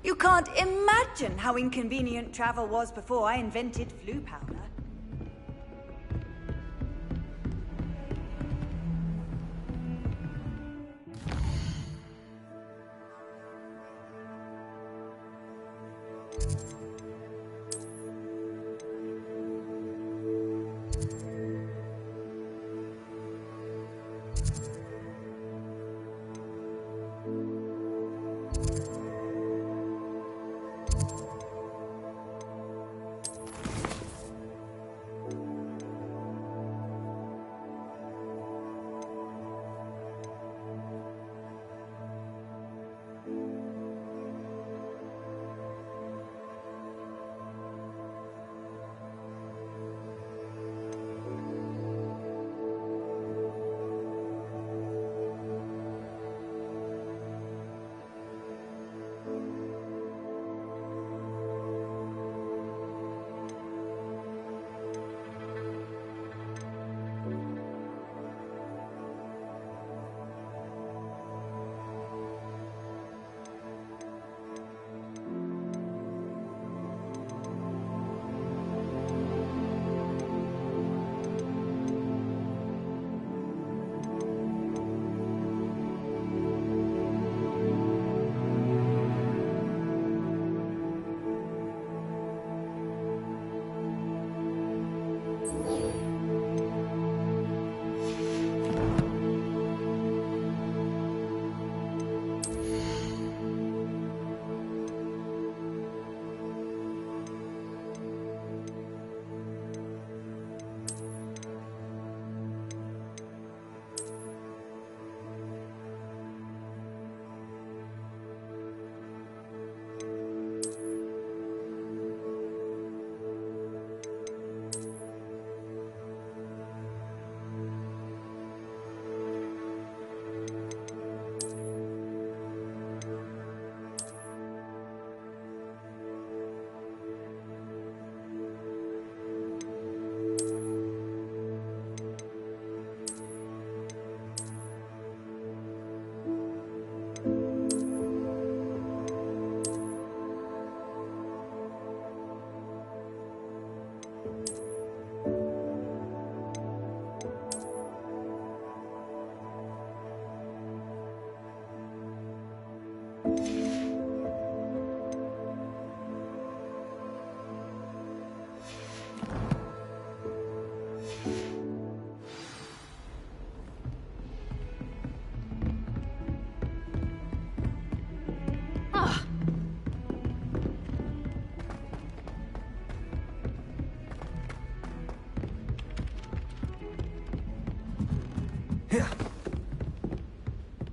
You can't imagine how inconvenient travel was before I invented flu powder.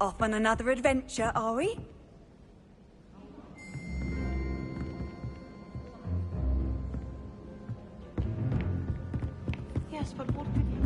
Off on another adventure, are we? Yes, but what could you...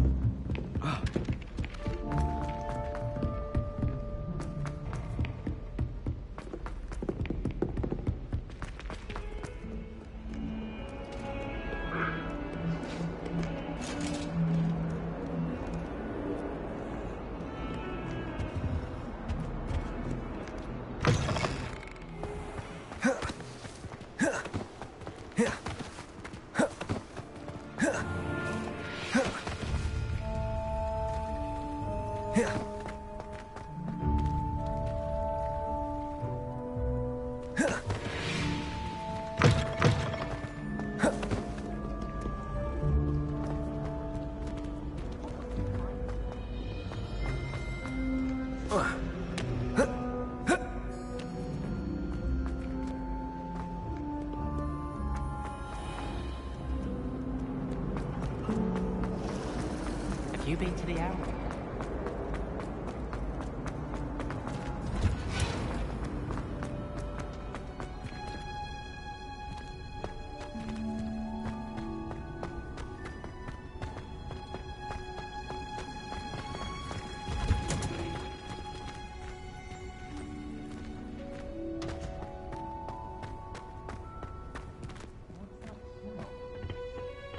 Have you been to the owl?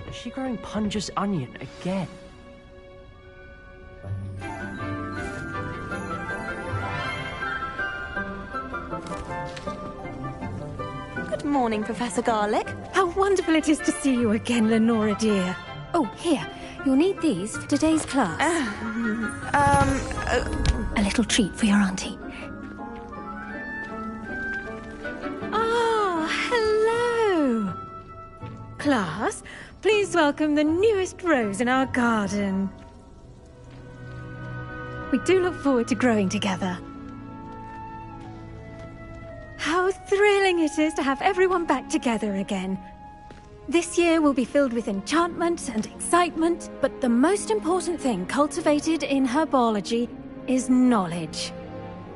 Is she growing Punja's onion again? Morning, Professor Garlic. How wonderful it is to see you again, Lenora dear. Oh, here. You'll need these for today's class. A little treat for your auntie. Ah, hello. Class, please welcome the newest rose in our garden. We do look forward to growing together. How thrilling it is to have everyone back together again. This year will be filled with enchantment and excitement, but the most important thing cultivated in herbology is knowledge.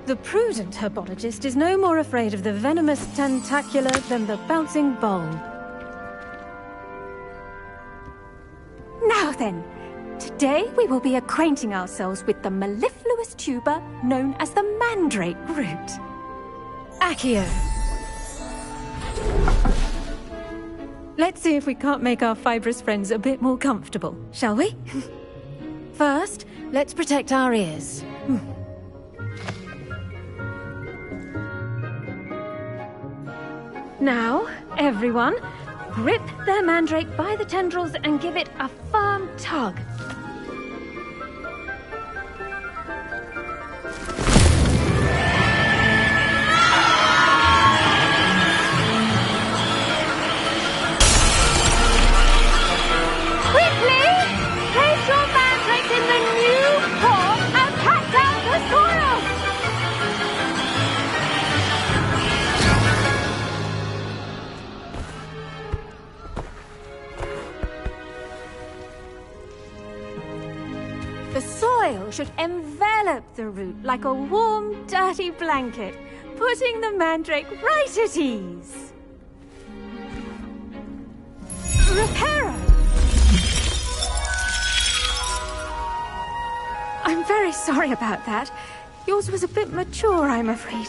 The prudent herbologist is no more afraid of the venomous tentacula than the bouncing bulb. Now then, today we will be acquainting ourselves with the mellifluous tuber known as the mandrake root. Accio. Let's see if we can't make our fibrous friends a bit more comfortable, shall we? First, let's protect our ears. Now, everyone, grip their mandrake by the tendrils and give it a firm tug. The soil should envelop the root like a warm, dirty blanket, putting the mandrake right at ease. Reparo! I'm very sorry about that. Yours was a bit mature, I'm afraid.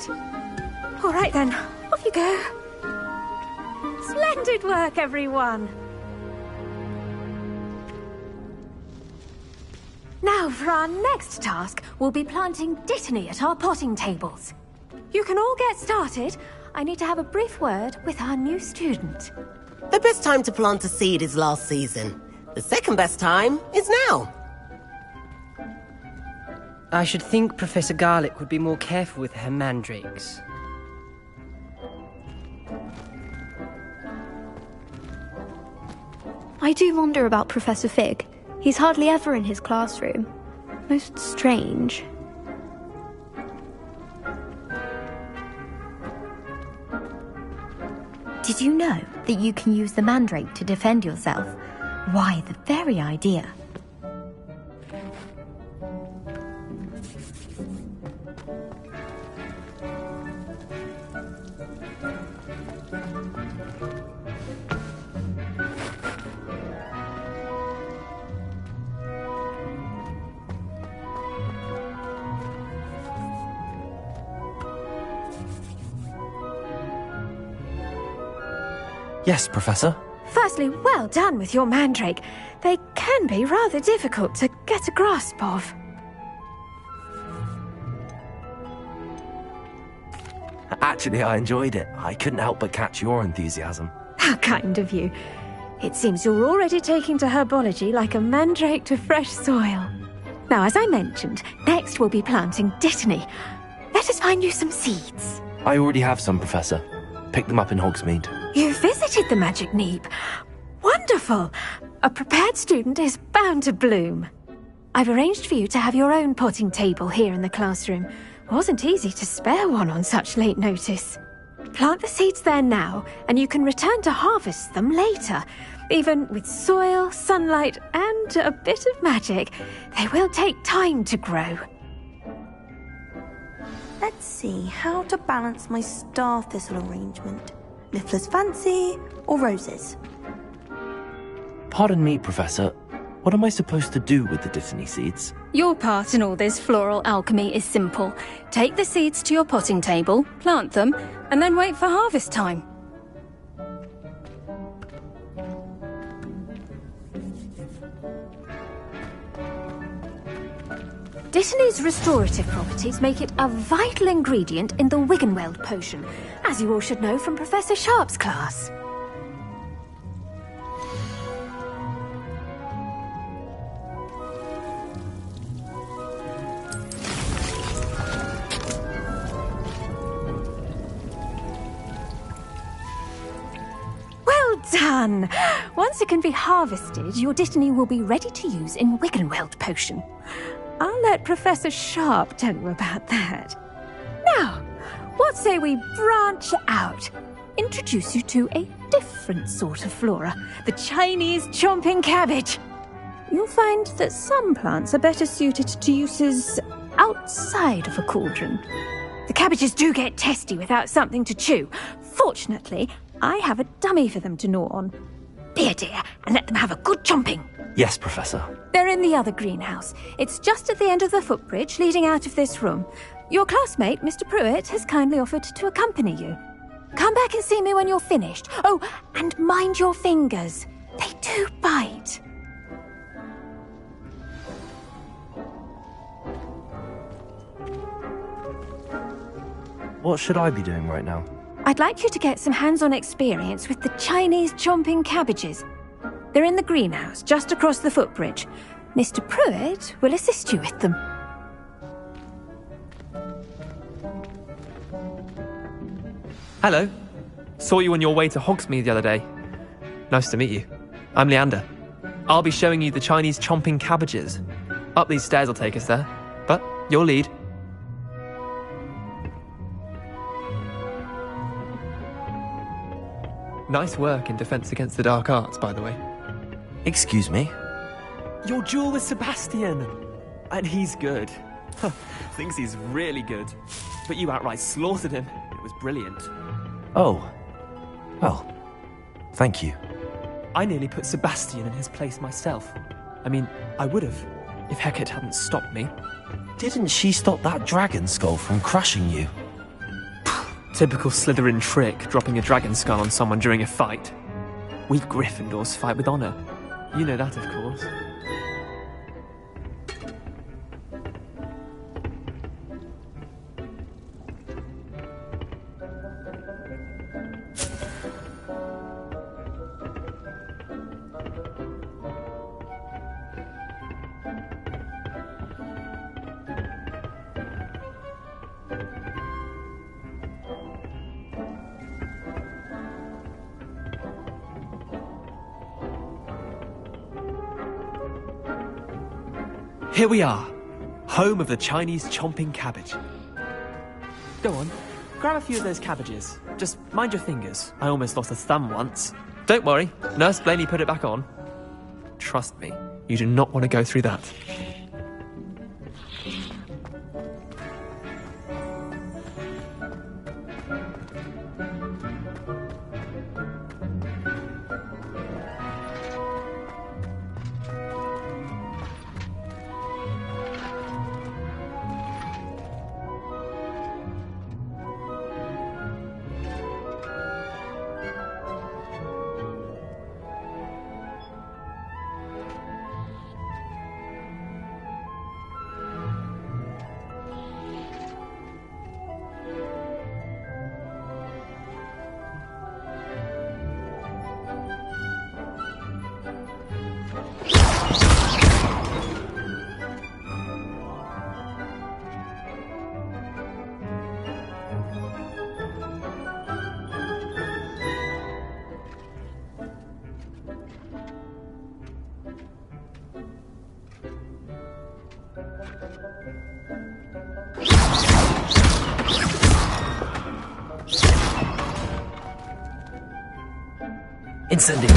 All right then, off you go. Splendid work, everyone. Now, for our next task, we'll be planting Dittany at our potting tables. You can all get started. I need to have a brief word with our new student. The best time to plant a seed is last season. The second best time is now. I should think Professor Garlic would be more careful with her mandrakes. I do wonder about Professor Fig. He's hardly ever in his classroom. Most strange. Did you know that you can use the mandrake to defend yourself? Why, the very idea. Yes, Professor. Firstly, well done with your mandrake. They can be rather difficult to get a grasp of. Actually, I enjoyed it. I couldn't help but catch your enthusiasm. How kind of you. It seems you're already taking to herbology like a mandrake to fresh soil. Now, as I mentioned, next we'll be planting Dittany. Let us find you some seeds. I already have some, Professor. Picked them up in Hogsmeade. You visited the Magic Neep. Wonderful! A prepared student is bound to bloom. I've arranged for you to have your own potting table here in the classroom. Wasn't easy to spare one on such late notice. Plant the seeds there now, and you can return to harvest them later. Even with soil, sunlight, and a bit of magic, they will take time to grow. Let's see how to balance my star thistle arrangement. Niffler's fancy or roses? Pardon me, Professor. What am I supposed to do with the Dittany seeds? Your part in all this floral alchemy is simple. Take the seeds to your potting table, plant them, and then wait for harvest time. Dittany's restorative properties make it a vital ingredient in the Wiggenweld potion, as you all should know from Professor Sharp's class. Well done! Once it can be harvested, your Dittany will be ready to use in Wiggenweld potion. I'll let Professor Sharp tell you about that. Now, what say we branch out? Introduce you to a different sort of flora, the Chinese chomping cabbage. You'll find that some plants are better suited to uses outside of a cauldron. The cabbages do get testy without something to chew. Fortunately, I have a dummy for them to gnaw on. Be a dear and let them have a good chomping. Yes, Professor. They're in the other greenhouse. It's just at the end of the footbridge leading out of this room. Your classmate, Mr. Pruitt, has kindly offered to accompany you. Come back and see me when you're finished. Oh, and mind your fingers. They do bite. What should I be doing right now? I'd like you to get some hands-on experience with the Chinese chomping cabbages. They're in the greenhouse, just across the footbridge. Mr. Pruitt will assist you with them. Hello. Saw you on your way to Hogsmeade the other day. Nice to meet you. I'm Leander. I'll be showing you the Chinese chomping cabbages. Up these stairs will take us there, but your lead. Nice work in Defense Against the Dark Arts, by the way. Excuse me? Your duel with Sebastian! And he's good. Thinks he's really good. But you outright slaughtered him. It was brilliant. Oh. Well, thank you. I nearly put Sebastian in his place myself. I mean, I would have, if Hecate hadn't stopped me. Didn't she stop that dragon skull from crushing you? Typical Slytherin trick, dropping a dragon skull on someone during a fight. We Gryffindors fight with honor. You know that, of course. Here we are, home of the Chinese chomping cabbage. Go on, grab a few of those cabbages. Just mind your fingers. I almost lost a thumb once. Don't worry, Nurse Blaney put it back on. Trust me, you do not want to go through that. Incendiary.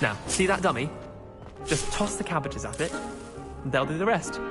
Now, see that dummy? Just toss the cabbages at it, and they'll do the rest.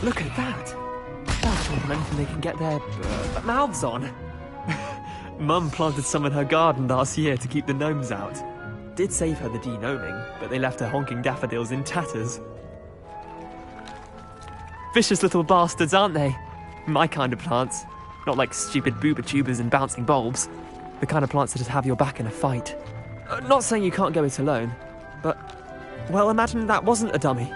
Look at that. That'll show them anything they can get their mouths on. Mum planted some in her garden last year to keep the gnomes out. Did save her the de-gnoming, but they left her honking daffodils in tatters. Vicious little bastards, aren't they? My kind of plants. Not like stupid booba tubers and bouncing bulbs. The kind of plants that'd have your back in a fight. Not saying you can't go it alone, but, well, imagine that wasn't a dummy.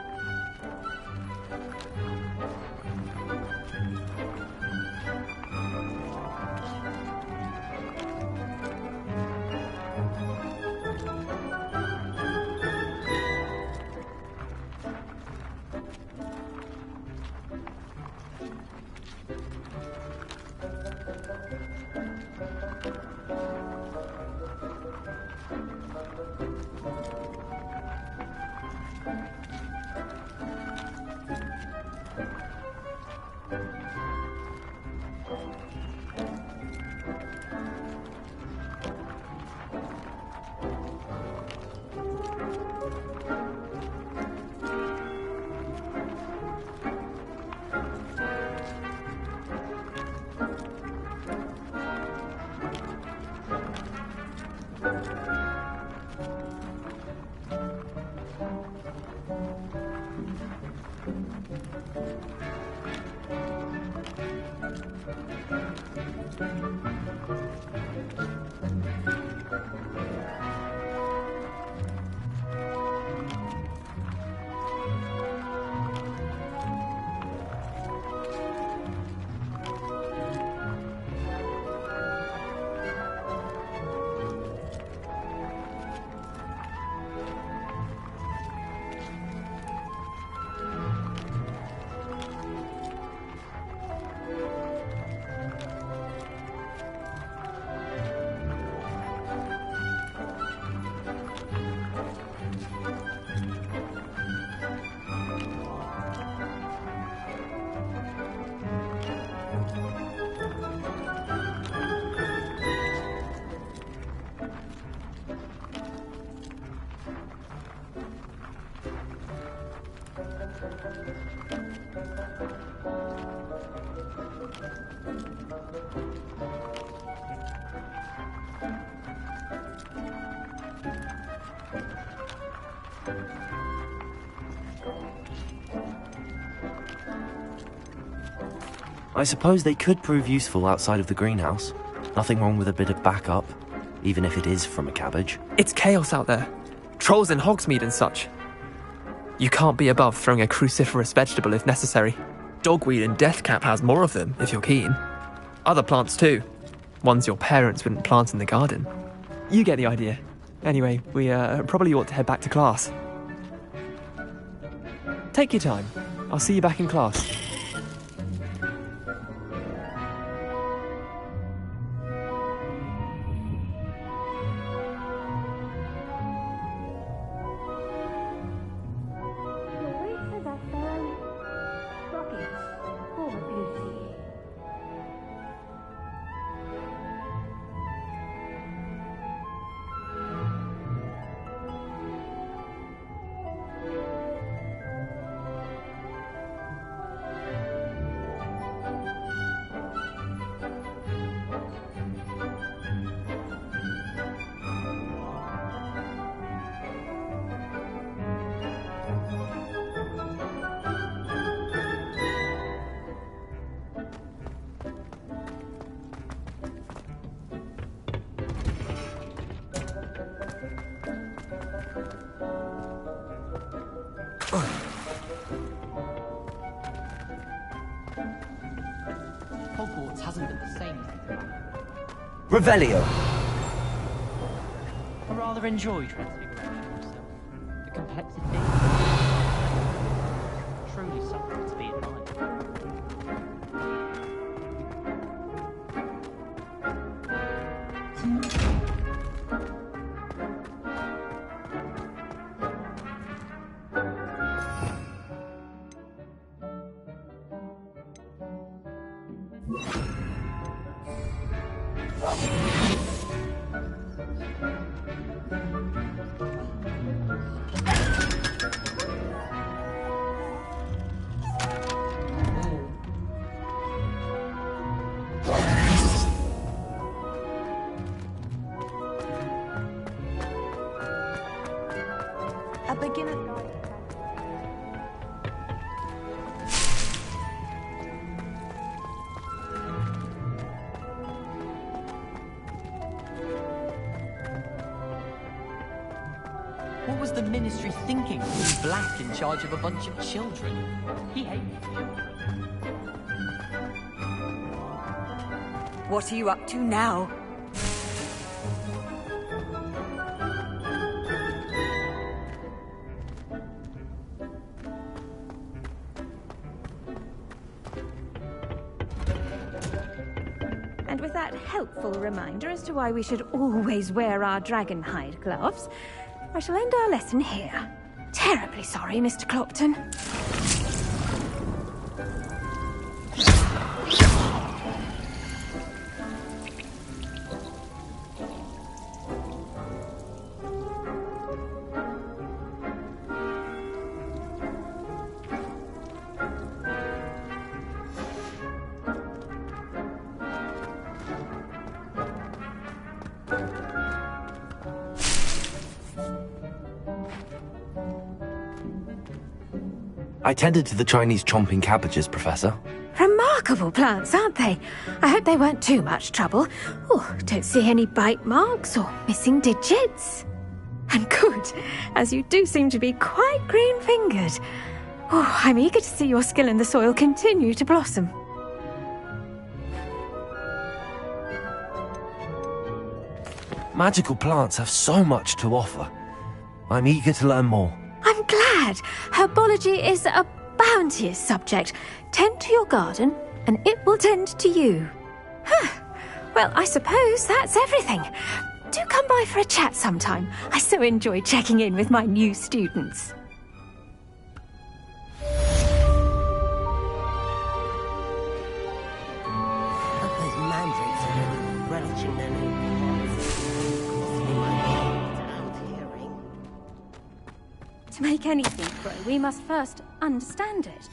I suppose they could prove useful outside of the greenhouse. Nothing wrong with a bit of backup, even if it is from a cabbage. It's chaos out there. Trolls in Hogsmeade and such. You can't be above throwing a cruciferous vegetable if necessary. Dogweed and deathcap has more of them, if you're keen. Other plants too. Ones your parents wouldn't plant in the garden. You get the idea. Anyway, we probably ought to head back to class. Take your time. I'll see you back in class. Hogwarts hasn't been the same. Revelio. I rather enjoy transfiguration myself. The complexity. Truly something to be admired. A beginner guide. What was the Ministry thinking, being black in charge of a bunch of children? He hates you. What are you up to now? And with that helpful reminder as to why we should always wear our dragon hide gloves, I shall end our lesson here. Terribly sorry, Mr. Clopton. I tended to the Chinese chomping cabbages, Professor. Remarkable plants, aren't they? I hope they weren't too much trouble. Oh, don't see any bite marks or missing digits. And good, as you do seem to be quite green-fingered. Oh, I'm eager to see your skill in the soil continue to blossom. Magical plants have so much to offer. I'm eager to learn more. I'm glad. Herbology is a bounteous subject. Tend to your garden, and it will tend to you. Well, I suppose that's everything. Do come by for a chat sometime. I so enjoy checking in with my new students. But those mandrakes are really relishing their new plants. Causing my out hearing. To make anything grow, we must first understand it.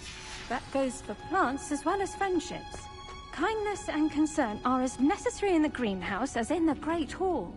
That goes for plants as well as friendships. Kindness and concern are as necessary in the greenhouse as in the Great Hall.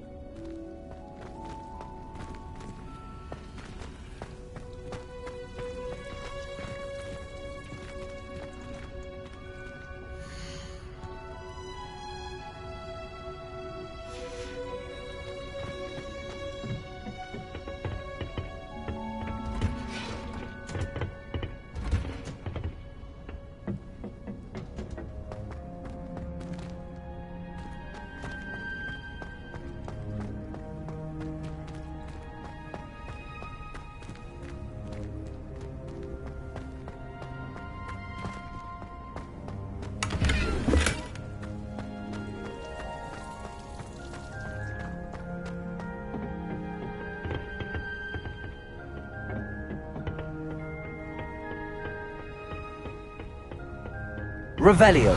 Revelio.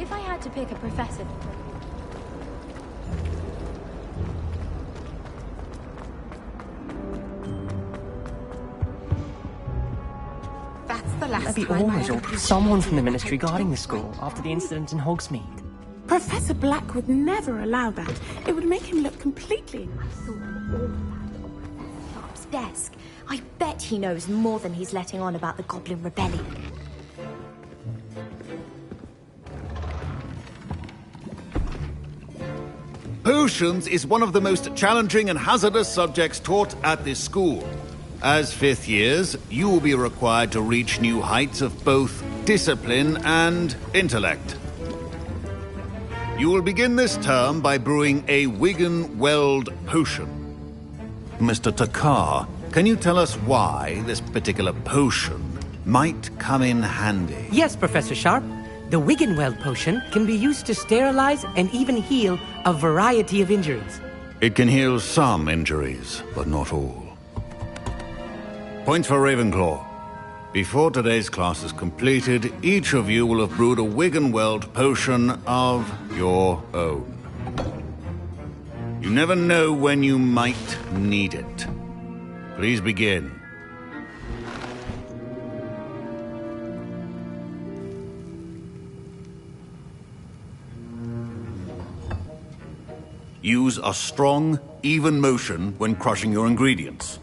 If I had to pick a professor... That's the last Maybe time always, or someone from the Ministry guarding the school after the incident in Hogsmeade. Professor Black would never allow that. It would make him look completely... I saw all of that on Professor Sharp's desk. I bet he knows more than he's letting on about the Goblin Rebellion. Potions is one of the most challenging and hazardous subjects taught at this school. As fifth years, you will be required to reach new heights of both discipline and intellect. You will begin this term by brewing a Wiggenweld potion. Mr. Takar, can you tell us why this particular potion might come in handy? Yes, Professor Sharp. The Wiggenweld potion can be used to sterilize and even heal a variety of injuries. It can heal some injuries, but not all. Points for Ravenclaw. Before today's class is completed, each of you will have brewed a Wiggenweld potion of your own. You never know when you might need it. Please begin. Use a strong, even motion when crushing your ingredients.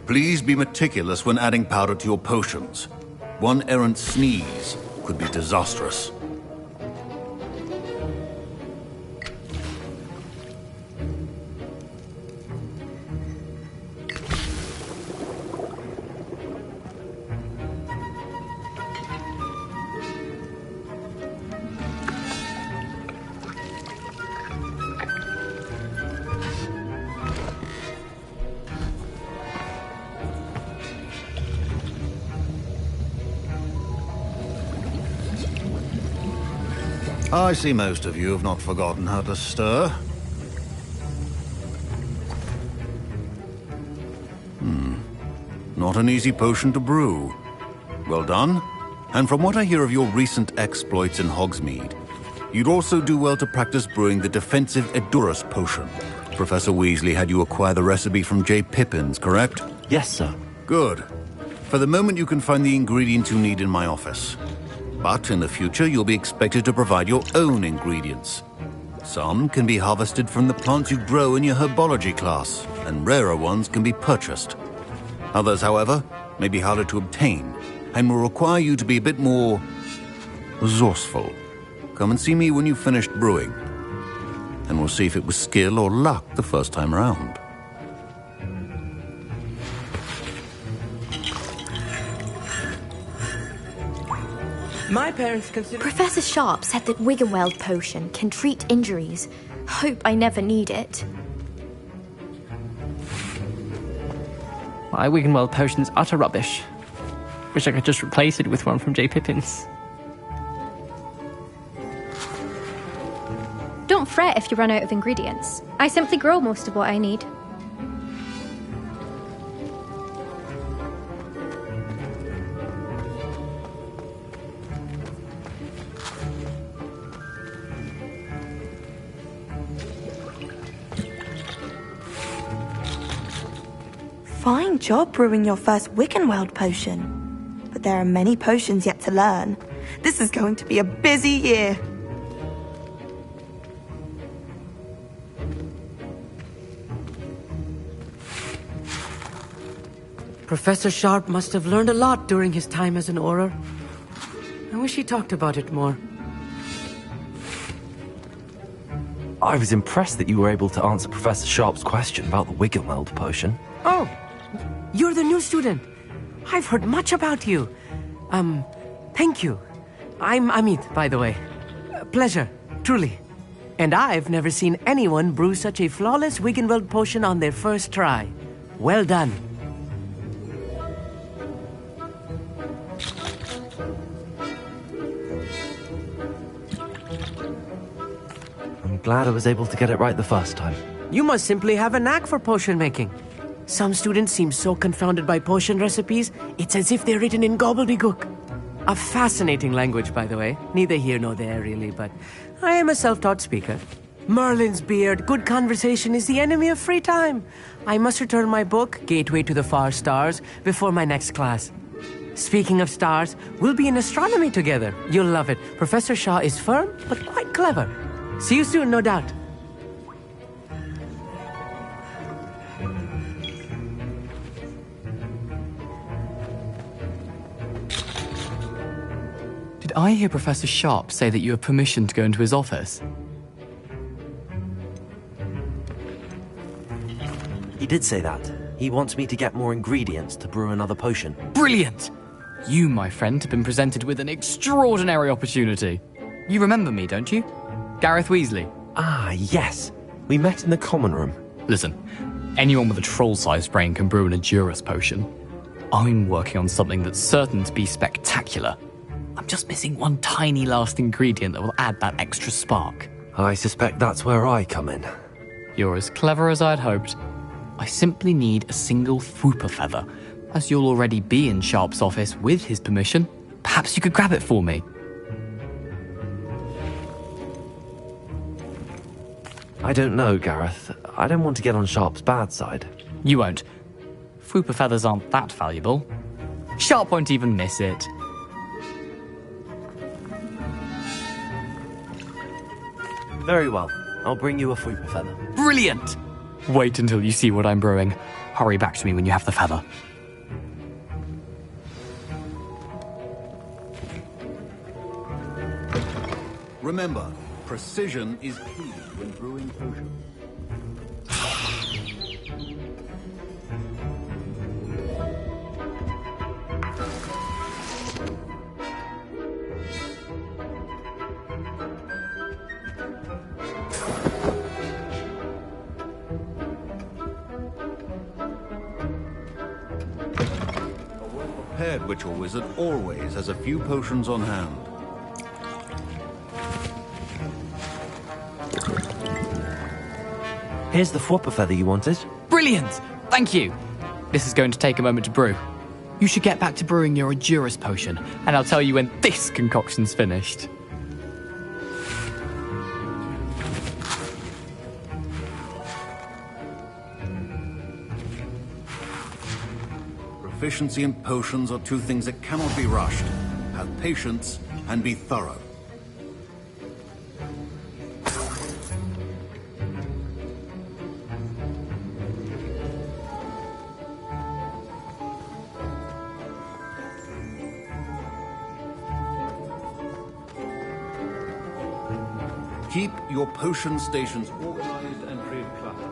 Please be meticulous when adding powder to your potions. One errant sneeze could be disastrous. I see most of you have not forgotten how to stir. Not an easy potion to brew. Well done. And from what I hear of your recent exploits in Hogsmeade, you'd also do well to practice brewing the defensive Edurus potion. Professor Weasley had you acquire the recipe from J. Pippins, correct? Yes, sir. Good. For the moment, you can find the ingredients you need in my office. But in the future, you'll be expected to provide your own ingredients. Some can be harvested from the plants you grow in your herbology class, and rarer ones can be purchased. Others, however, may be harder to obtain, and will require you to be a bit more resourceful. Come and see me when you've finished brewing, and we'll see if it was skill or luck the first time round. My parents consider... Professor Sharp said that Wiggenweld potion can treat injuries. Hope I never need it. My Wiggenweld potion's utter rubbish. Wish I could just replace it with one from J. Pippins. Don't fret if you run out of ingredients. I simply grow most of what I need. Fine job brewing your first Wiggenweld potion. But there are many potions yet to learn. This is going to be a busy year. Professor Sharp must have learned a lot during his time as an Auror. I wish he talked about it more. I was impressed that you were able to answer Professor Sharp's question about the Wiggenweld potion. Oh, you're the new student. I've heard much about you. Thank you. I'm Amit, by the way. Pleasure, truly. And I've never seen anyone brew such a flawless Wiggenweld potion on their first try. Well done. I'm glad I was able to get it right the first time. You must simply have a knack for potion making. Some students seem so confounded by potion recipes, it's as if they're written in gobbledygook. A fascinating language, by the way. Neither here nor there, really, but I am a self-taught speaker. Merlin's beard, good conversation is the enemy of free time. I must return my book, Gateway to the Far Stars, before my next class. Speaking of stars, we'll be in astronomy together. You'll love it. Professor Shaw is firm, but quite clever. See you soon, no doubt. Did I hear Professor Sharp say that you have permission to go into his office? He did say that. He wants me to get more ingredients to brew another potion. Brilliant! You, my friend, have been presented with an extraordinary opportunity. You remember me, don't you? Gareth Weasley. Ah, yes. We met in the common room. Listen, anyone with a troll-sized brain can brew an Edurus potion. I'm working on something that's certain to be spectacular. I'm just missing one tiny last ingredient that will add that extra spark. I suspect that's where I come in. You're as clever as I'd hoped. I simply need a single Fwooper feather. As you'll already be in Sharp's office with his permission, perhaps you could grab it for me. I don't know, Gareth. I don't want to get on Sharp's bad side. You won't. Fwooper feathers aren't that valuable. Sharp won't even miss it. Very well. I'll bring you a Fwooper feather. Brilliant! Wait until you see what I'm brewing. Hurry back to me when you have the feather. Remember, precision is key when brewing potions. A well-prepared witch or wizard always has a few potions on hand. Here's the Fwooper feather you wanted. Brilliant! Thank you! This is going to take a moment to brew. You should get back to brewing your Edurus potion, and I'll tell you when this concoction's finished. Proficiency and potions are two things that cannot be rushed. Have patience and be thorough. Keep your potion stations organized and free of clutter.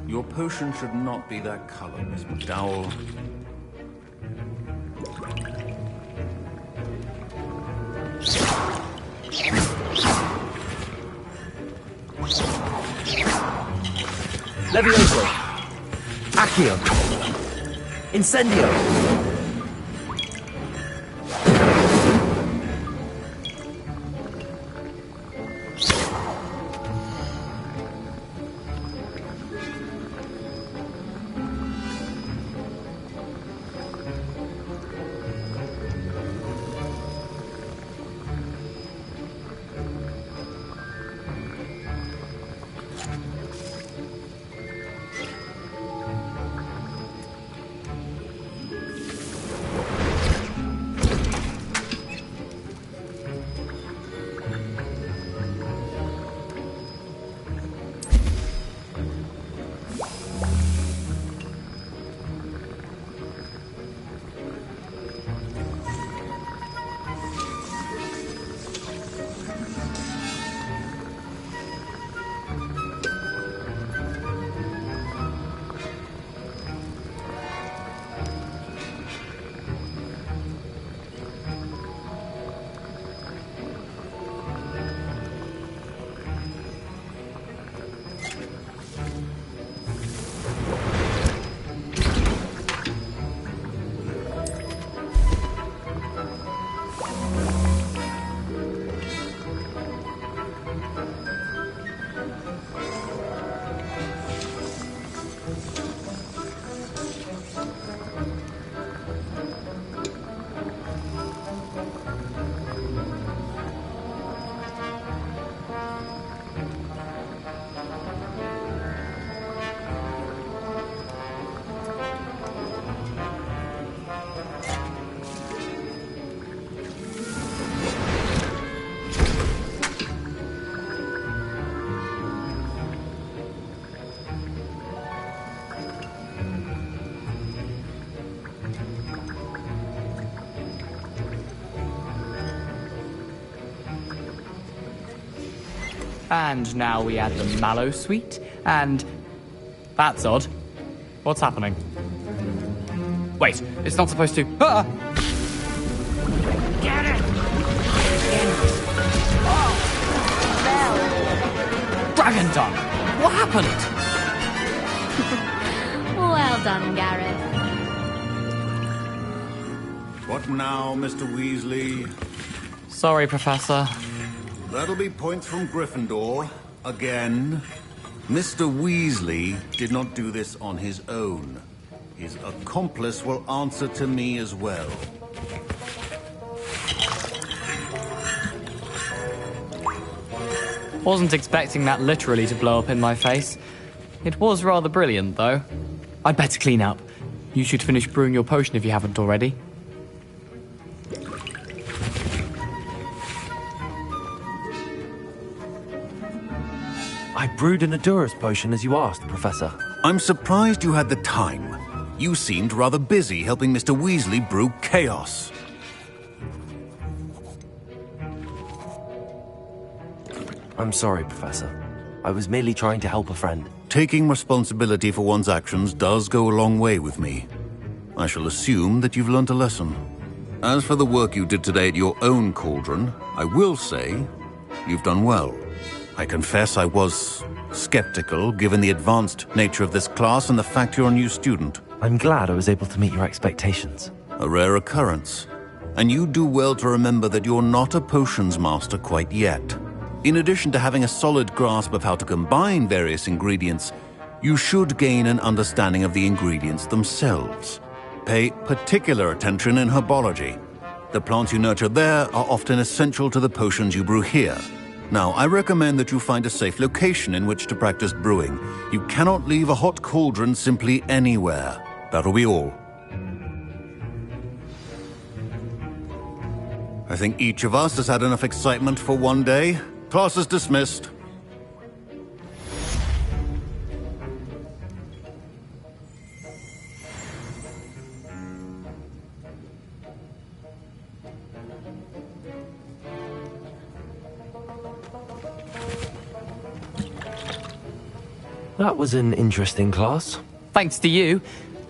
Your potion should not be that color, Miss McDowell. Levioso! Accio! Incendio! And now we add the mallow sweet, and... That's odd. What's happening? Wait, it's not supposed to... Ah! Get it! Dragon Dung! What happened? Well done, Gareth. What now, Mr. Weasley? Sorry, Professor. That'll be points from Gryffindor. Again. Mr. Weasley did not do this on his own. His accomplice will answer to me as well. Wasn't expecting that literally to blow up in my face. It was rather brilliant, though. I'd better clean up. You should finish brewing your potion if you haven't already. I brewed an Adurus potion as you asked, Professor. I'm surprised you had the time. You seemed rather busy helping Mr. Weasley brew chaos. I'm sorry, Professor. I was merely trying to help a friend. Taking responsibility for one's actions does go a long way with me. I shall assume that you've learnt a lesson. As for the work you did today at your own cauldron, I will say you've done well. I confess I was skeptical, given the advanced nature of this class and the fact you're a new student. I'm glad I was able to meet your expectations. A rare occurrence. And you do well to remember that you're not a potions master quite yet. In addition to having a solid grasp of how to combine various ingredients, you should gain an understanding of the ingredients themselves. Pay particular attention in herbology. The plants you nurture there are often essential to the potions you brew here. Now, I recommend that you find a safe location in which to practice brewing. You cannot leave a hot cauldron simply anywhere. That'll be all. I think each of us has had enough excitement for one day. Class is dismissed. That was an interesting class. Thanks to you.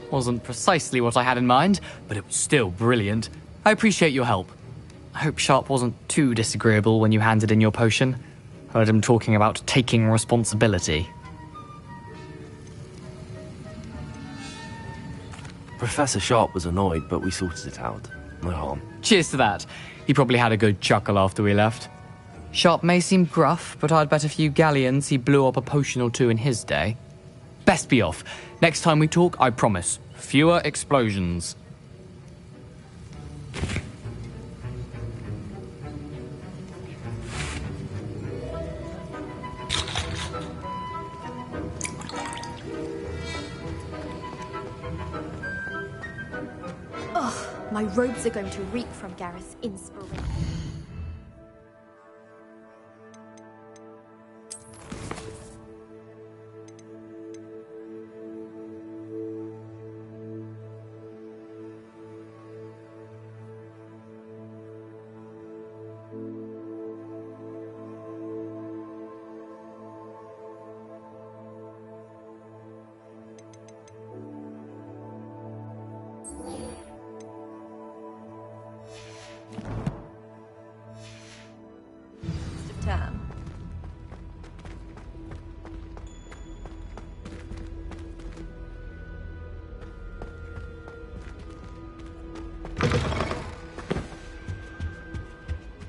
Wasn't precisely what I had in mind, but it was still brilliant. I appreciate your help. I hope Sharp wasn't too disagreeable when you handed in your potion. Heard him talking about taking responsibility. Professor Sharp was annoyed, but we sorted it out. No harm. Cheers to that. He probably had a good chuckle after we left. Sharp may seem gruff, but I'd bet a few galleons he blew up a potion or two in his day. Best be off. Next time we talk, I promise, fewer explosions. Ugh, my robes are going to reek from Gareth's inspiration.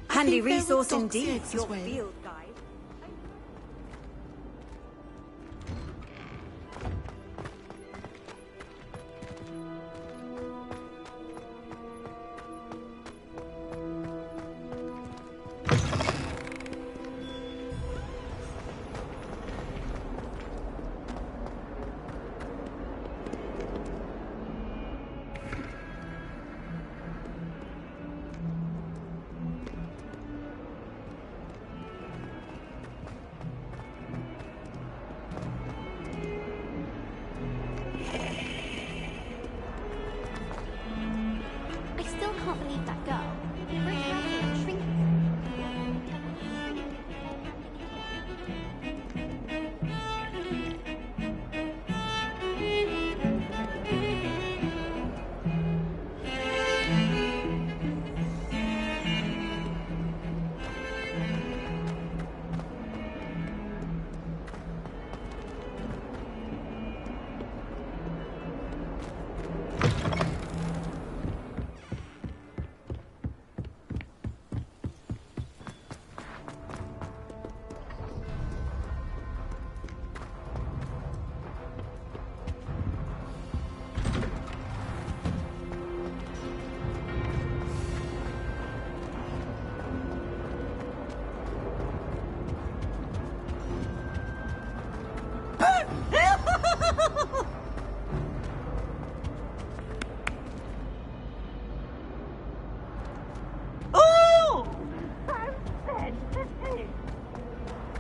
Handy resource indeed, your field guide.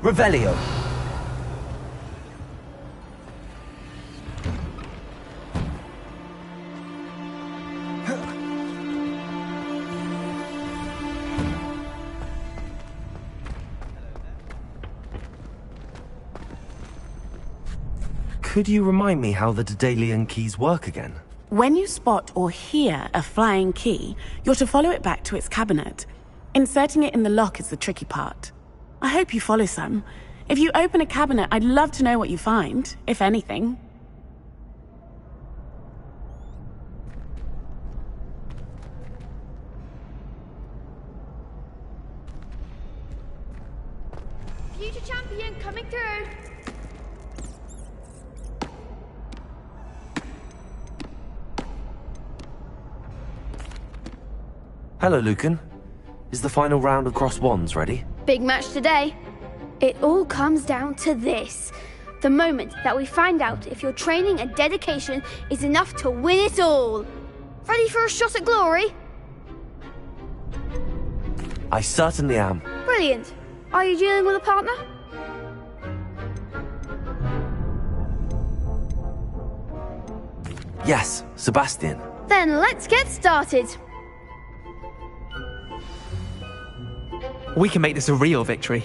Revelio. Could you remind me how the Daedalian keys work again? When you spot or hear a flying key, you're to follow it back to its cabinet. Inserting it in the lock is the tricky part. I hope you follow some. If you open a cabinet, I'd love to know what you find, if anything. Future champion coming through. Hello, Lucan. Is the final round of Cross Wands ready? Big match today. It all comes down to this. The moment that we find out if your training and dedication is enough to win it all. Ready for a shot at glory? I certainly am. Brilliant. Are you dealing with a partner? Yes, Sebastian. Then let's get started. We can make this a real victory.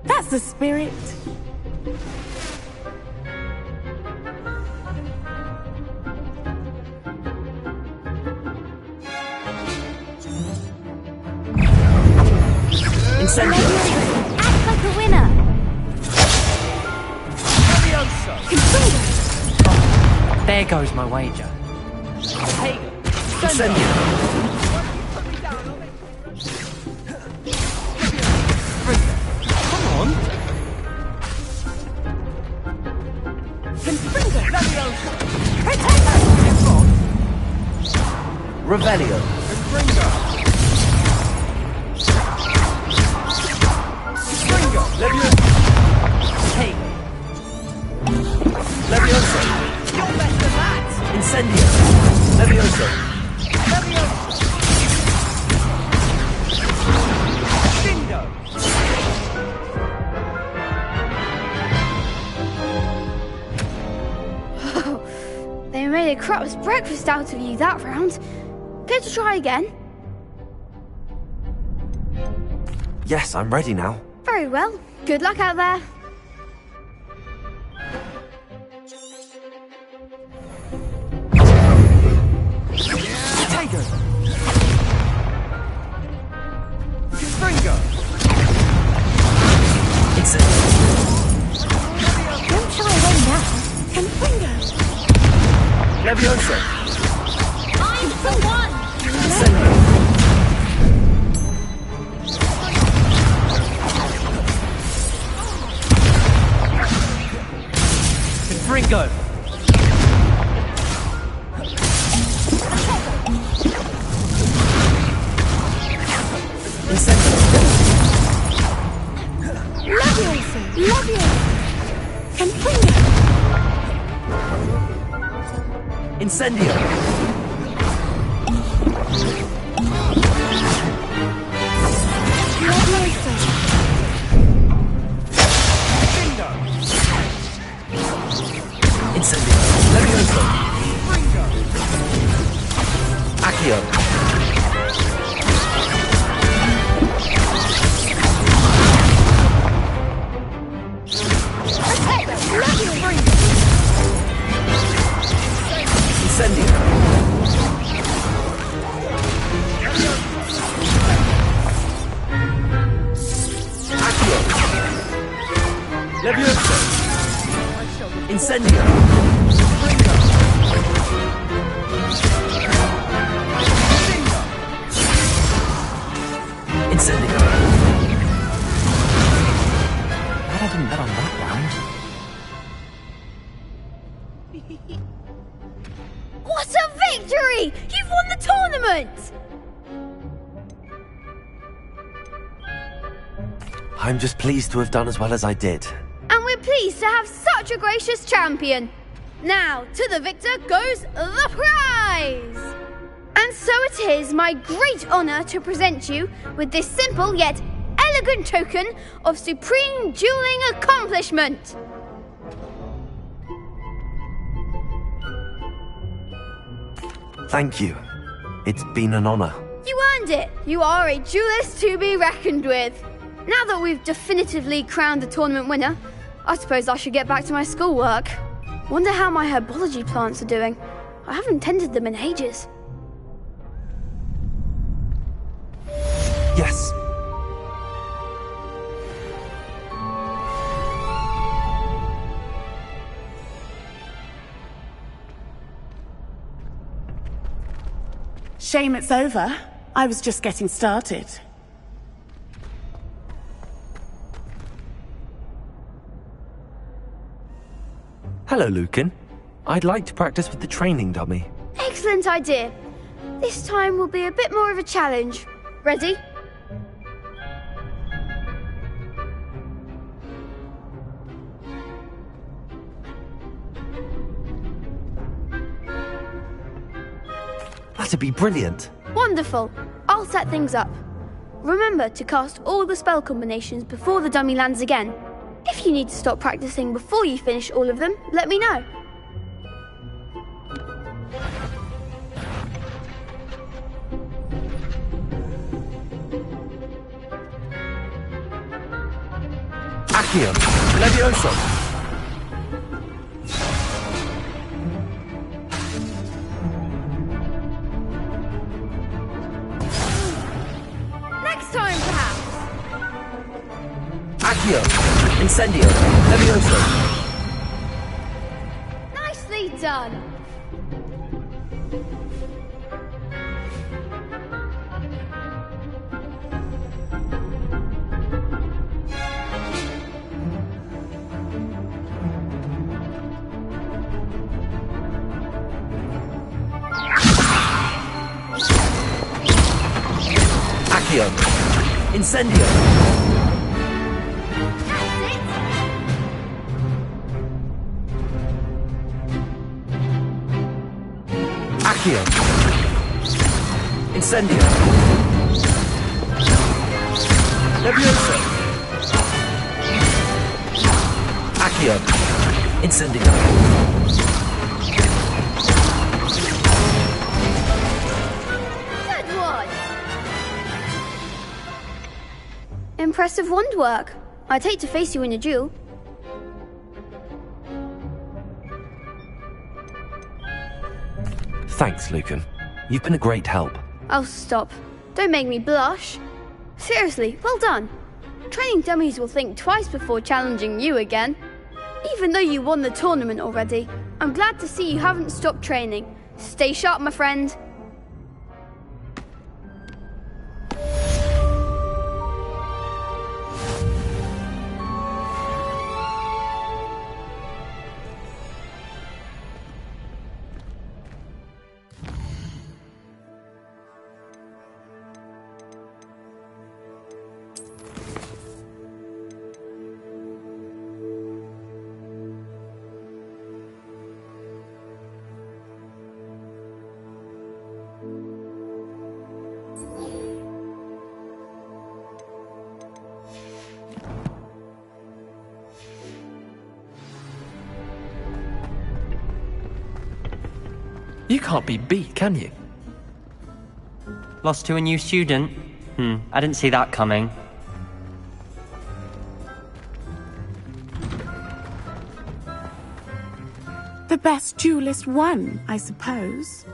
That's the spirit. Incendio. Act like a winner. There goes my wager. Hey, Incendio. Come on. Revelio. Hey, Levioso. you're better than that. Incendio. Levioso. Bingo. They made a crap's breakfast out of you that round. Care to try again? Yes, I'm ready now. Very well. Good luck out there. Tiger. Springo. Don't shy away now. Confringo. Levioso. I'm the one! Incendio. Confringo. Levioso. Confringo. Incendio. Levioso. Incendio. Levioso. Accio. Incendio. Accio. Levioso. Incendio. Incendio. Glad I didn't bet on that round. What a victory! You've won the tournament! I'm just pleased to have done as well as I did. And we're pleased to have such a gracious champion. Now, to the victor goes the prize! And so it is my great honour to present you with this simple yet elegant token of supreme dueling accomplishment. Thank you. It's been an honour. You earned it. You are a duelist to be reckoned with. Now that we've definitively crowned the tournament winner, I suppose I should get back to my schoolwork. Wonder how my herbology plants are doing. I haven't tended them in ages. Yes. Shame it's over. I was just getting started. Hello, Lucan. I'd like to practice with the training dummy. Excellent idea. This time will be a bit more of a challenge. Ready? That'd be brilliant. Wonderful. I'll set things up. Remember to cast all the spell combinations before the dummy lands again. If you need to stop practicing before you finish all of them, let me know. Accio. Levioso. Next time, perhaps. Accio. Incendio. Levioso. Nicely done. Accio! Incendio! Accio! Incendio! Levioso! Accio! Incendio! Good one! Impressive wand work. I'd hate to face you in a duel. Thanks, Lucan. You've been a great help. Oh, stop. Don't make me blush. Seriously, well done. Training dummies will think twice before challenging you again. Even though you won the tournament already, I'm glad to see you haven't stopped training. Stay sharp, my friend. You can't be beat, can you? Lost to a new student? I didn't see that coming. The best duelist won, I suppose.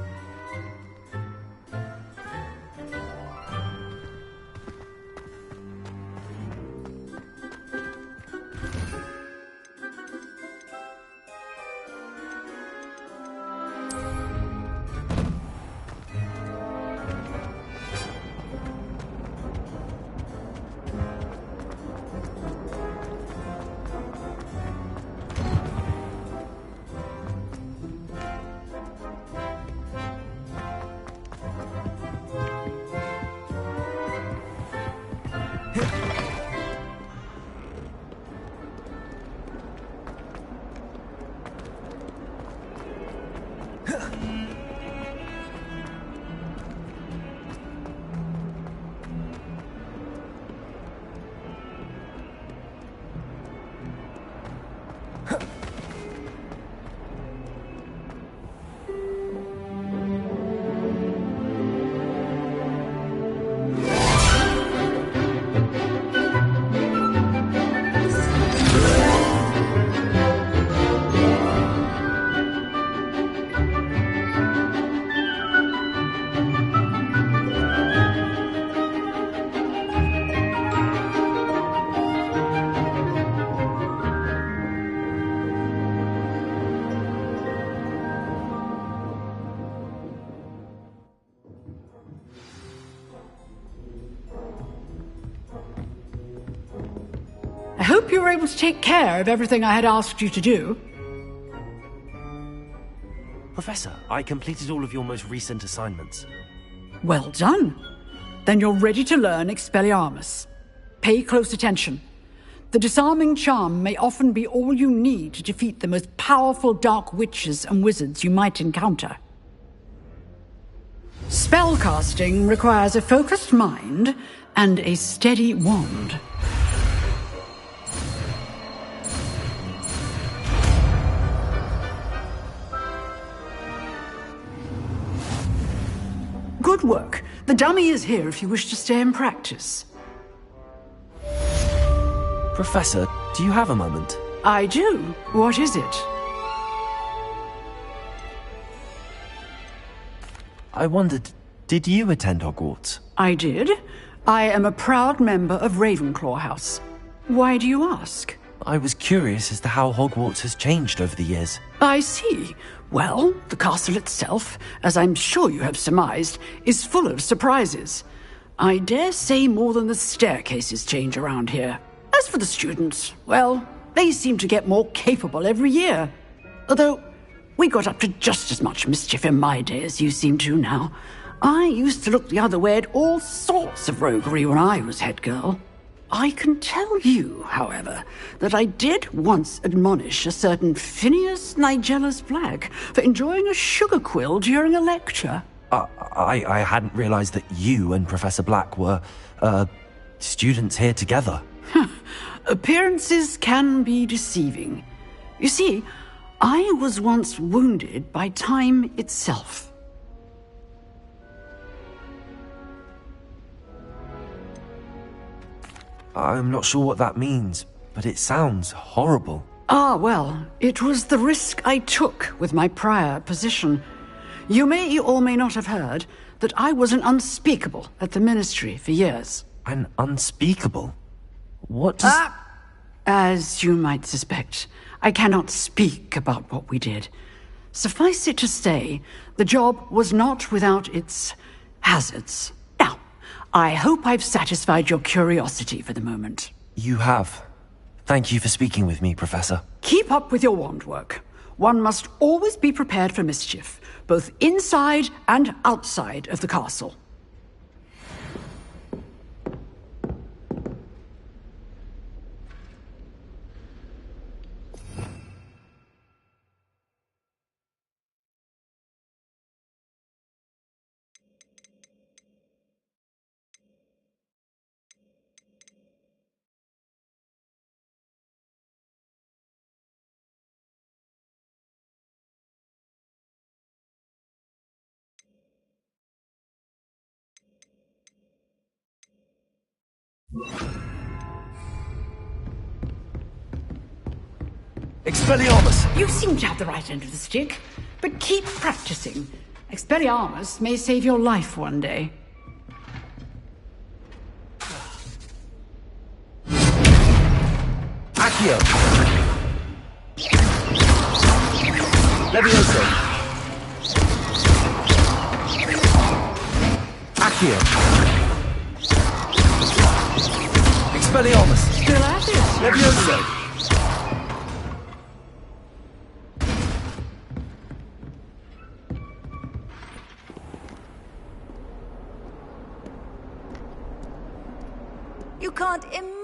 I hope you were able to take care of everything I had asked you to do. Professor, I completed all of your most recent assignments. Well done. Then you're ready to learn Expelliarmus. Pay close attention. The disarming charm may often be all you need to defeat the most powerful dark witches and wizards you might encounter. Spellcasting requires a focused mind and a steady wand. Good work. The dummy is here if you wish to stay and practice. Professor, do you have a moment? I do. What is it? I wondered, did you attend Hogwarts? I did. I am a proud member of Ravenclaw House. Why do you ask? I was curious as to how Hogwarts has changed over the years. I see. Well, the castle itself, as I'm sure you have surmised, is full of surprises. I dare say more than the staircases change around here. As for the students, well, they seem to get more capable every year. Although, we got up to just as much mischief in my day as you seem to now. I used to look the other way at all sorts of roguery when I was head girl. I can tell you, however, that I did once admonish a certain Phineas Nigellus Black for enjoying a sugar quill during a lecture. I hadn't realized that you and Professor Black were, students here together. Appearances can be deceiving. You see, I was once wounded by time itself. I'm not sure what that means, but it sounds horrible. Ah, well, it was the risk I took with my prior position. You may or may not have heard that I was an unspeakable at the Ministry for years. An unspeakable? What does... As you might suspect, I cannot speak about what we did. Suffice it to say, the job was not without its hazards. Now, I hope I've satisfied your curiosity for the moment. You have. Thank you for speaking with me, Professor. Keep up with your wand work. One must always be prepared for mischief, both inside and outside of the castle. Expelliarmus! You seem to have the right end of the stick, but keep practicing. Expelliarmus may save your life one day. Accio! Levioso! Accio! Expelliarmus! Still at it! Levioso! You can't imagine.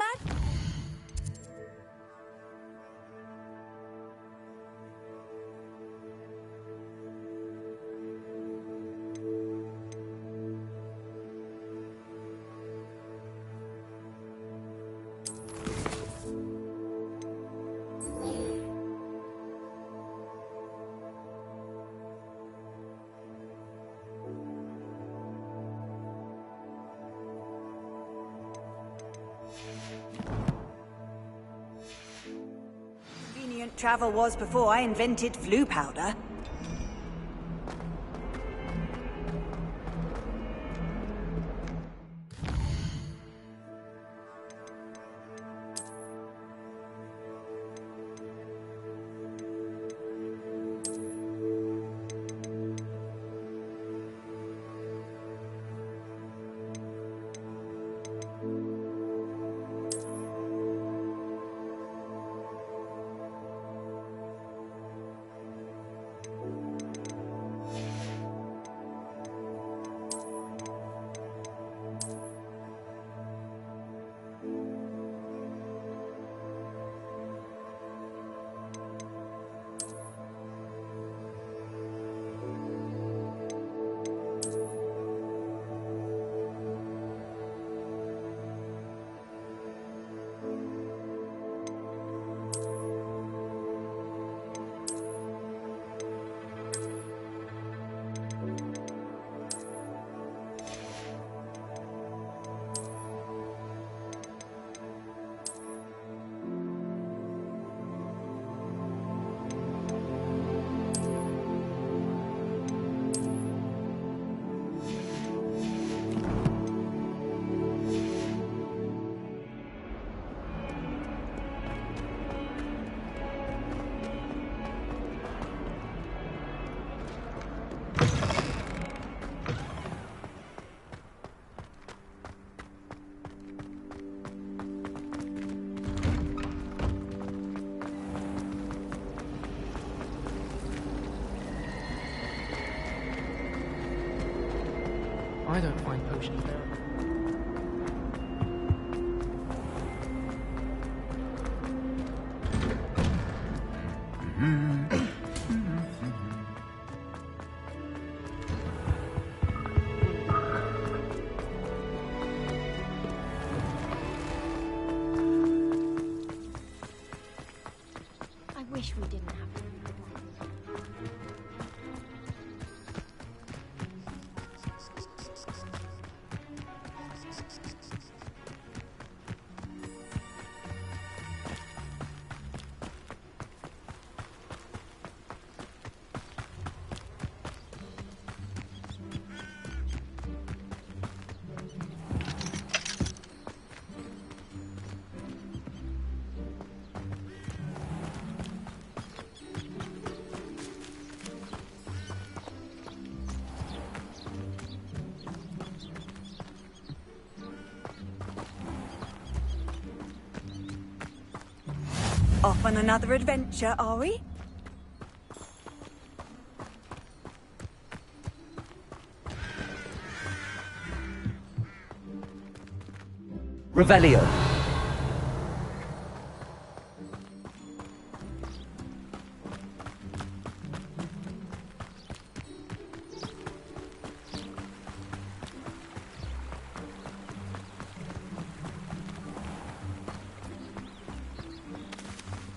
Convenient travel was before I invented flu powder. I don't find potions there. I wish we didn't have it. Off on another adventure, are we? Revelio.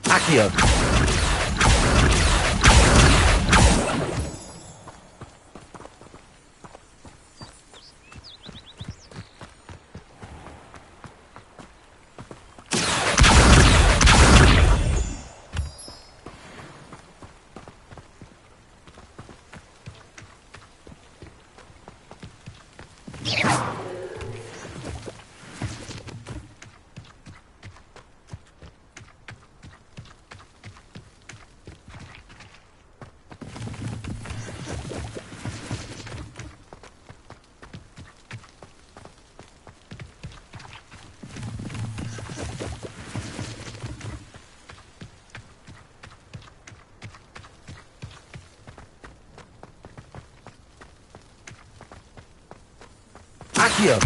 Accio. Accio.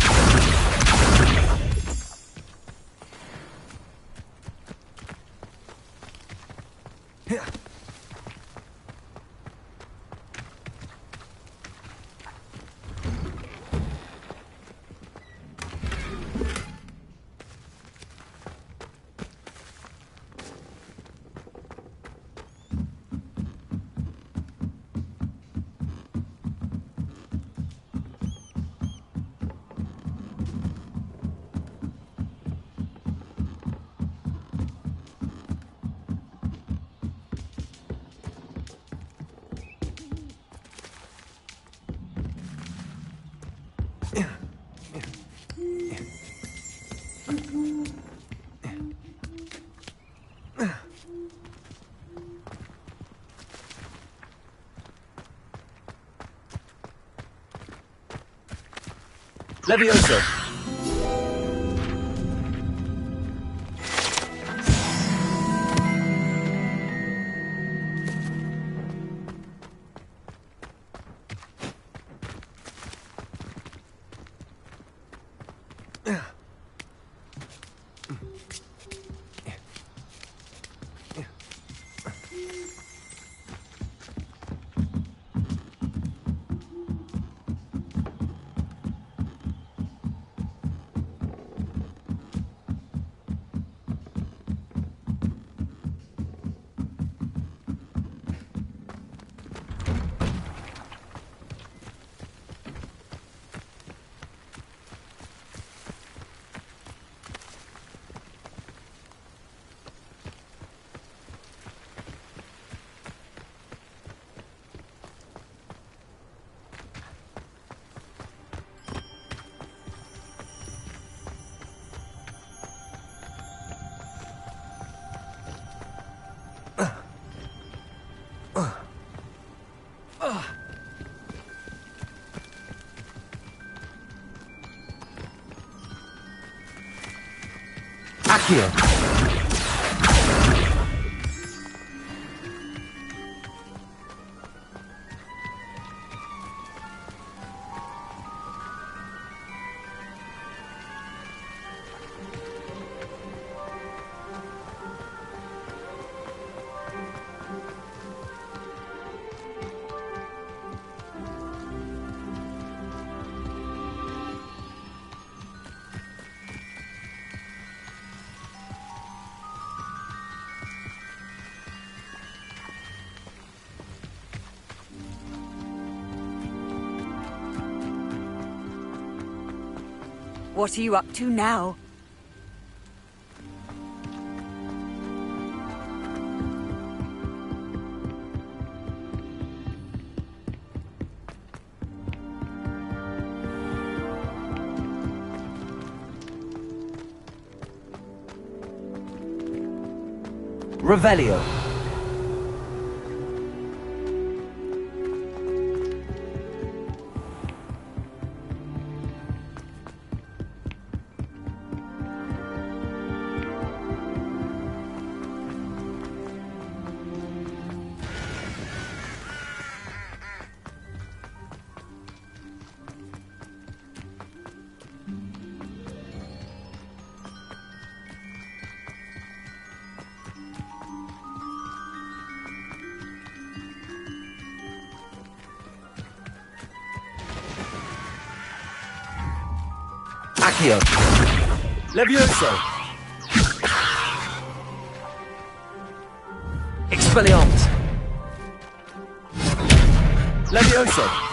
Levioso. Accio. What are you up to now? Revelio. Accio. Levioso! Expelliarmus. Levioso!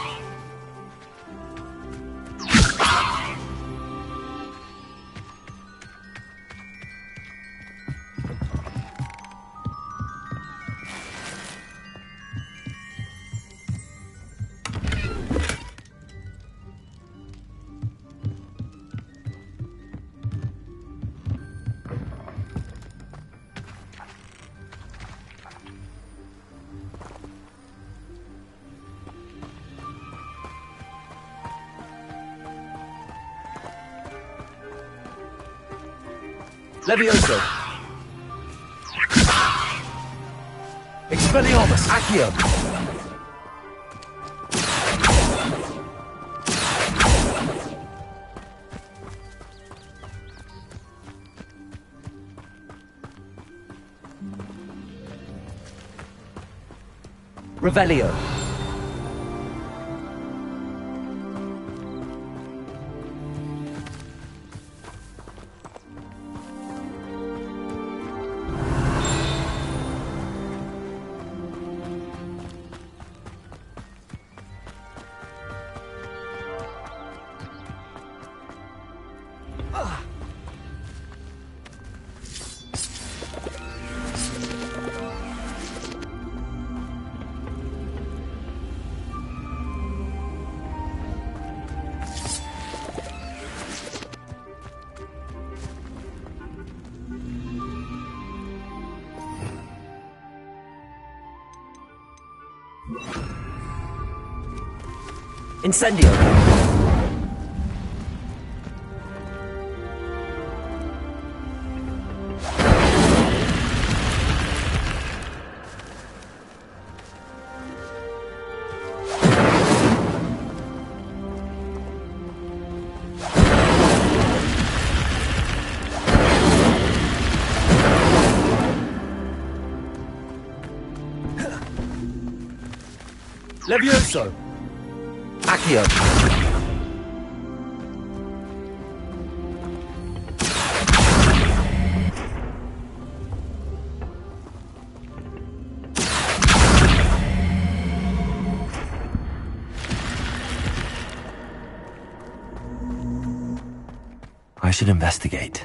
Levioso. Expelliarmus. Accio. Revelio. Incendio. Levioso! Accio. I should investigate.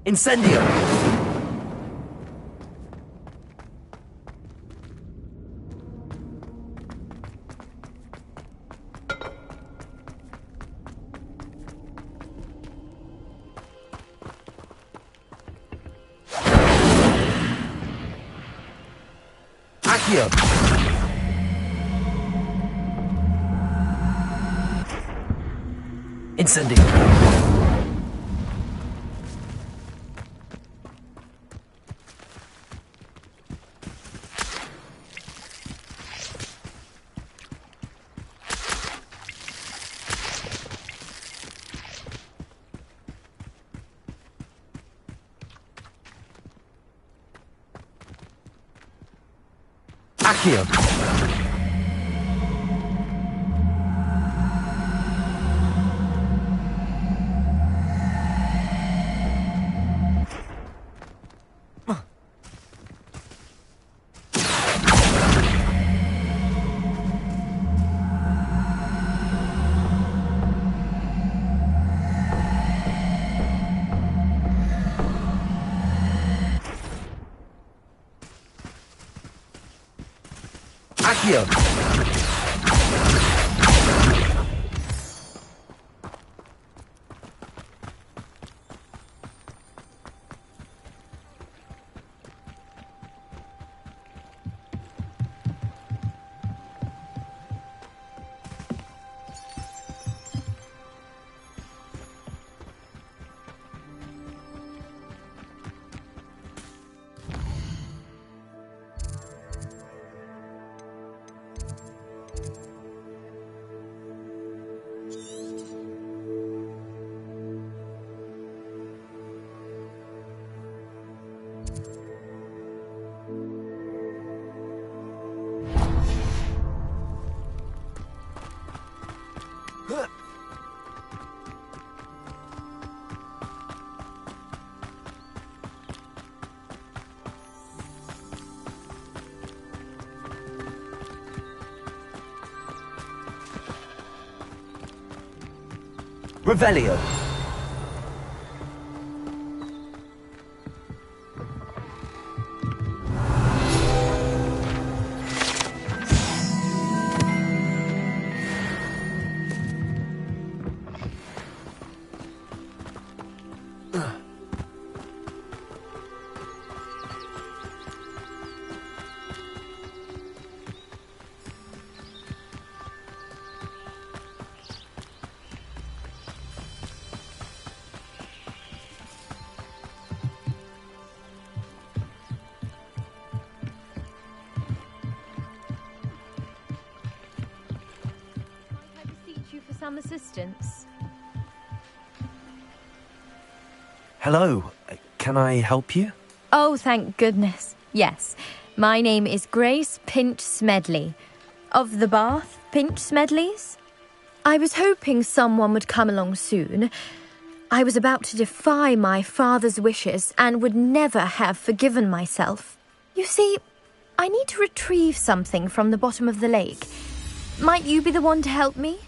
Incendio. Accio. Incendio. Accio. Accio. Revelio. Some assistance. Hello. Can I help you? Oh, thank goodness. Yes. My name is Grace Pinch Smedley. Of the Bath Pinch Smedleys? I was hoping someone would come along soon. I was about to defy my father's wishes and would never have forgiven myself. You see, I need to retrieve something from the bottom of the lake. Might you be the one to help me?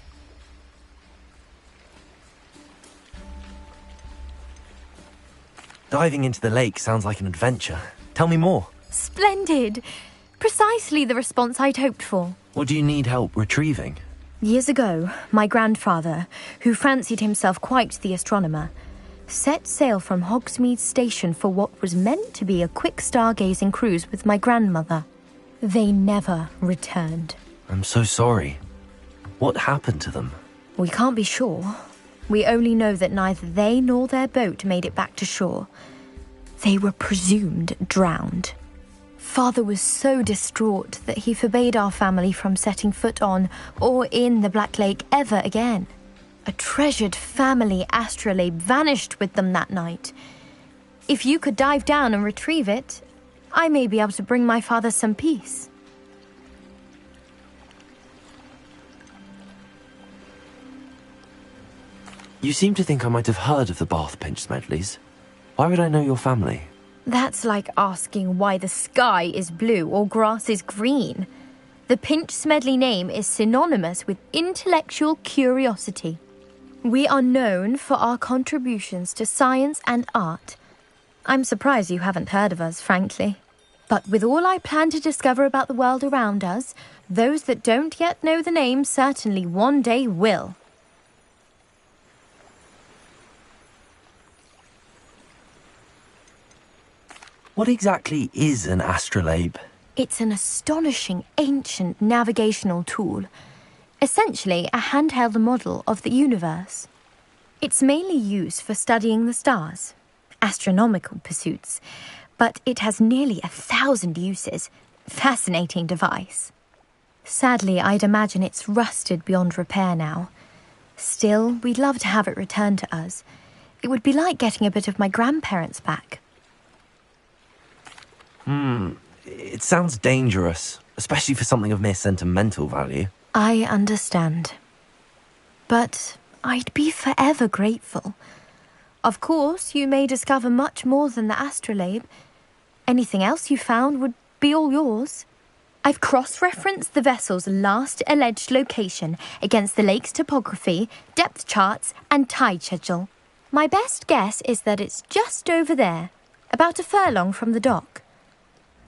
Diving into the lake sounds like an adventure. Tell me more. Splendid! Precisely the response I'd hoped for. What do you need help retrieving? Years ago, my grandfather, who fancied himself quite the astronomer, set sail from Hogsmeade Station for what was meant to be a quick stargazing cruise with my grandmother. They never returned. I'm so sorry. What happened to them? We can't be sure. We only know that neither they nor their boat made it back to shore. They were presumed drowned. Father was so distraught that he forbade our family from setting foot on or in the Black Lake ever again. A treasured family astrolabe vanished with them that night. If you could dive down and retrieve it, I may be able to bring my father some peace. You seem to think I might have heard of the Bath Pinch Smedleys. Why would I know your family? That's like asking why the sky is blue or grass is green. The Pinch Smedley name is synonymous with intellectual curiosity. We are known for our contributions to science and art. I'm surprised you haven't heard of us, frankly. But with all I plan to discover about the world around us, those that don't yet know the name certainly one day will. What exactly is an astrolabe? It's an astonishing ancient navigational tool. Essentially a handheld model of the universe. It's mainly used for studying the stars, astronomical pursuits, but it has nearly 1,000 uses. Fascinating device. Sadly, I'd imagine it's rusted beyond repair now. Still, we'd love to have it returned to us. It would be like getting a bit of my grandparents back. It sounds dangerous, especially for something of mere sentimental value. I understand. But I'd be forever grateful. Of course, you may discover much more than the astrolabe. Anything else you found would be all yours. I've cross-referenced the vessel's last alleged location against the lake's topography, depth charts, and tide schedule. My best guess is that it's just over there, about a furlong from the dock.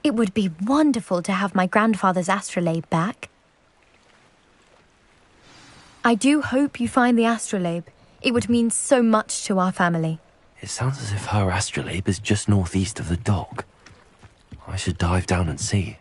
It would be wonderful to have my grandfather's astrolabe back. I do hope you find the astrolabe. It would mean so much to our family. It sounds as if her astrolabe is just northeast of the dock. I should dive down and see.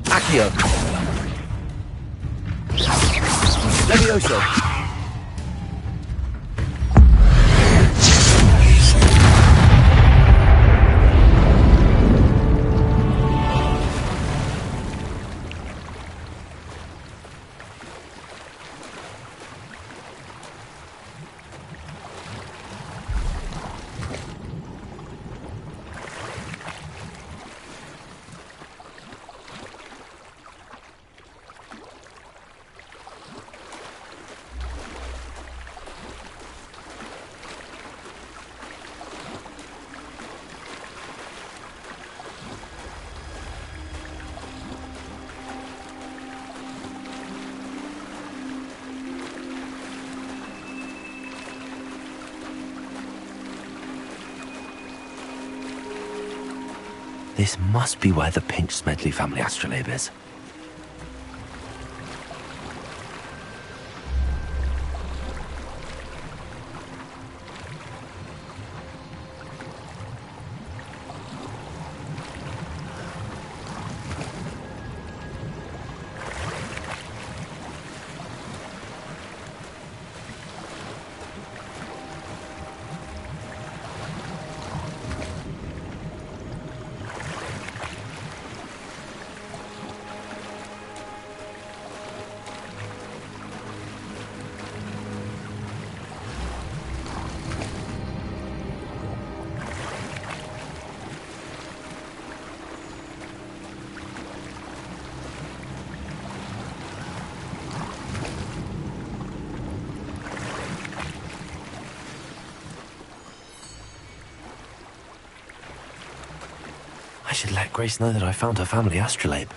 Accio. Levioso. This must be where the Pinch-Smedley family astrolabe is. I should let Grace know that I found her family astrolabe.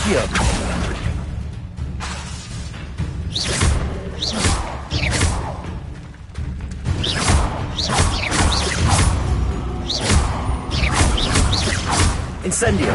Accio. Incendio.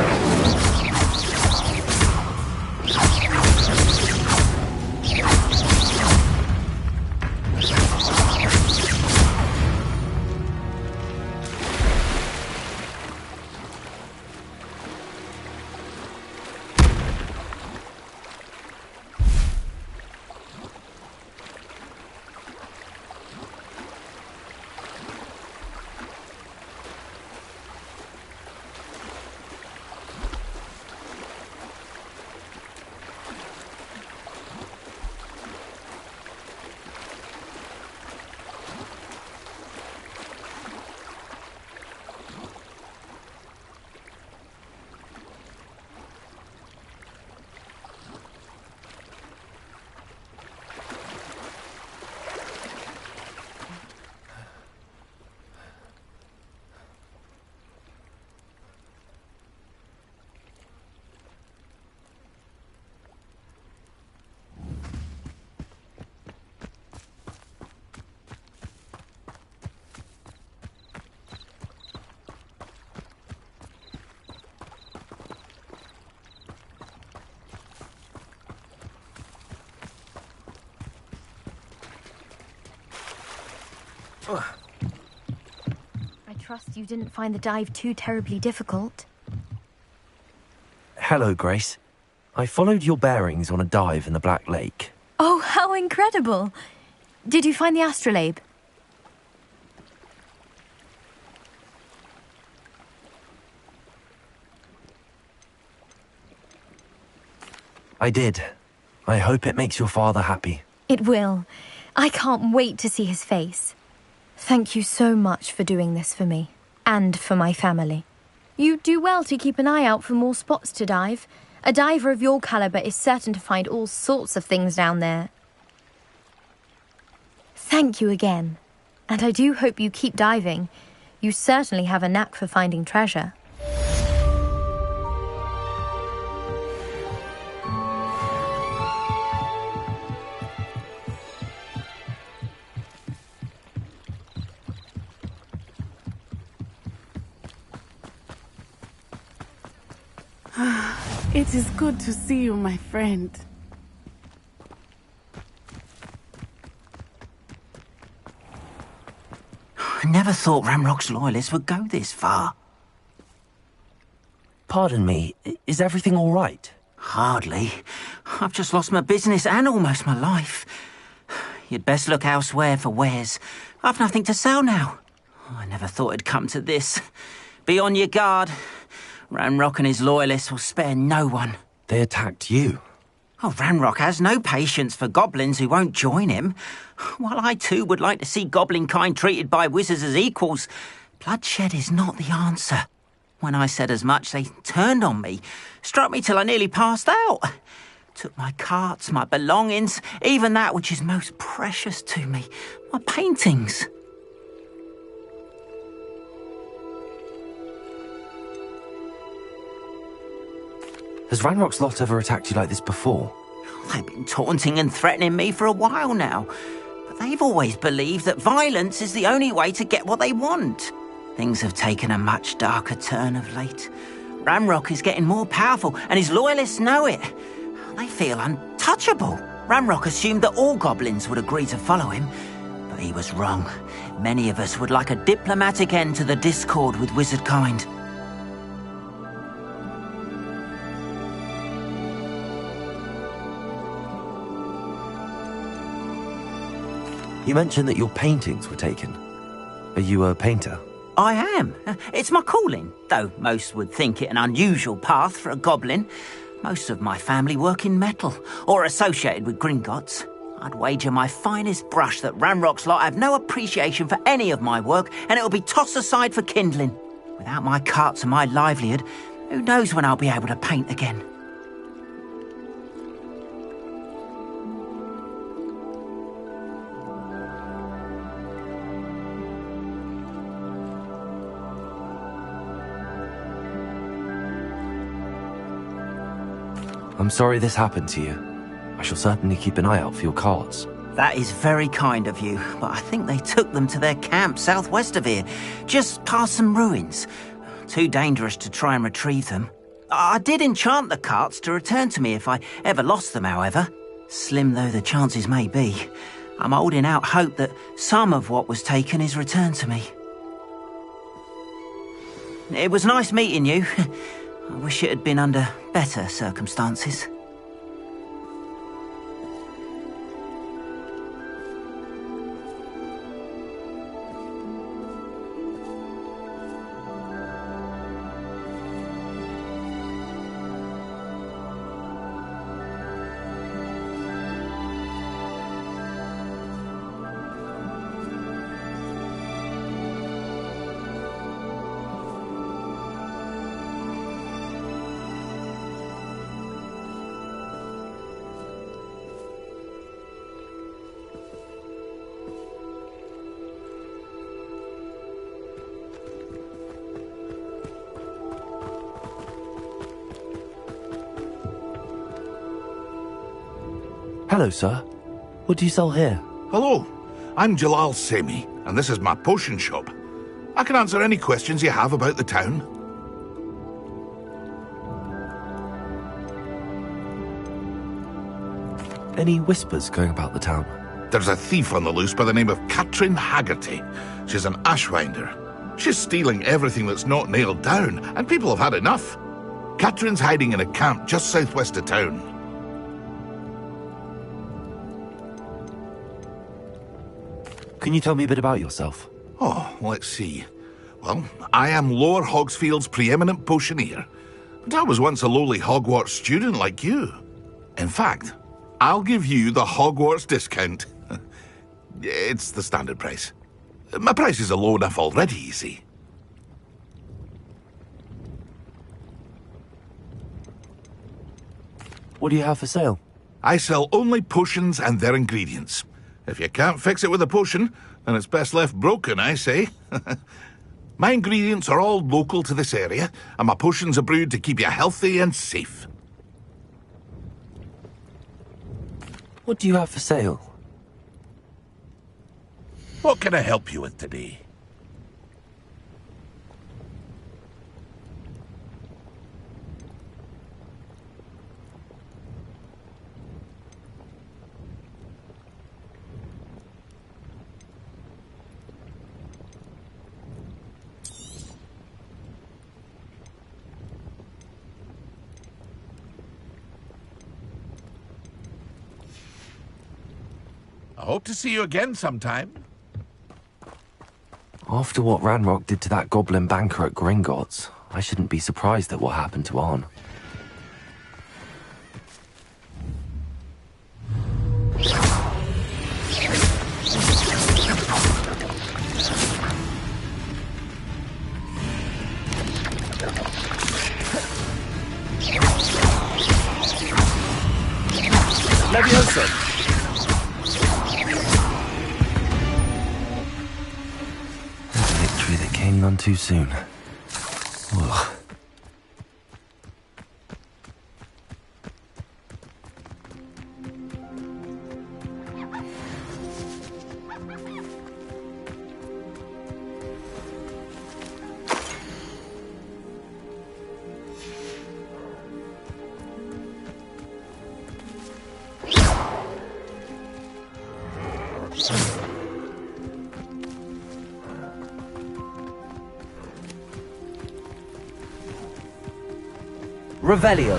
I trust you didn't find the dive too terribly difficult. Hello, Grace. I followed your bearings on a dive in the Black Lake. Oh, how incredible! Did you find the astrolabe? I did. I hope it makes your father happy. It will. I can't wait to see his face. Thank you so much for doing this for me, and for my family. You do well to keep an eye out for more spots to dive. A diver of your caliber is certain to find all sorts of things down there. Thank you again. And I do hope you keep diving. You certainly have a knack for finding treasure. It is good to see you, my friend. I never thought Ramrock's loyalists would go this far. Pardon me, is everything all right? Hardly. I've just lost my business and almost my life. You'd best look elsewhere for wares. I've nothing to sell now. I never thought it'd come to this. Be on your guard. Ramrock and his loyalists will spare no one. They attacked you. Oh, Ramrock has no patience for goblins who won't join him. While I too would like to see goblin kind treated by wizards as equals, bloodshed is not the answer. When I said as much, they turned on me, struck me till I nearly passed out. Took my carts, my belongings, even that which is most precious to me, my paintings. Has Ranrock's lot ever attacked you like this before? They've been taunting and threatening me for a while now. But they've always believed that violence is the only way to get what they want. Things have taken a much darker turn of late. Ramrock is getting more powerful, and his loyalists know it. They feel untouchable. Ramrock assumed that all goblins would agree to follow him, but he was wrong. Many of us would like a diplomatic end to the discord with wizard kind. You mentioned that your paintings were taken. Are you a painter? I am. It's my calling, though most would think it an unusual path for a goblin. Most of my family work in metal, or associated with Gringotts. I'd wager my finest brush that Ramrock's lot have no appreciation for any of my work, and it'll be tossed aside for kindling. Without my carts and my livelihood, who knows when I'll be able to paint again. I'm sorry this happened to you. I shall certainly keep an eye out for your carts. That is very kind of you, but I think they took them to their camp southwest of here, just past some ruins. Too dangerous to try and retrieve them. I did enchant the carts to return to me if I ever lost them, however. Slim though the chances may be, I'm holding out hope that some of what was taken is returned to me. It was nice meeting you. I wish it had been under better circumstances. Hello, sir. What do you sell here? Hello, I'm Jalal Semi, and this is my potion shop. I can answer any questions you have about the town. Any whispers going about the town? There's a thief on the loose by the name of Katrin Haggerty. She's an ashwinder. She's stealing everything that's not nailed down, and people have had enough. Katrin's hiding in a camp just southwest of town. Can you tell me a bit about yourself? Oh, let's see. Well, I am Lower Hogsfield's preeminent potioneer, but I was once a lowly Hogwarts student like you. In fact, I'll give you the Hogwarts discount. It's the standard price. My prices are low enough already, you see. What do you have for sale? I sell only potions and their ingredients. If you can't fix it with a potion, then it's best left broken, I say. My ingredients are all local to this area, and my potions are brewed to keep you healthy and safe. What do you have for sale? What can I help you with today? I hope to see you again sometime. After what Ranrock did to that goblin banker at Gringotts, I shouldn't be surprised at what happened to Arn. Leviosa! That came none too soon. Ugh. Revelio.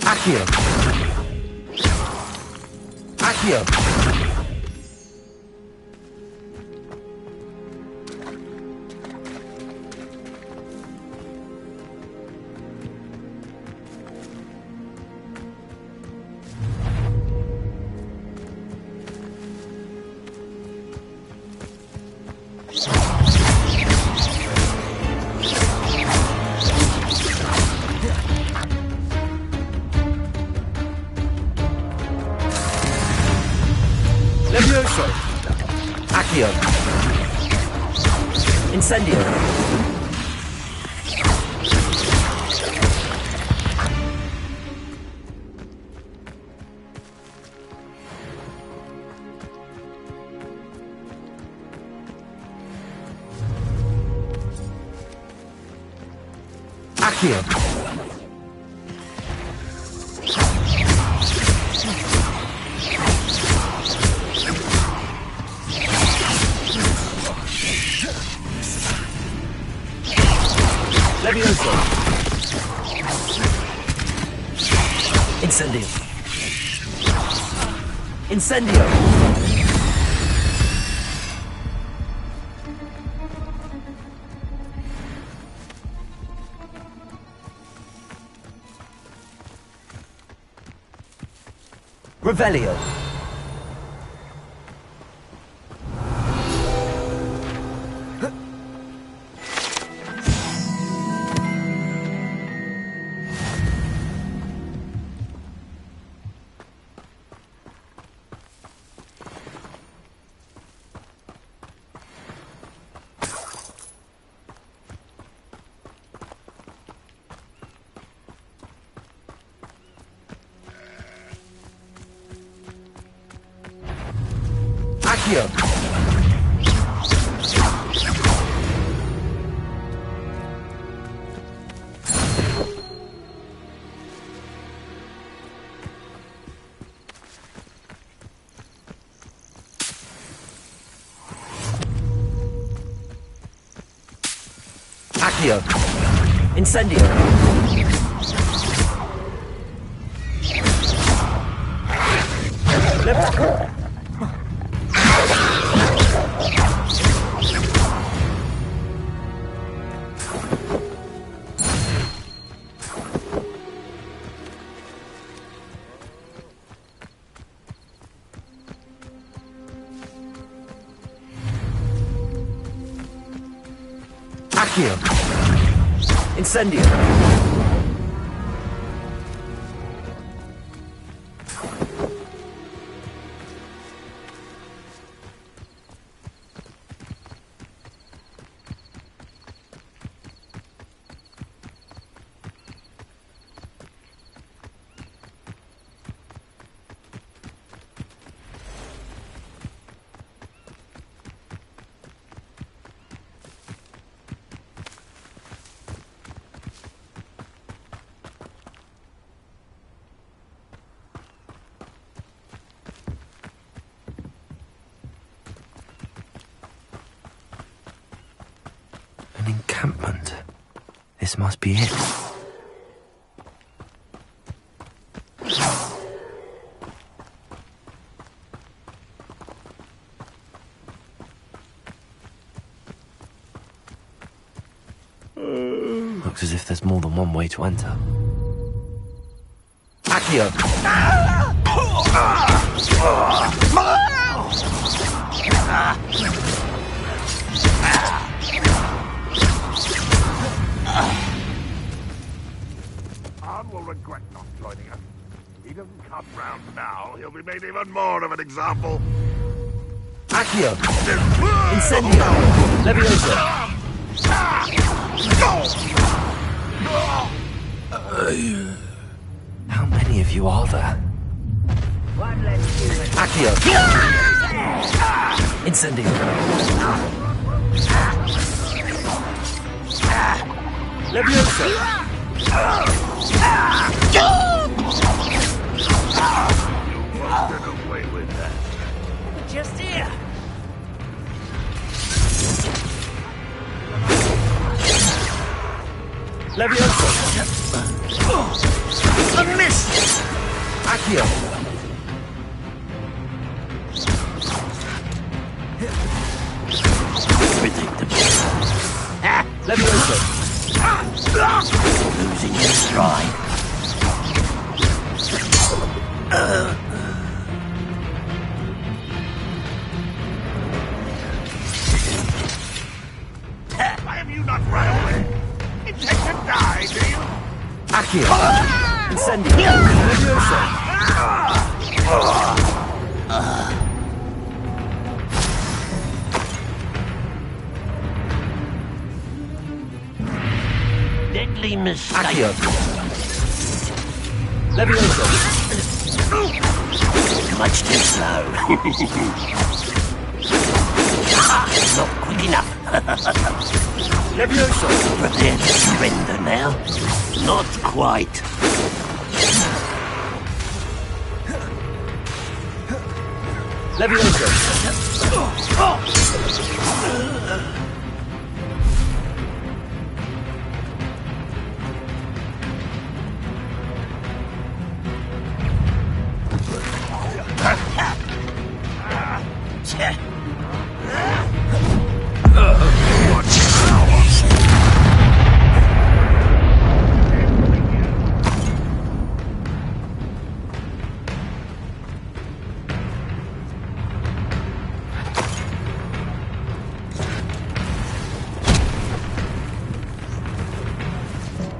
Accio. Accio. Levioso! Accio! Incendio! Accio! Levioso! Incendio! Incendio! Revelio! Accio! Accio! Incendio! Accio! Incendio! An encampment. This must be it. Looks as if there's more than one way to enter. Accio! Arn will regret not joining us. If he doesn't come round now, he'll be made even more of an example. Accio! Incendio! Levioso! How many of you are there? Accio! Incendio! Levioso! Get away with that. Just here! Levioso! A miss! Accio! Predictable. Levioso! Losing your stride. Why have you not run away? Intend to die, do you? Accio! Incendio! Levioso! sadly mistaken. Levioso! Much too slow. Not quick enough. Levioso! Prepare to surrender now. Not quite. Levioso!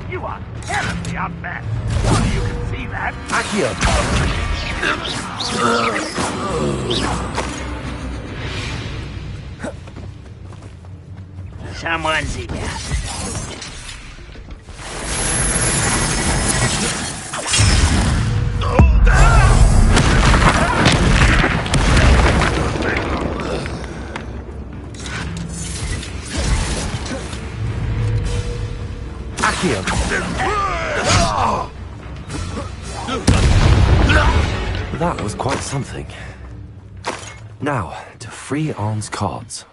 You are terribly unfair. Only you can see that. Accio! Someone's here. Accio! That was quite something. Now, to free Arn's cards.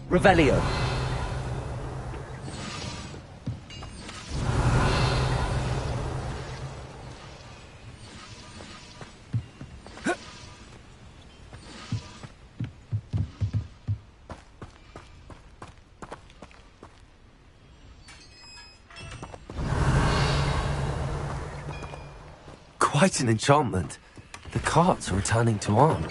Revelio. Quite an enchantment. The carts are returning to Arn.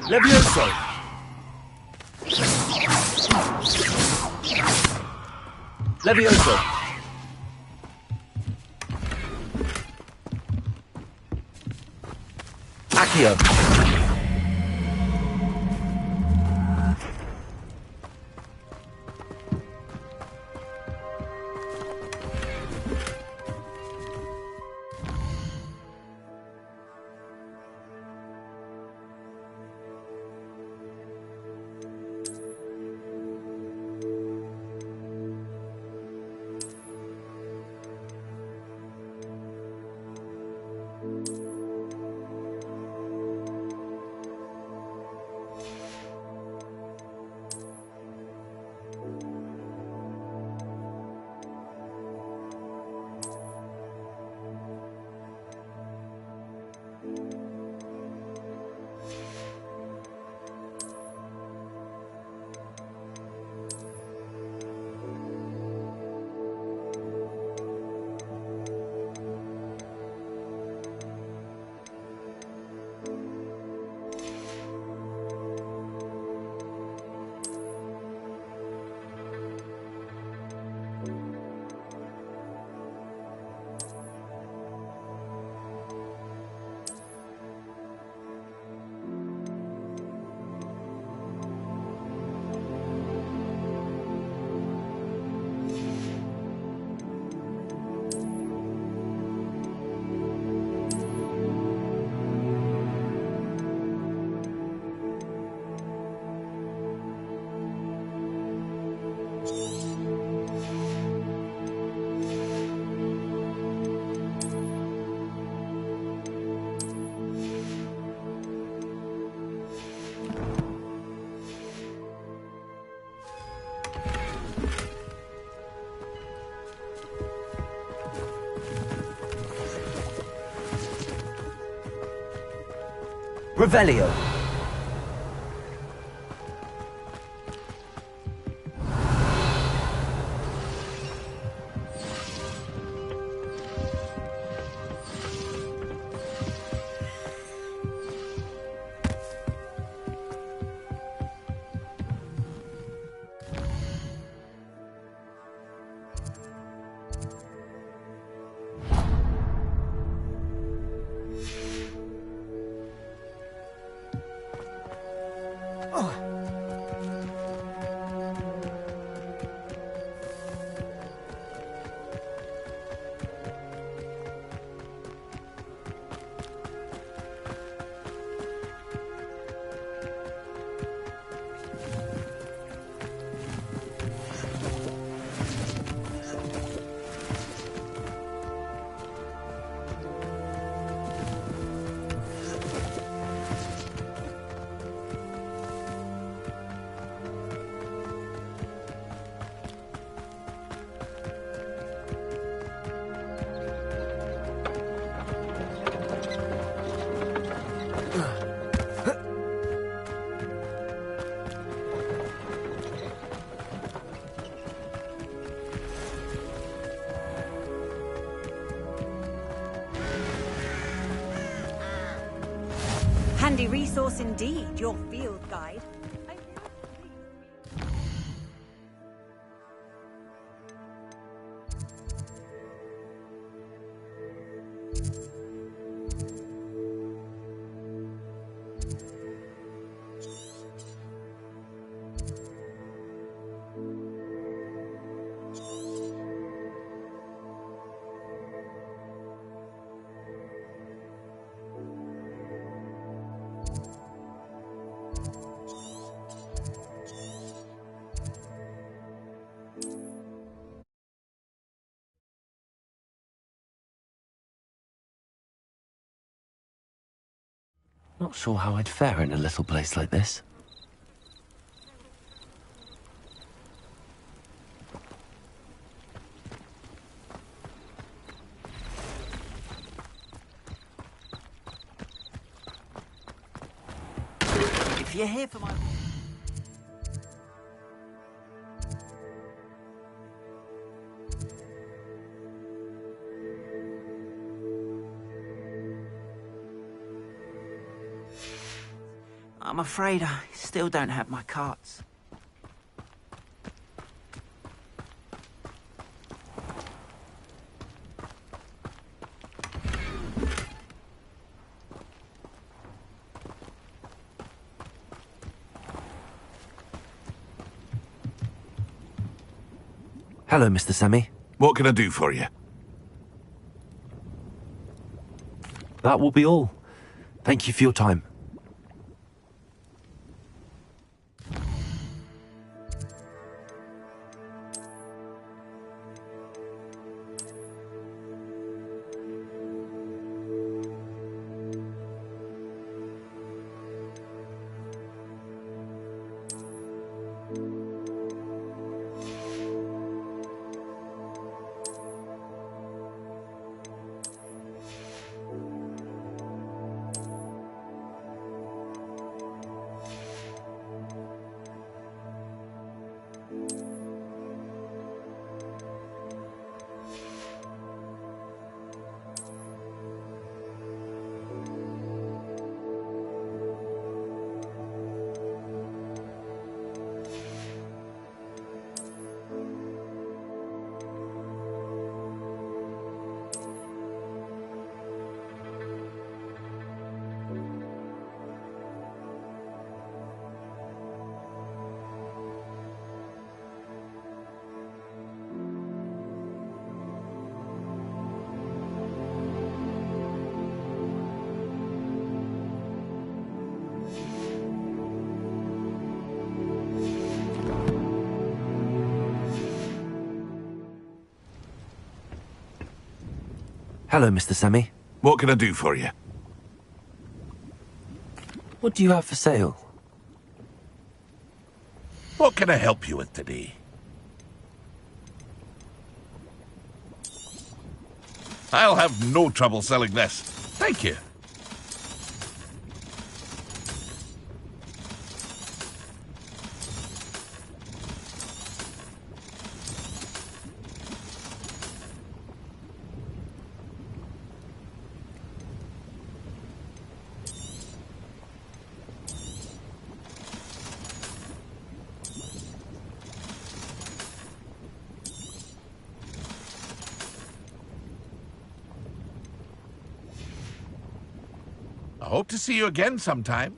Levioso! Levioso! Accio! Revelio. Handy resource indeed, your field guide. Not sure how I'd fare in a little place like this. If you're here for my... I'm afraid I still don't have my carts. Hello, Mr. Sammy. What can I do for you? That will be all. Thank you for your time. Hello, Mr. Sammy. What can I do for you? What do you have for sale? What can I help you with today? I'll have no trouble selling this. Thank you. I hope to see you again sometime.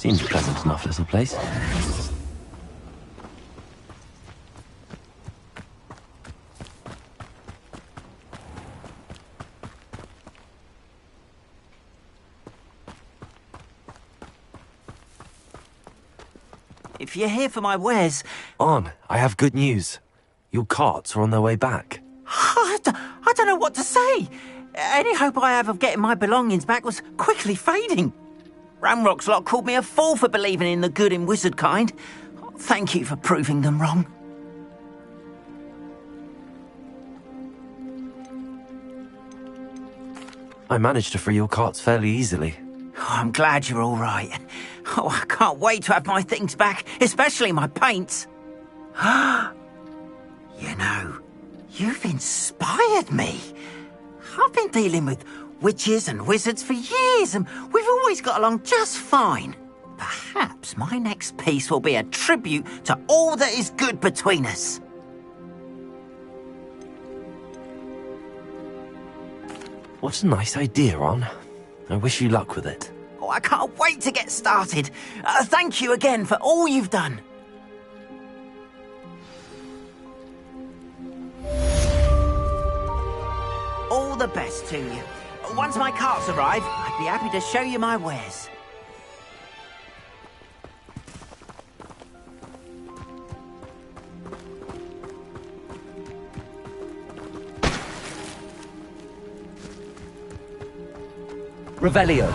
Seems a pleasant enough little place. If you're here for my wares... On, I have good news. Your carts are on their way back. I don't know what to say. Any hope I have of getting my belongings back was quickly fading. Ramrock's lot called me a fool for believing in the good in wizard kind. Thank you for proving them wrong. I managed to free your carts fairly easily. Oh, I'm glad you're all right. Oh, I can't wait to have my things back, especially my paints. You know, you've inspired me. I've been dealing with witches and wizards for years, and we've always got along just fine. Perhaps my next piece will be a tribute to all that is good between us. What a nice idea, Ron. I wish you luck with it. Oh, I can't wait to get started. Thank you again for all you've done. All the best to you. Once my carts arrive, I'd be happy to show you my wares. Revelio.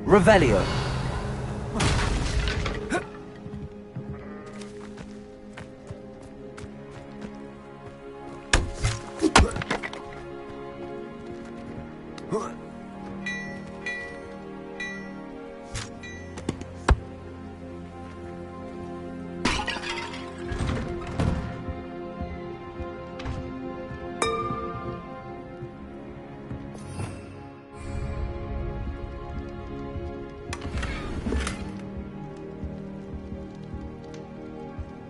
Revelio.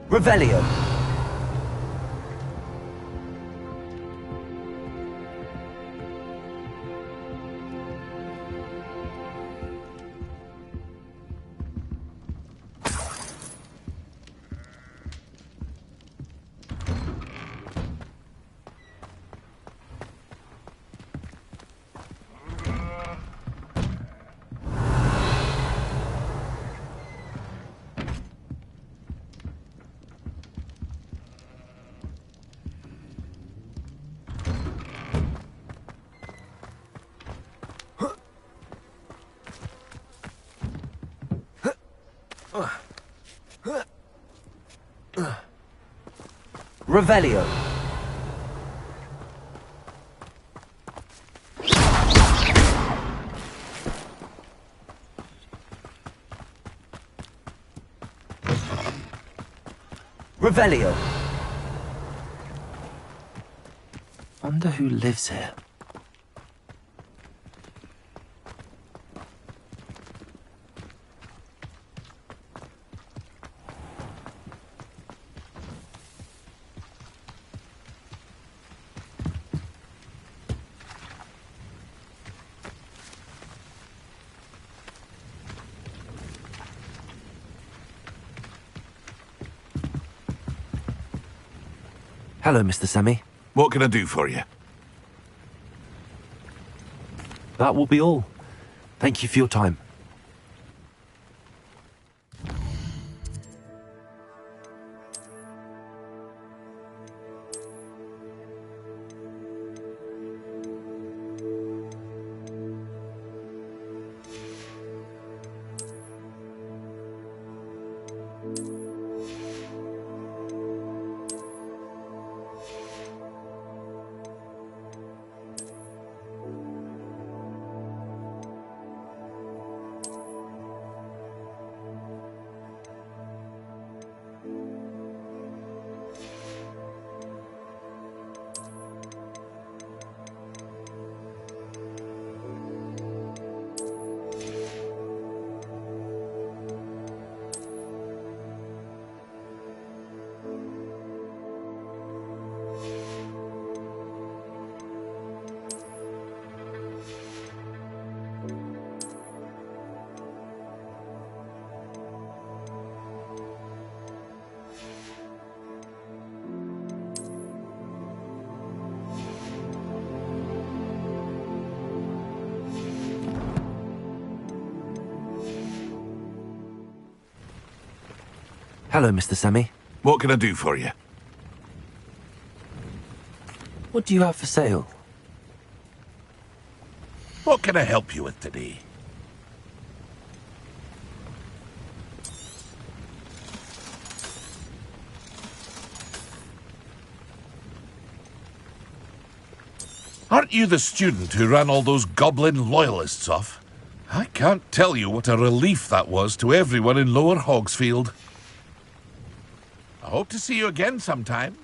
Revelio. Revelio. Revelio. Wonder who lives here. Hello, Mr. Semi. What can I do for you? That will be all. Thank you for your time. Hello, Mr. Semi. What can I do for you? What do you have for sale? What can I help you with today? Aren't you the student who ran all those goblin loyalists off? I can't tell you what a relief that was to everyone in Lower Hogsfield. I hope to see you again sometime.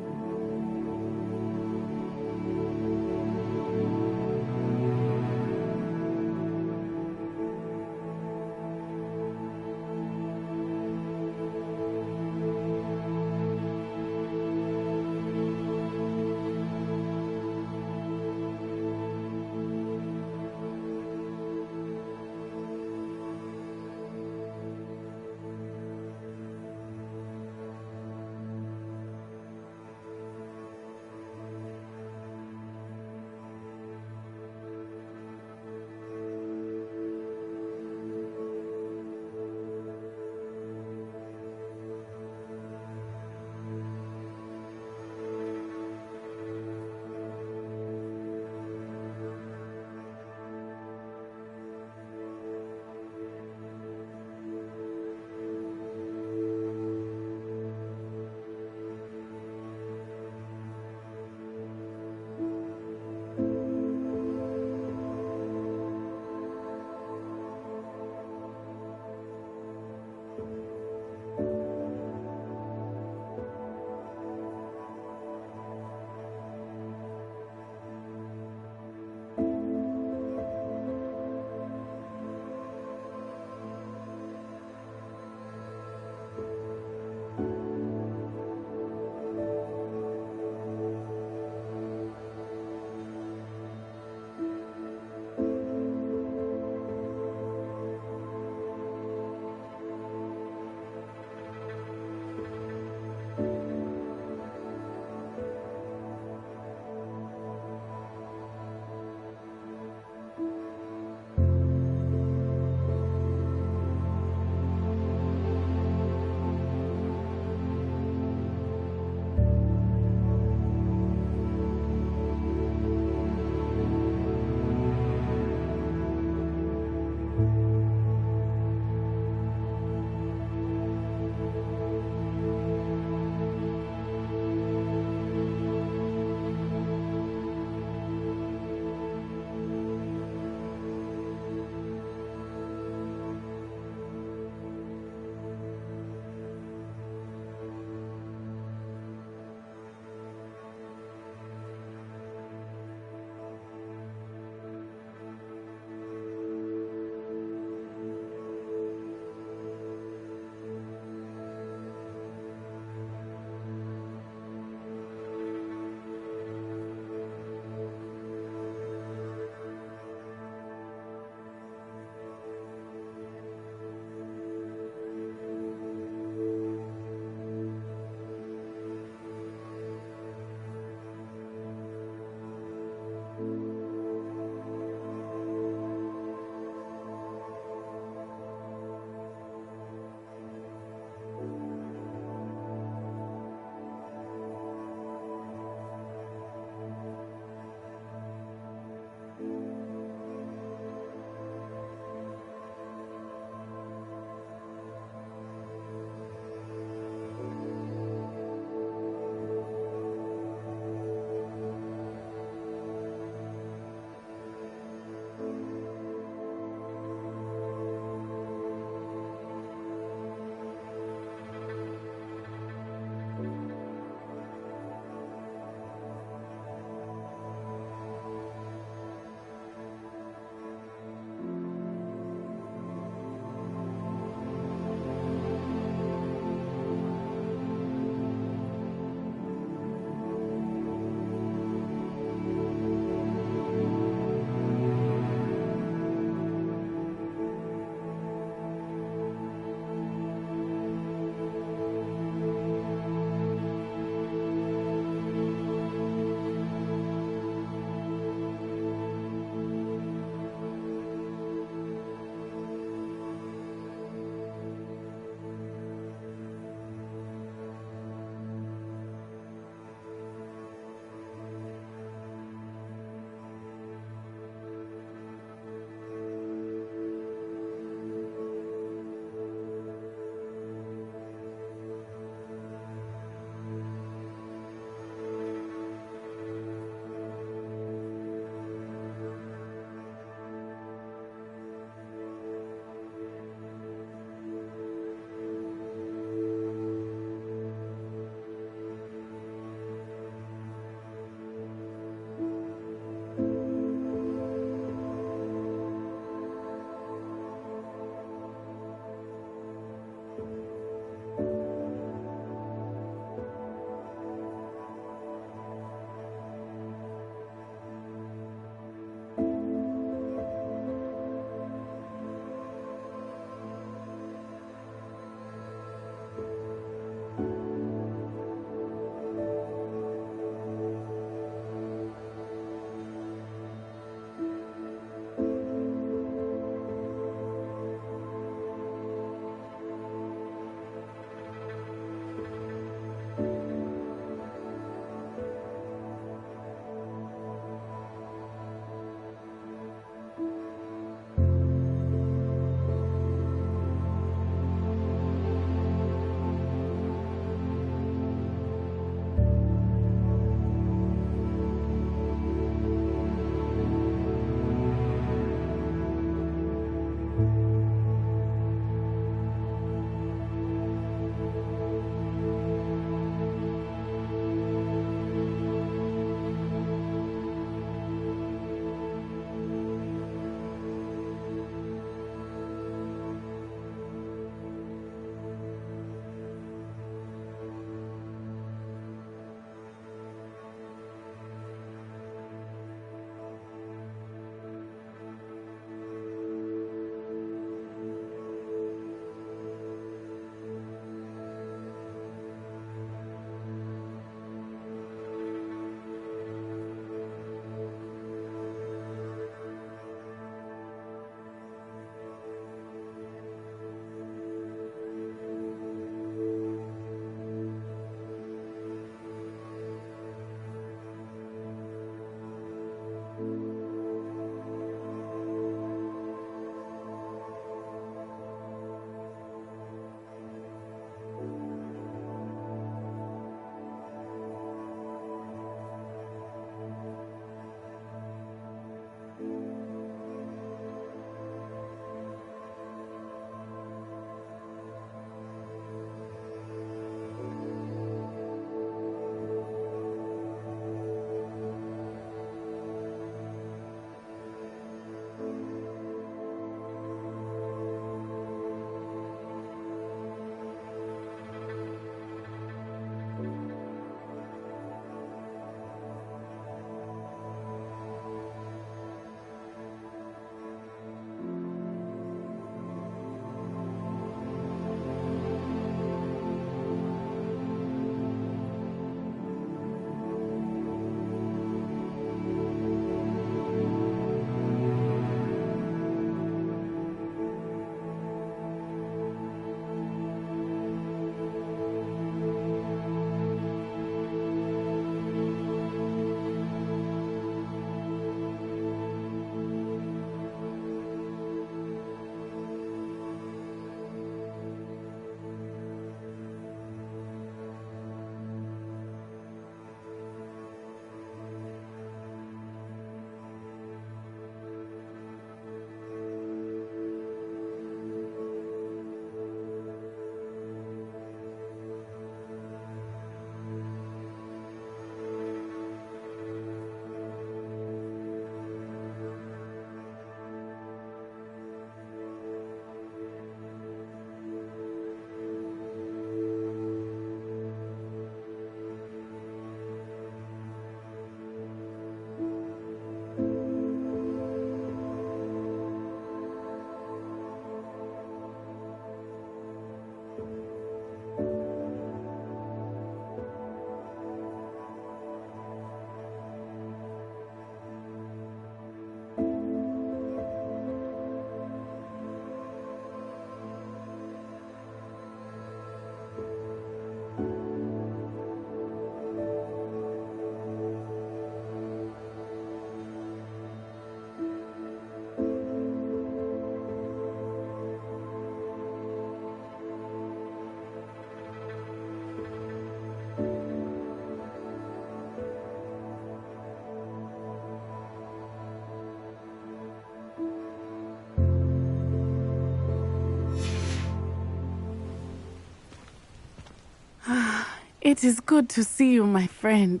It is good to see you, my friend.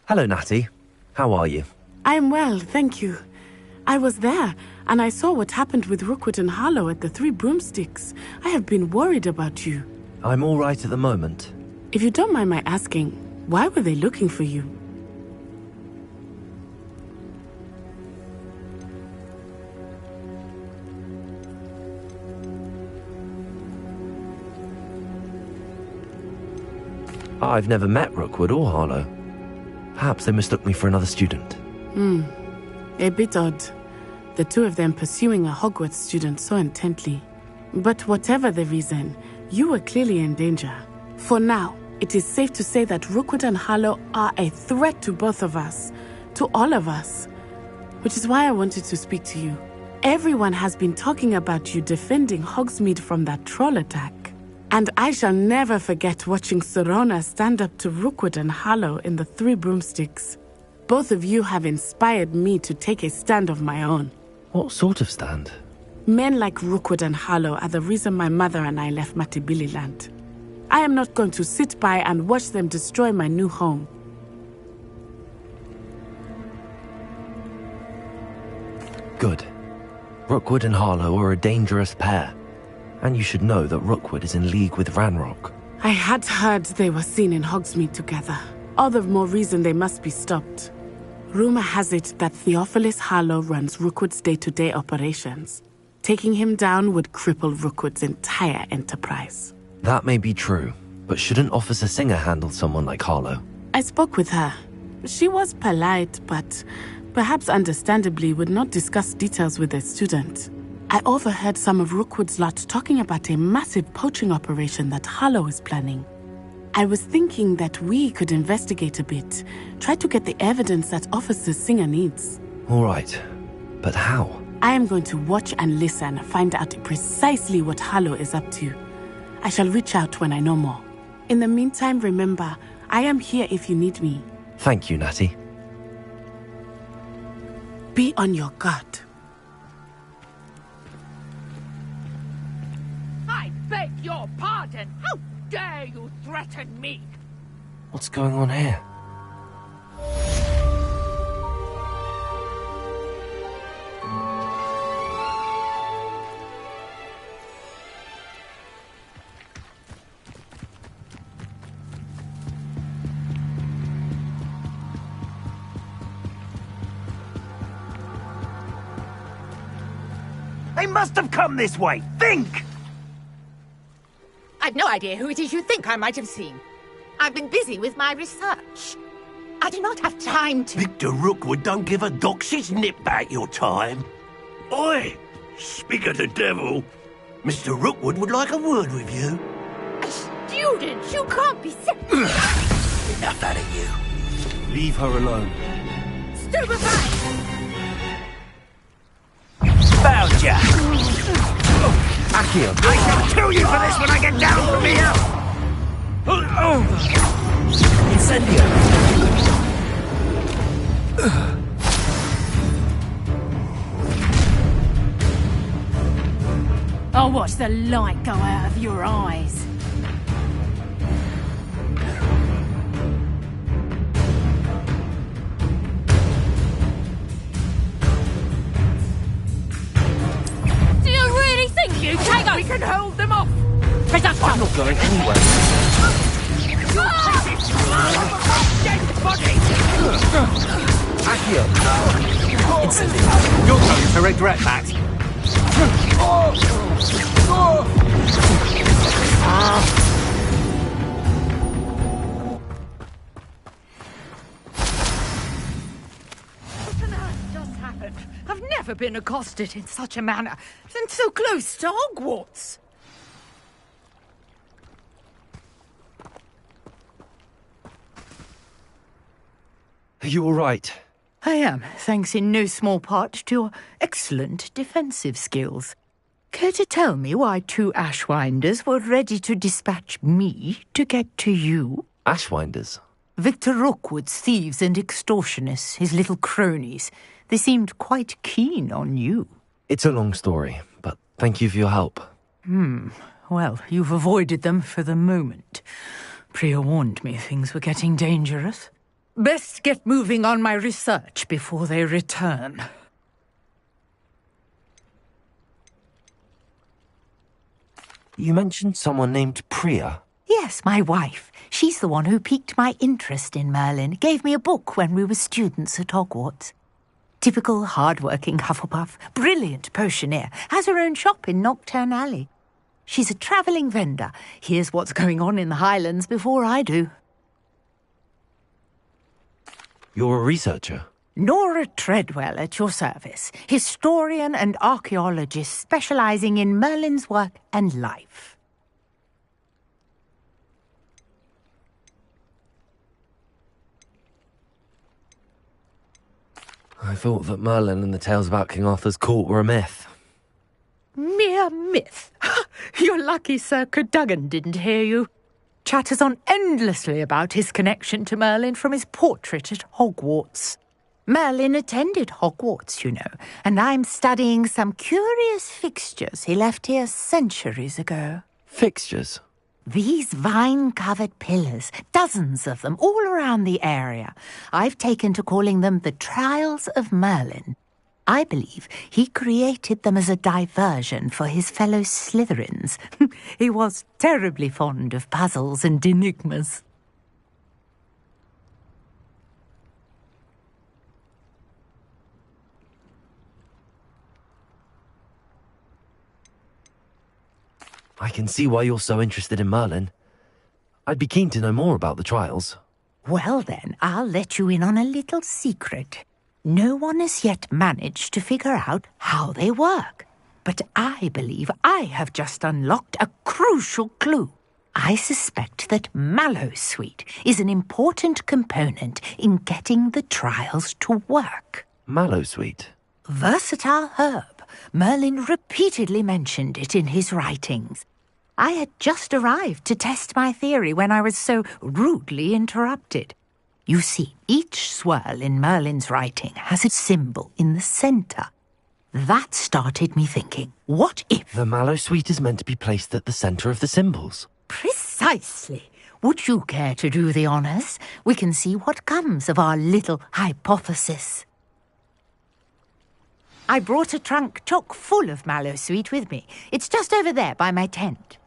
Hello, Natty. How are you? I'm well, thank you. I was there, and I saw what happened with Rookwood and Harlow at the Three Broomsticks. I have been worried about you. I'm all right at the moment. If you don't mind my asking, why were they looking for you? I've never met Rookwood or Harlow. Perhaps they mistook me for another student. A bit odd. The two of them pursuing a Hogwarts student so intently. But whatever the reason, you were clearly in danger. For now, it is safe to say that Rookwood and Harlow are a threat to both of us. To all of us. Which is why I wanted to speak to you. Everyone has been talking about you defending Hogsmeade from that troll attack. And I shall never forget watching Serona stand up to Rookwood and Harlow in the Three Broomsticks. Both of you have inspired me to take a stand of my own. What sort of stand? Men like Rookwood and Harlow are the reason my mother and I left Matabeleland. I am not going to sit by and watch them destroy my new home. Good. Rookwood and Harlow are a dangerous pair. And you should know that Rookwood is in league with Ranrock. I had heard they were seen in Hogsmeade together. All the more reason they must be stopped. Rumor has it that Theophilus Harlow runs Rookwood's day-to-day operations. Taking him down would cripple Rookwood's entire enterprise. That may be true, but shouldn't Officer Singer handle someone like Harlow? I spoke with her. She was polite, but perhaps understandably would not discuss details with a student. I overheard some of Rookwood's lot talking about a massive poaching operation that Harlow is planning. I was thinking that we could investigate a bit, try to get the evidence that Officer Singer needs. All right, but how? I am going to watch and listen, find out precisely what Harlow is up to. I shall reach out when I know more. In the meantime, remember, I am here if you need me. Thank you, Natty. Be on your guard. I beg your pardon! How dare you threaten me? What's going on here? They must have come this way. Think! I've no idea who it is you think I might have seen. I've been busy with my research. I do not have time to... Victor Rookwood don't give a doxy's nip back your time. Oi! Speak of the devil. Mr. Rookwood would like a word with you. A student? You can't be Enough out of you. Leave her alone. Stupefy! Found ya! Accio! I shall kill you for this when I get down from here! Incendio! I'll watch the light go out of your eyes. Do you really think you take us? We can hold them off! I'm not going anywhere. Dead body! Accio! Incendio! You're going to regret that. What on earth just happened? I've never been accosted in such a manner, and so close to Hogwarts. Are you all right? I am, thanks in no small part to your excellent defensive skills. Care to tell me why two Ashwinders were ready to dispatch me to get to you? Ashwinders? Victor Rookwood's thieves and extortionists, his little cronies. They seemed quite keen on you. It's a long story, but thank you for your help. Well, you've avoided them for the moment. Priya warned me things were getting dangerous. Best get moving on my research before they return. You mentioned someone named Priya. Yes, my wife. She's the one who piqued my interest in Merlin. Gave me a book when we were students at Hogwarts. Typical hard-working Hufflepuff. Brilliant potioneer. Has her own shop in Knockturn Alley. She's a travelling vendor. Hears what's going on in the Highlands before I do. You're a researcher? Nora Treadwell at your service. Historian and archaeologist specialising in Merlin's work and life. I thought that Merlin and the tales about King Arthur's court were a myth. Mere myth. You're lucky Sir Cadogan didn't hear you. Chatters on endlessly about his connection to Merlin from his portrait at Hogwarts. Merlin attended Hogwarts, you know, and I'm studying some curious fixtures he left here centuries ago. Fixtures? These vine-covered pillars, dozens of them, all around the area. I've taken to calling them the Trials of Merlin. I believe he created them as a diversion for his fellow Slytherins. He was terribly fond of puzzles and enigmas. I can see why you're so interested in Merlin. I'd be keen to know more about the trials. Well then, I'll let you in on a little secret. No one has yet managed to figure out how they work. But I believe I have just unlocked a crucial clue. I suspect that Mallowsweet is an important component in getting the trials to work. Mallowsweet? Versatile herb. Merlin repeatedly mentioned it in his writings. I had just arrived to test my theory when I was so rudely interrupted. You see, each swirl in Merlin's writing has a symbol in the centre. That started me thinking, what if... The Mallowsweet is meant to be placed at the centre of the symbols. Precisely. Would you care to do the honours? We can see what comes of our little hypothesis. I brought a trunk chock full of Mallowsweet with me. It's just over there by my tent.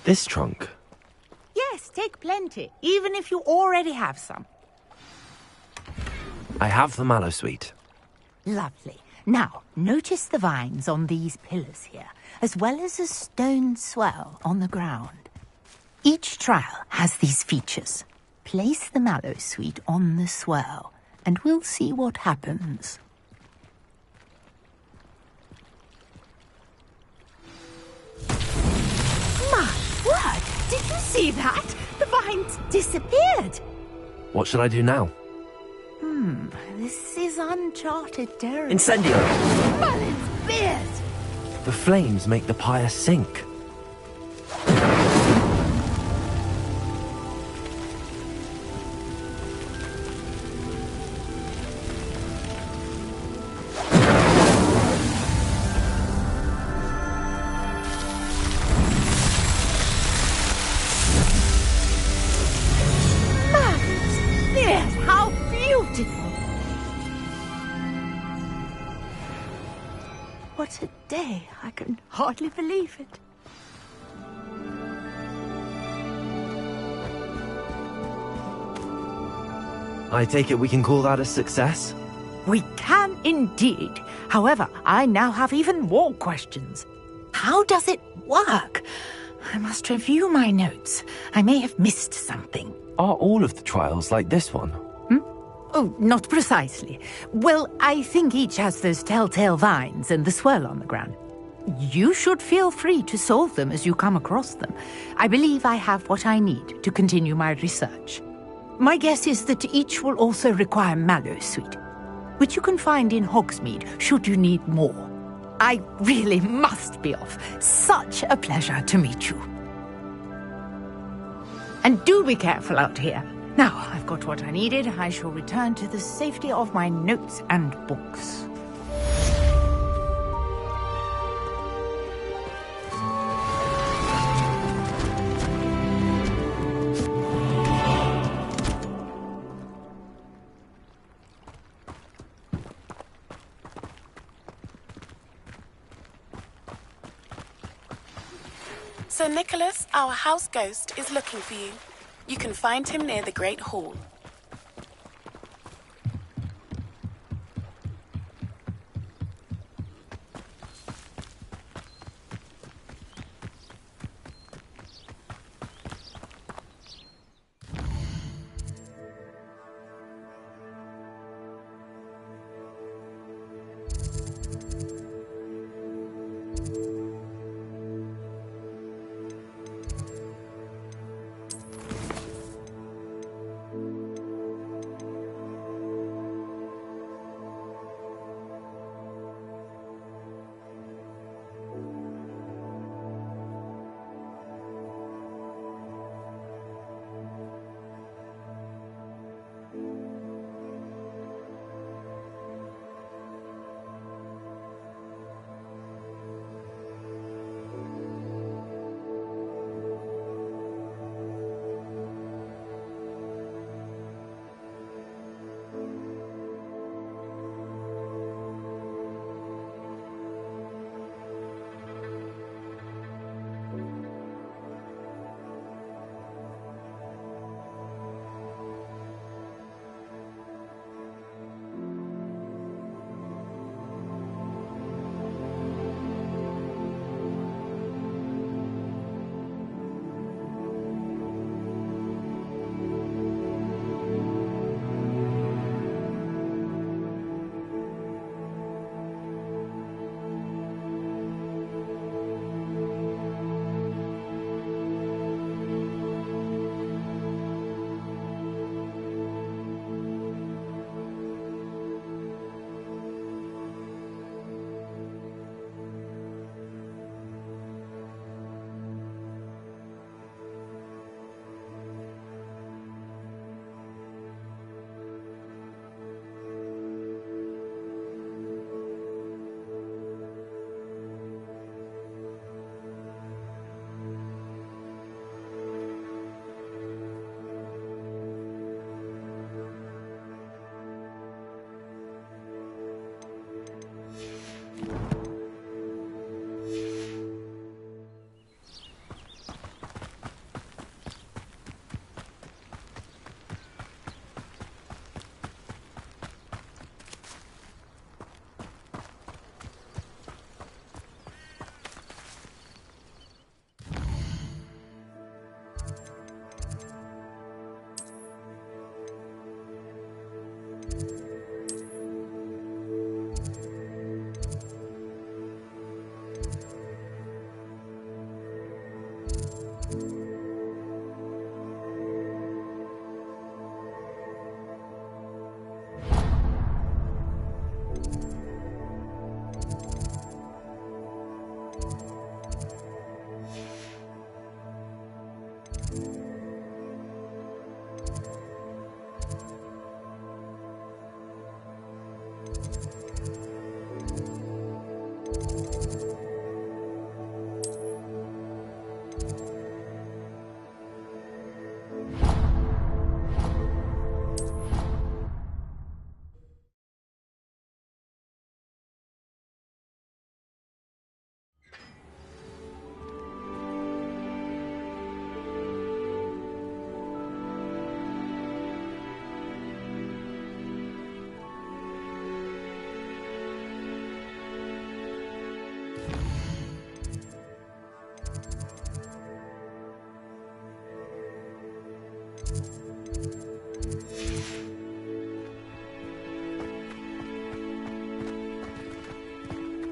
This trunk? Yes, take plenty, even if you already have some. I have the mallow sweet. Lovely. Now, notice the vines on these pillars here, as well as a stone swell on the ground. Each trial has these features. Place the mallow sweet on the swell, and we'll see what happens. My word! Did you see that? The vines disappeared! What should I do now? This is uncharted territory. Incendio! Merlin's beard! The flames make the pyre sink. Merlin's beard! How beautiful! What a day. I can hardly believe it. I take it we can call that a success? We can indeed. However, I now have even more questions. How does it work? I must review my notes. I may have missed something. Are all of the trials like this one? Oh, not precisely. Well, I think each has those telltale vines and the swirl on the ground. You should feel free to solve them as you come across them. I believe I have what I need to continue my research. My guess is that each will also require mallow sweet, which you can find in Hogsmeade should you need more. I really must be off. Such a pleasure to meet you. And do be careful out here. Now I've got what I needed, I shall return to the safety of my notes and books. Sir Nicholas, our house ghost, is looking for you. You can find him near the Great Hall.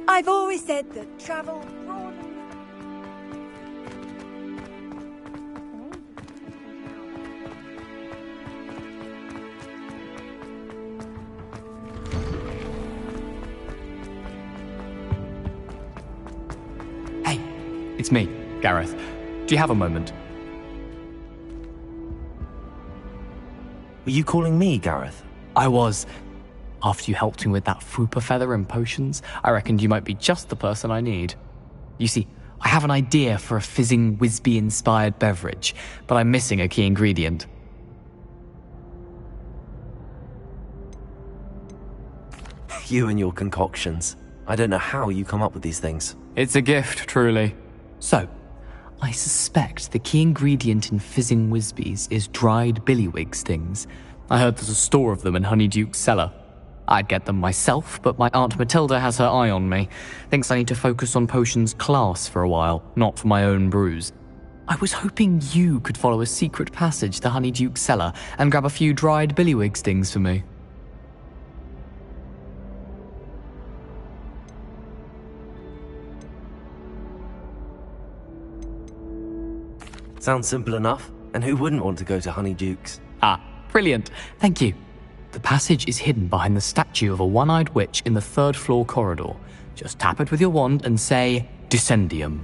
I've always said that travel broadens. Hey, it's me, Gareth. Do you have a moment? Were you calling me, Gareth? I was. After you helped me with that Fupa feather and potions, I reckoned you might be just the person I need. You see, I have an idea for a fizzing Whizbee-inspired beverage, but I'm missing a key ingredient. You and your concoctions. I don't know how you come up with these things. It's a gift, truly. So, I suspect the key ingredient in fizzing Whizbees is dried billywig stings. I heard there's a store of them in Honeyduke's cellar. I'd get them myself, but my Aunt Matilda has her eye on me. Thinks I need to focus on potions class for a while, not for my own brews. I was hoping you could follow a secret passage to Honeyduke's cellar and grab a few dried billywig stings for me. Sounds simple enough. And who wouldn't want to go to Honeyduke's? Ah, brilliant. Thank you. The passage is hidden behind the statue of a one-eyed witch in the third-floor corridor. Just tap it with your wand and say, Descendium.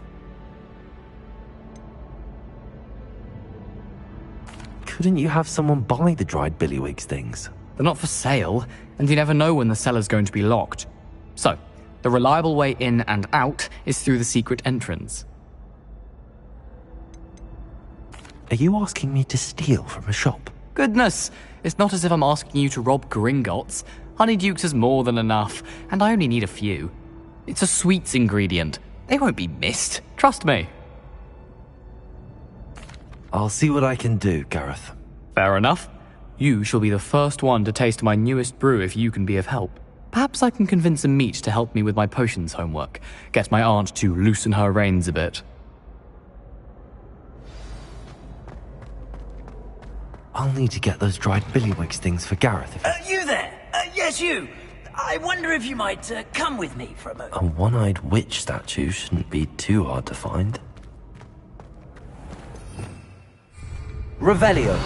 Couldn't you have someone buy the dried billywig stings? They're not for sale, and you never know when the cellar's going to be locked. So, the reliable way in and out is through the secret entrance. Are you asking me to steal from a shop? Goodness, it's not as if I'm asking you to rob Gringotts. Honeyduke's is more than enough, and I only need a few. It's a sweets ingredient. They won't be missed. Trust me. I'll see what I can do, Gareth. Fair enough. You shall be the first one to taste my newest brew if you can be of help. Perhaps I can convince a meat to help me with my potions homework. Get my aunt to loosen her reins a bit. I'll need to get those dried billywig stings for Gareth. You there? Yes, you. I wonder if you might come with me for a moment. A one-eyed witch statue shouldn't be too hard to find. Revelio.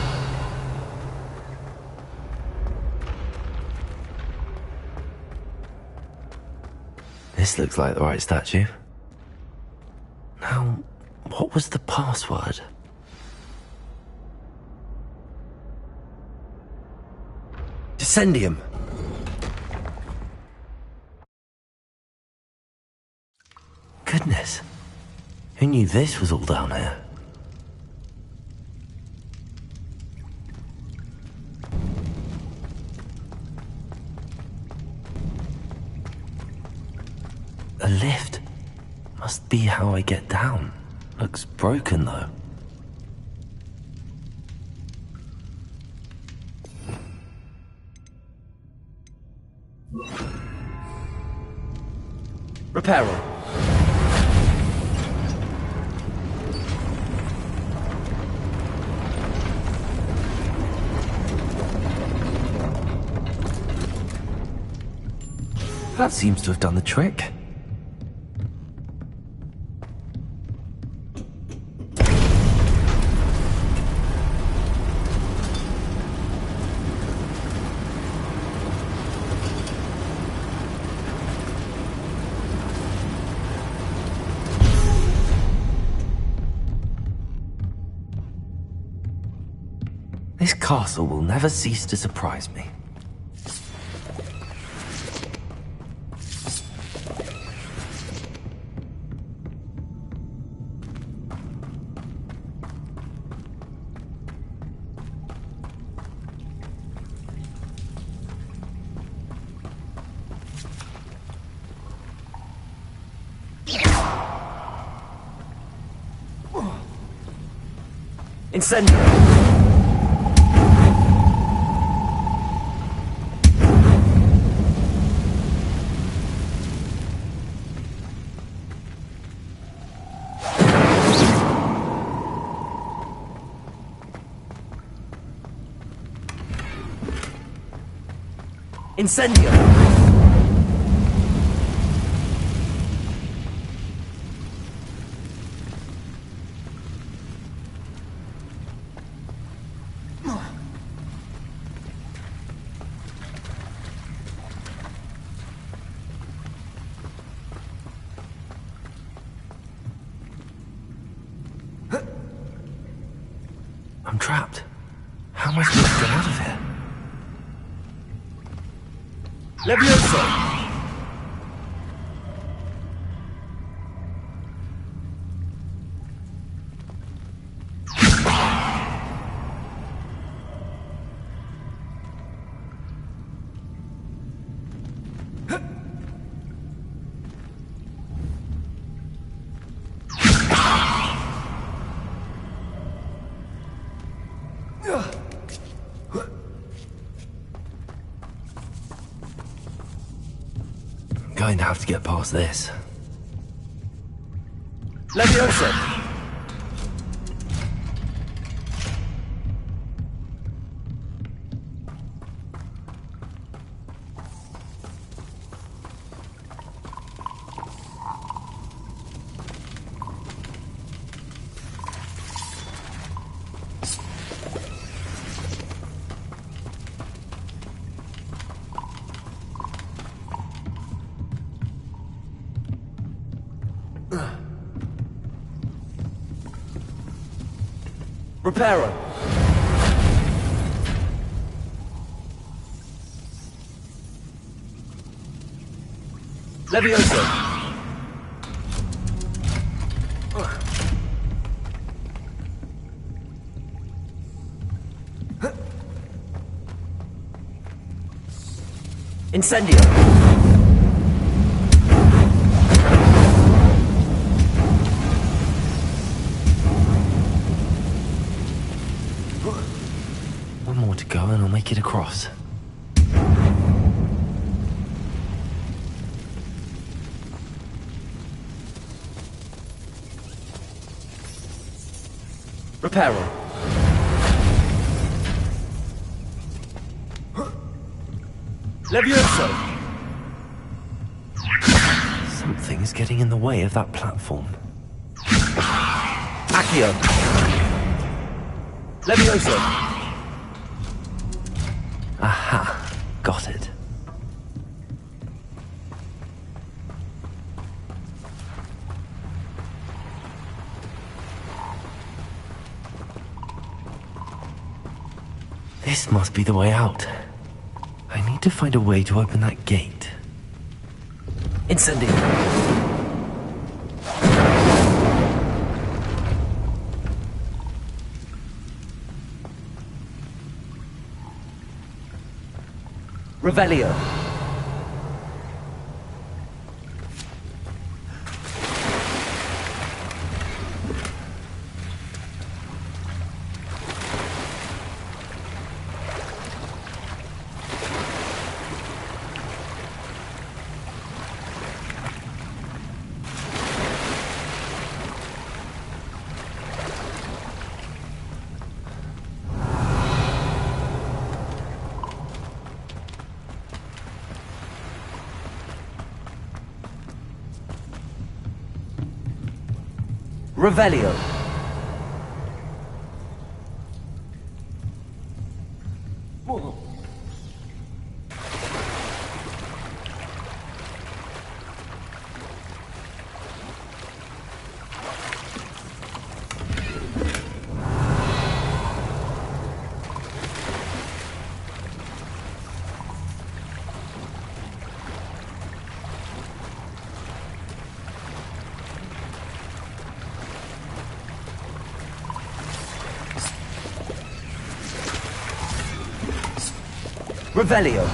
This looks like the right statue. Now, what was the password? Descendium. Goodness. Who knew this was all down here? A lift. Must be how I get down. Looks broken though. Repair all. That seems to have done the trick. This castle will never cease to surprise me. Incendio! Incendio! I'm trapped. How am I supposed to get out of here? Levioso! Going to have to get past this. Levioso! Reparo! Levioso! Incendio! One more to go and I'll make it across. Reparo! Levioso! Something's getting in the way of that platform. Accio! Levioso! Aha! Got it. This must be the way out. I need to find a way to open that gate. Incendio! Revelio! Revelio! Revelio.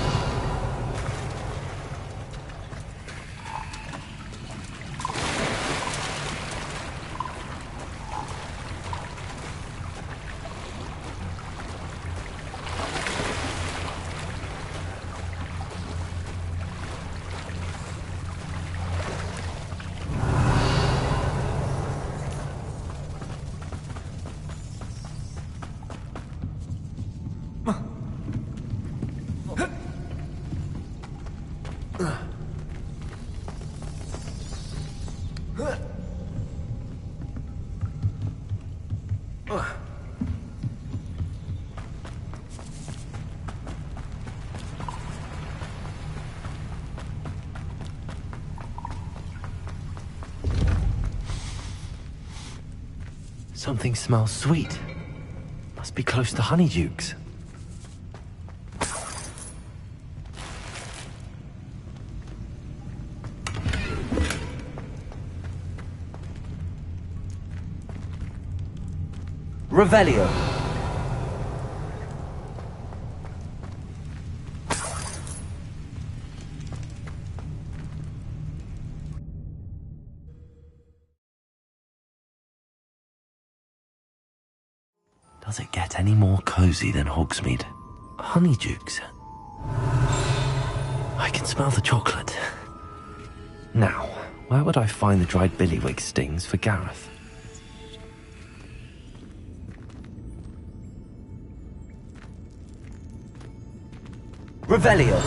Something smells sweet. Must be close to Honeydukes. Revelio. Does it get any more cozy than Hogsmeade? Honeydukes. I can smell the chocolate. Now, where would I find the dried billywig stings for Gareth? Revelio.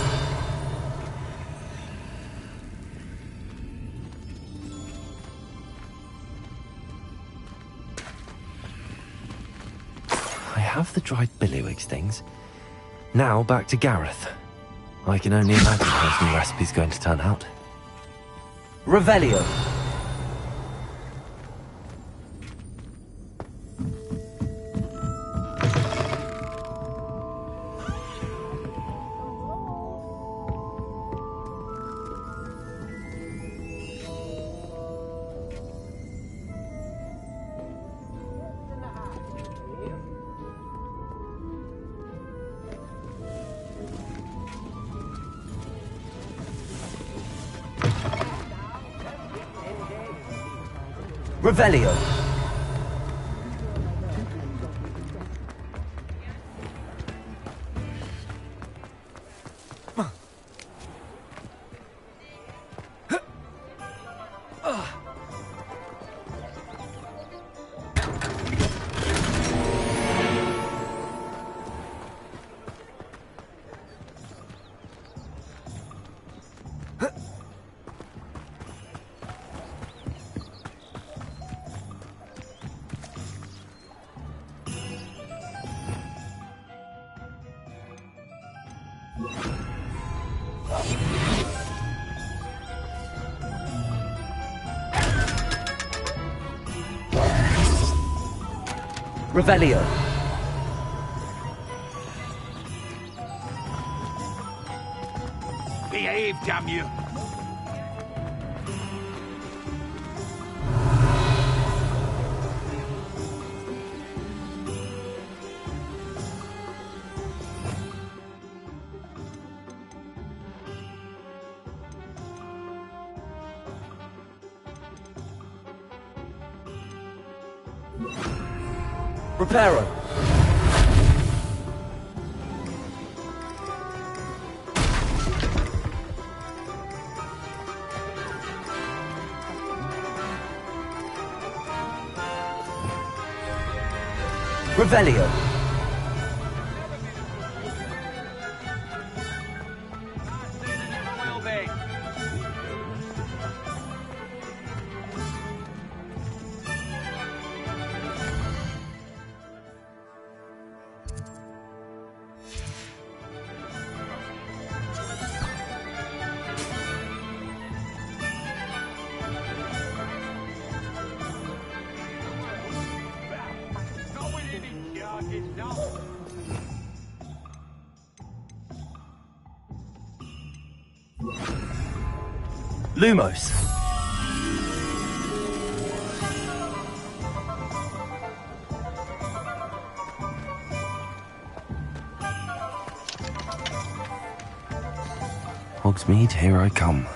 I have the dried billywig stings. Now back to Gareth. I can only imagine how his new recipe's going to turn out. Revelio. Revelio. Revelio. Behave, damn you! Reparo. Revelio. Lumos. Hogsmeade, here I come.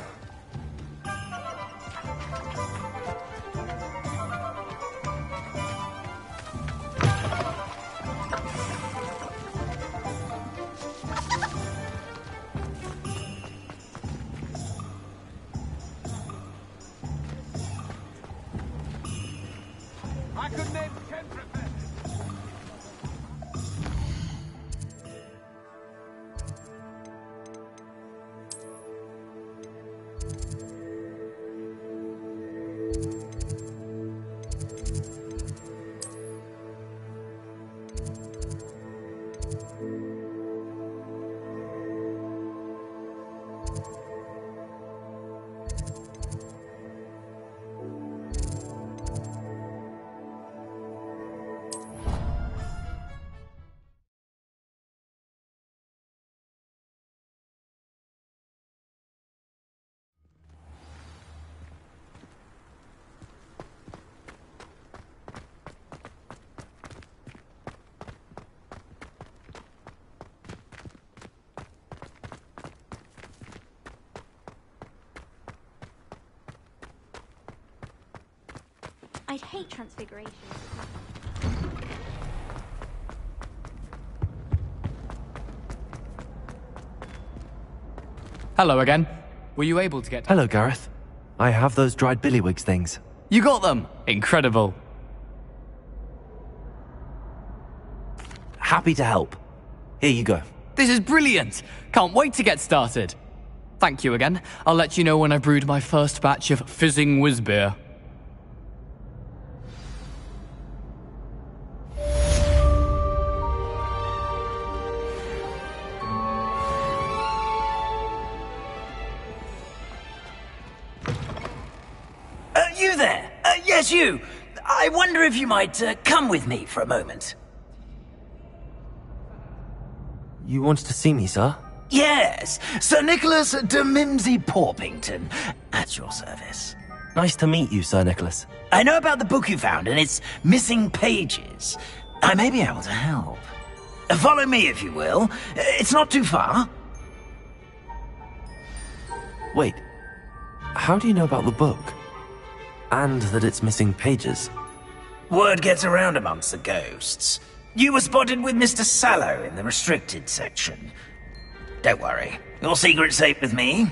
I'd hate transfiguration. Hello again. Were you able to get... Hello, Gareth. I have those dried billywigs things. You got them! Incredible. Happy to help. Here you go. This is brilliant! Can't wait to get started. Thank you again. I'll let you know when I've brewed my first batch of fizzing whiz beer. You there? Yes, you. I wonder if you might come with me for a moment. You wanted to see me, sir? Yes, Sir Nicholas de Mimsy Porpington, at your service. Nice to meet you, Sir Nicholas. I know about the book you found and its missing pages. I may be able to help. Follow me, if you will. It's not too far. Wait, how do you know about the book? And that it's missing pages? Word gets around amongst the ghosts. You were spotted with Mr. Sallow in the restricted section. Don't worry, your secret's safe with me.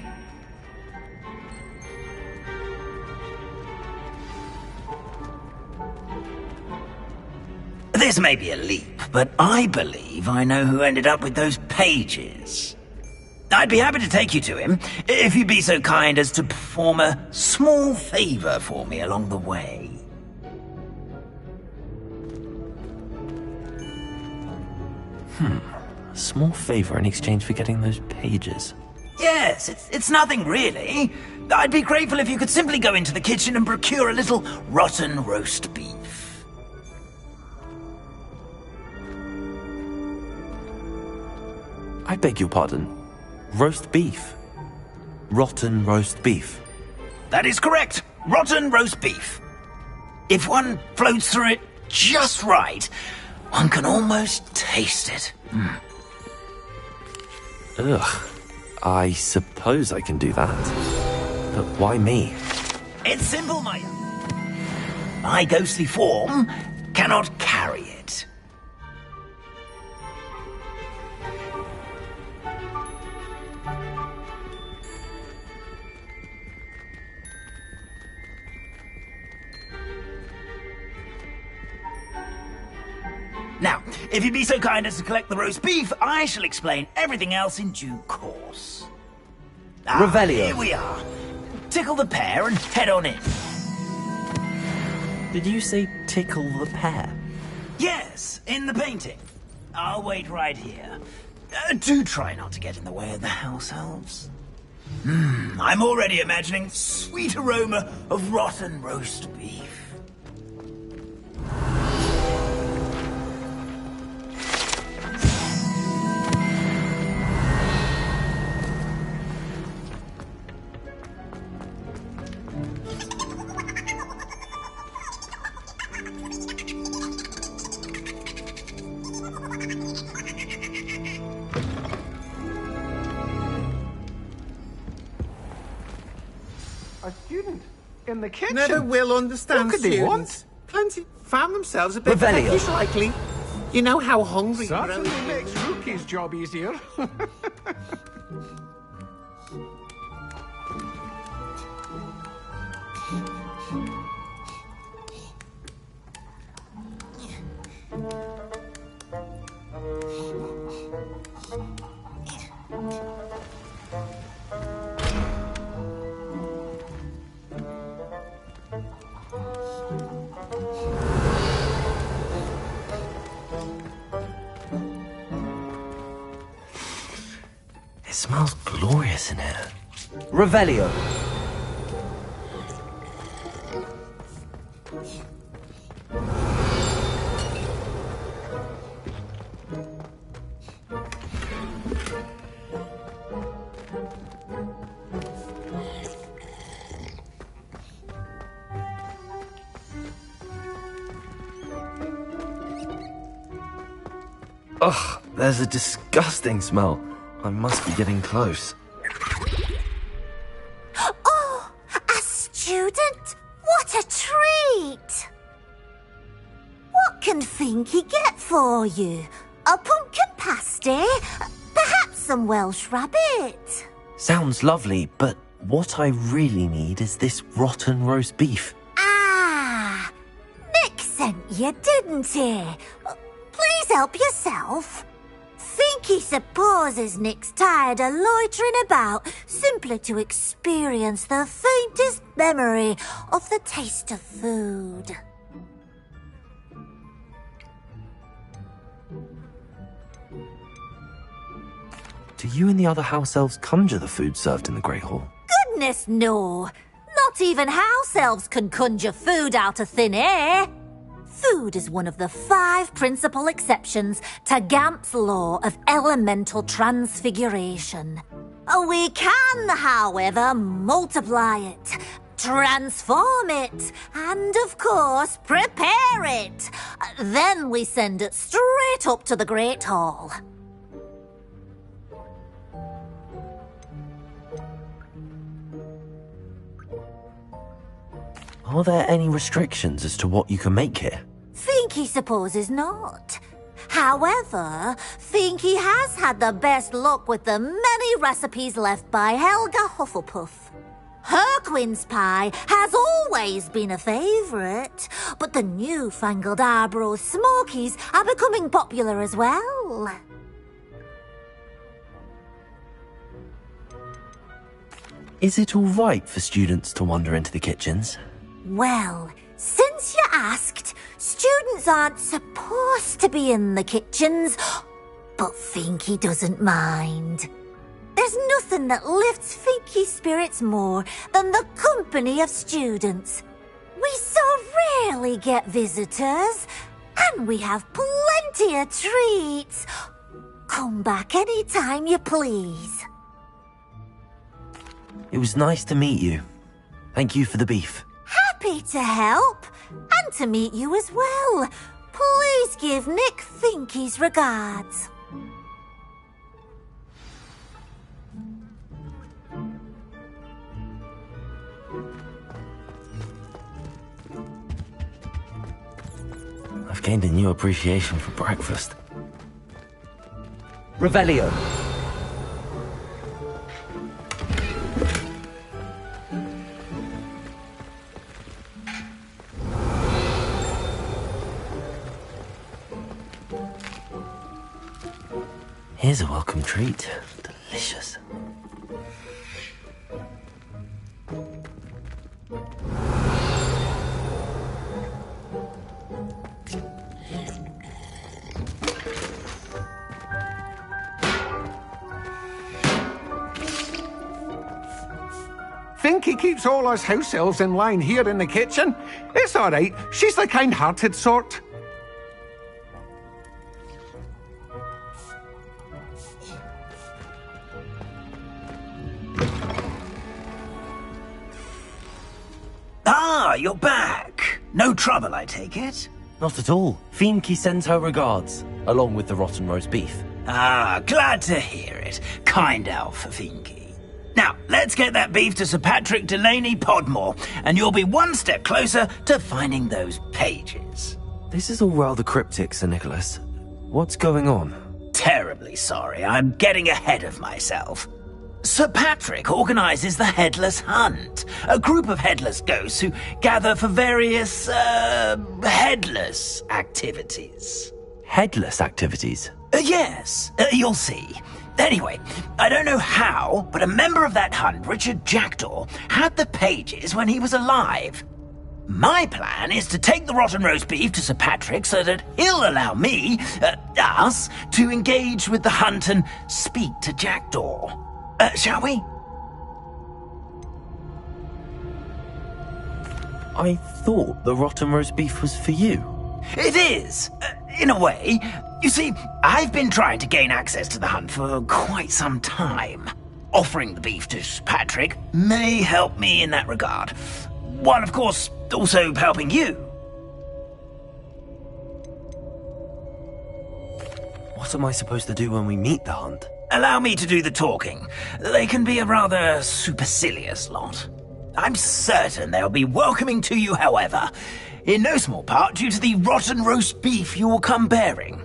This may be a leap, but I believe I know who ended up with those pages. I'd be happy to take you to him, if you'd be so kind as to perform a small favor for me along the way. A small favor in exchange for getting those pages. Yes, it's nothing really. I'd be grateful if you could simply go into the kitchen and procure a little rotten roast beef. I beg your pardon. Roast beef? Rotten roast beef? That is correct. Rotten roast beef. If one floats through it just right, one can almost taste it. Ugh. I suppose I can do that. But why me? It's simple, my young. My ghostly form cannot carry it. Now, if you'd be so kind as to collect the roast beef, I shall explain everything else in due course. Revelio. Here we are. Tickle the pear and head on in. Did you say tickle the pear? Yes, in the painting. I'll wait right here. Do try not to get in the way of the house elves. I'm already imagining sweet aroma of rotten roast beef. in the kitchen. Never will understand What could they students. Plenty found themselves a bit Revelio. peckish lately. You know how hungry... Certainly makes Rookie's job easier. It smells glorious in here. Revelio. Ugh, there's a disgusting smell. I must be getting close. Oh, a student? What a treat! What can Finky get for you? A pumpkin pasty? Perhaps some Welsh rabbit? Sounds lovely, but what I really need is this rotten roast beef. Ah, Nick sent you, didn't he? Please help yourself. Finky supposes Nick's tired of loitering about simply to experience the faintest memory of the taste of food. Do you and the other house elves conjure the food served in the Great Hall? Goodness, no. Not even house elves can conjure food out of thin air. Food is one of the 5 principal exceptions to Gamp's law of elemental transfiguration. We can, however, multiply it, transform it, and, of course, prepare it. Then we send it straight up to the Great Hall. Are there any restrictions as to what you can make here? Finky supposes not. However, Finky has had the best luck with the many recipes left by Helga Hufflepuff. Her quince pie has always been a favourite, but the newfangled Arbroath Smokies are becoming popular as well. Is it all right for students to wander into the kitchens? Well, since you asked, students aren't supposed to be in the kitchens, but Finky doesn't mind. There's nothing that lifts Finky's spirits more than the company of students. We so rarely get visitors, and we have plenty of treats. Come back any time you please. It was nice to meet you. Thank you for the beef. Happy to help, and to meet you as well. Please give Nick Finky's regards. I've gained a new appreciation for breakfast. Revelio. Here's a welcome treat. Delicious. Finky keeps all us house elves in line here in the kitchen. It's all right. She's the kind-hearted sort. Ah, you're back. No trouble, I take it? Not at all. Finky sends her regards, along with the rotten roast beef. Ah, glad to hear it. Kind elf, Finky. Now, let's get that beef to Sir Patrick Delaney Podmore, and you'll be one step closer to finding those pages. This is all rather cryptic, Sir Nicholas. What's going on? Terribly sorry, I'm getting ahead of myself. Sir Patrick organises the Headless Hunt, a group of headless ghosts who gather for various, headless activities. Headless activities? Yes, you'll see. Anyway, I don't know how, but a member of that hunt, Richard Jackdaw, had the pages when he was alive. My plan is to take the rotten roast beef to Sir Patrick so that he'll allow me, us, to engage with the hunt and speak to Jackdaw. Shall we? I thought the rotten roast beef was for you. It is, in a way. You see, I've been trying to gain access to the hunt for quite some time. Offering the beef to Patrick may help me in that regard. While, of course, also helping you. What am I supposed to do when we meet the hunt? Allow me to do the talking. They can be a rather supercilious lot. I'm certain they'll be welcoming to you, however, in no small part due to the rotten roast beef you will come bearing.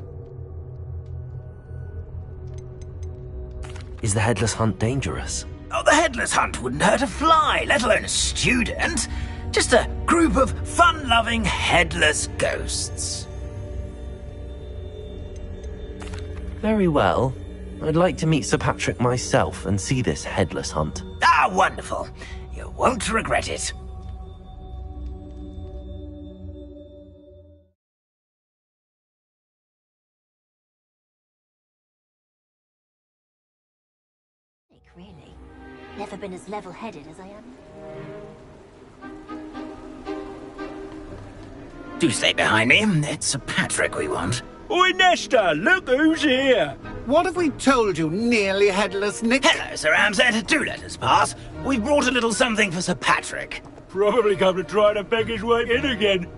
Is the Headless Hunt dangerous? Oh, the Headless Hunt wouldn't hurt a fly, let alone a student. Just a group of fun-loving headless ghosts. Very well. I'd like to meet Sir Patrick myself and see this Headless Hunt. Ah, wonderful. You won't regret it. Really? Never been as level-headed as I am. Do stay behind me. It's Sir Patrick we want. Oi, Nesta, look who's here. What have we told you, nearly headless Nick? Hello, Sir Ramsed. Do let us pass. We've brought a little something for Sir Patrick. Probably come to try to beg his way in again.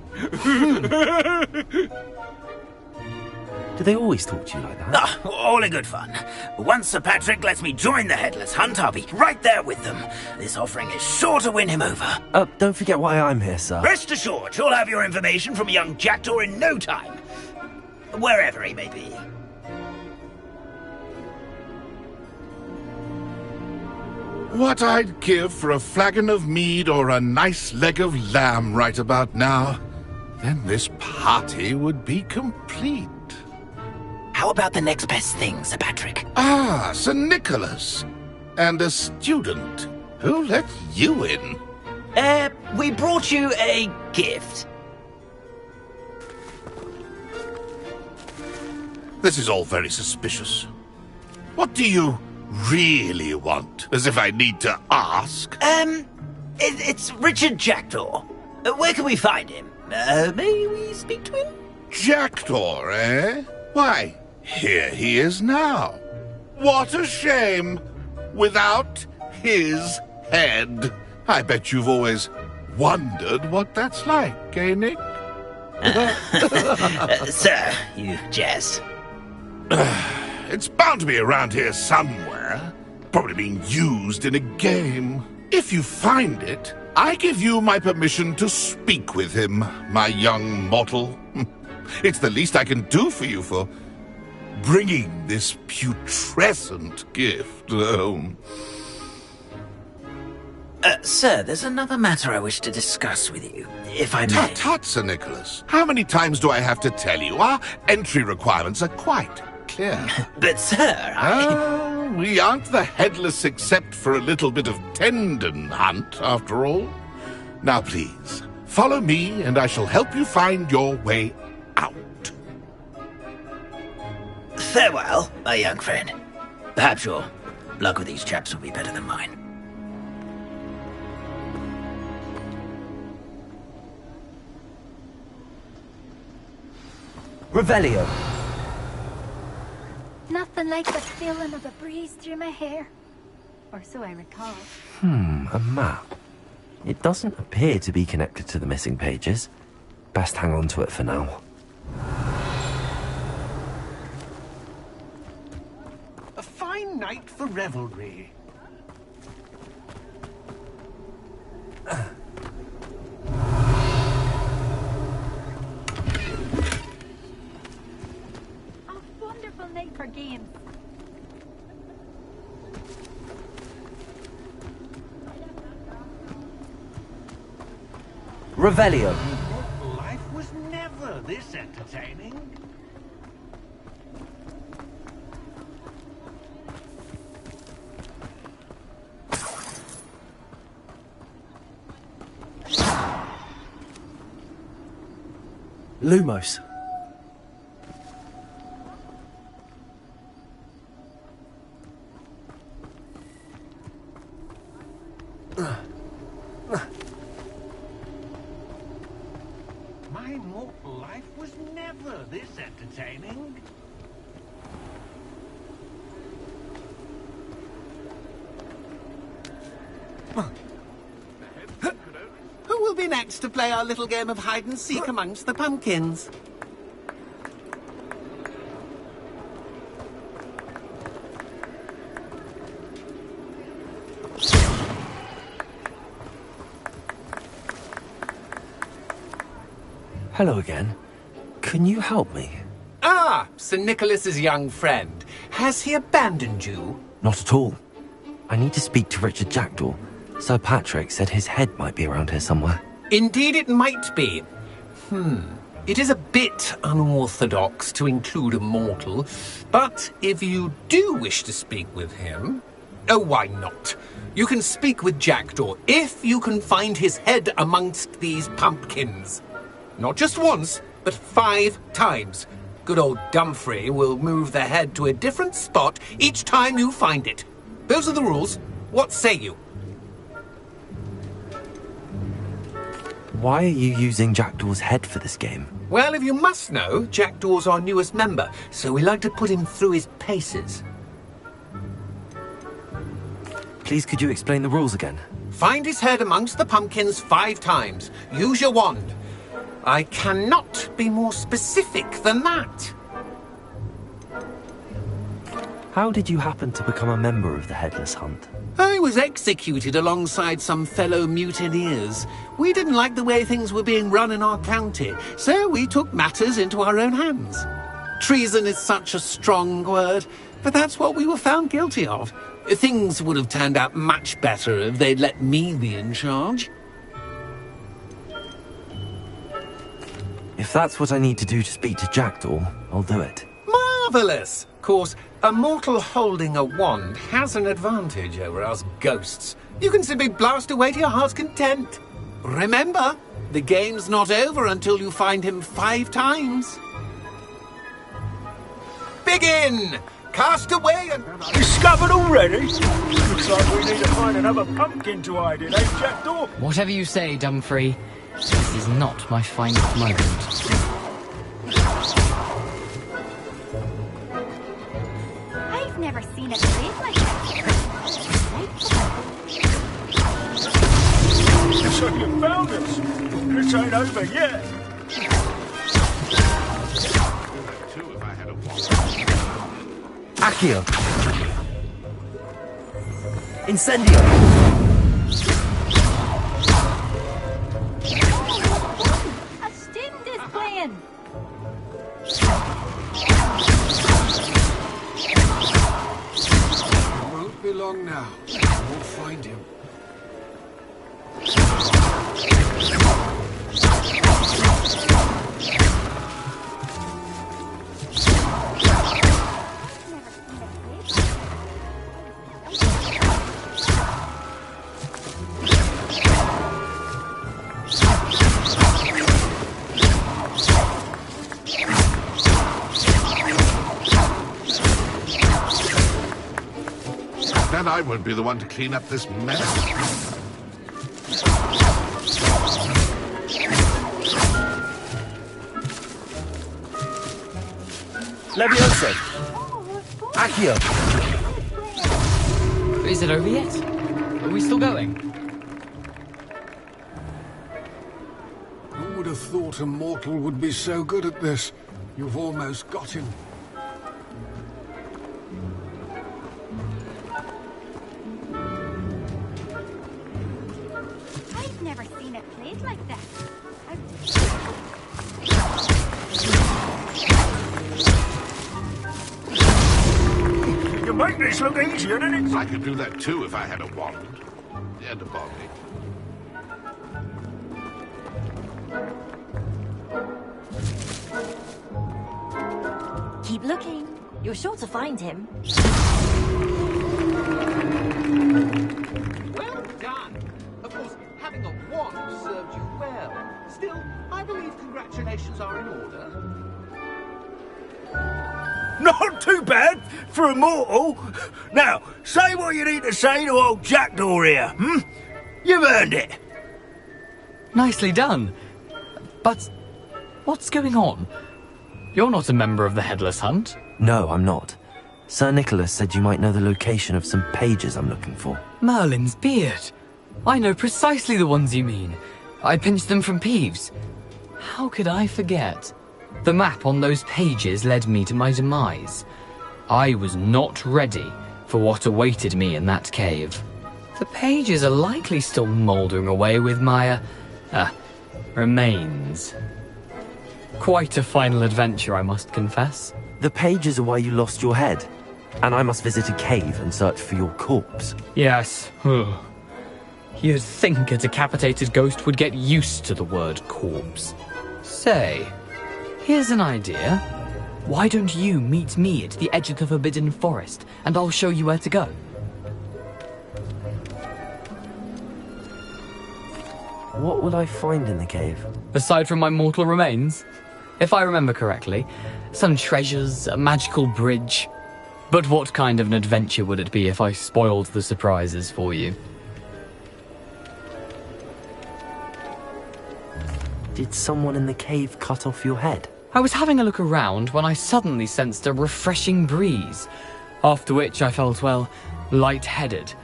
Do they always talk to you like that? Ah, all in good fun. Once Sir Patrick lets me join the Headless Hunt, I'll be right there with them. This offering is sure to win him over. Don't forget why I'm here, sir. Rest assured, you'll have your information from young Jackdaw in no time. Wherever he may be. What I'd give for a flagon of mead or a nice leg of lamb right about now. Then this party would be complete. How about the next best thing, Sir Patrick? Ah, Sir Nicholas. And a student. Who let you in? We brought you a gift. This is all very suspicious. What do you really want? As if I need to ask. It's Richard Jackdaw. Where can we find him? May we speak to him? Jackdaw, eh? Why, here he is now. What a shame. Without his head. I bet you've always wondered what that's like, eh, Nick? Sir, you jest. It's bound to be around here somewhere. Probably being used in a game. If you find it, I give you my permission to speak with him, my young mortal. It's the least I can do for you for bringing this putrescent gift home. Sir, there's another matter I wish to discuss with you, if I may. Tut, tut, Sir Nicholas. How many times do I have to tell you? Our entry requirements are quite clear. But, sir, we aren't the headless except for a little bit of tendon hunt, after all. Now, please, follow me, and I shall help you find your way out. Farewell, my young friend. Perhaps your luck with these chaps will be better than mine. Revelio. Nothing like the feeling of a breeze through my hair. Or so I recall. A map. It doesn't appear to be connected to the missing pages. Best hang on to it for now. A fine night for revelry. games. Revelio. Life was never this entertaining. Lumos. My mortal life was never this entertaining. Who will be next to play our little game of hide and seek amongst the pumpkins? Hello again. Can you help me? Ah, Sir Nicholas's young friend. Has he abandoned you? Not at all. I need to speak to Richard Jackdaw. Sir Patrick said his head might be around here somewhere. Indeed it might be. It is a bit unorthodox to include a mortal, but if you do wish to speak with him... Oh, why not? You can speak with Jackdaw if you can find his head amongst these pumpkins. Not just once, but 5 times. Good old Dumfrey will move the head to a different spot each time you find it. Those are the rules. What say you? Why are you using Jackdaw's head for this game? Well, if you must know, Jackdaw's our newest member, so we like to put him through his paces. Please, could you explain the rules again? Find his head amongst the pumpkins 5 times. Use your wand. I cannot be more specific than that. How did you happen to become a member of the Headless Hunt? I was executed alongside some fellow mutineers. We didn't like the way things were being run in our county, so we took matters into our own hands. Treason is such a strong word, but that's what we were found guilty of. Things would have turned out much better if they'd let me be in charge. If that's what I need to do to speak to Jackdaw, I'll do it. Marvellous! Of course, a mortal holding a wand has an advantage over us ghosts. You can simply blast away to your heart's content. Remember, the game's not over until you find him 5 times. Begin! Cast away and... Discovered already? Looks like we need to find another pumpkin to hide in, eh, Jackdaw? Whatever you say, Dumfrey. This is not my finest moment. I've never seen it played like that. So you found us. This ain't over yet. Accio! Incendio! A student is playing. It won't be long now. We'll find him. Then I won't be the one to clean up this mess. Levioso! Accio! Is it over yet? Are we still going? Who would have thought a mortal would be so good at this? You've almost got him. I've never seen it played like that. can make this look easier than it's... I could do that too if I had a wand. And a body. Keep looking. You're sure to find him. Well done. Of course, having a wand served you well. Still, I believe congratulations are in order. Not too bad for a mortal. Now, say what you need to say to old Jackdaw here, hmm? You've earned it. Nicely done. But what's going on? You're not a member of the Headless Hunt. No, I'm not. Sir Nicholas said you might know the location of some pages I'm looking for. Merlin's beard. I know precisely the ones you mean. I pinched them from Peeves. How could I forget? The map on those pages led me to my demise. I was not ready for what awaited me in that cave. The pages are likely still mouldering away with my, remains. Quite a final adventure, I must confess. The pages are why you lost your head, and I must visit a cave and search for your corpse. Yes. You'd think a decapitated ghost would get used to the word corpse. Say, here's an idea. Why don't you meet me at the edge of the Forbidden Forest, and I'll show you where to go? What will I find in the cave? Aside from my mortal remains? If I remember correctly, some treasures, a magical bridge. But what kind of an adventure would it be if I spoiled the surprises for you? Did someone in the cave cut off your head? I was having a look around when I suddenly sensed a refreshing breeze, after which I felt, well, lightheaded.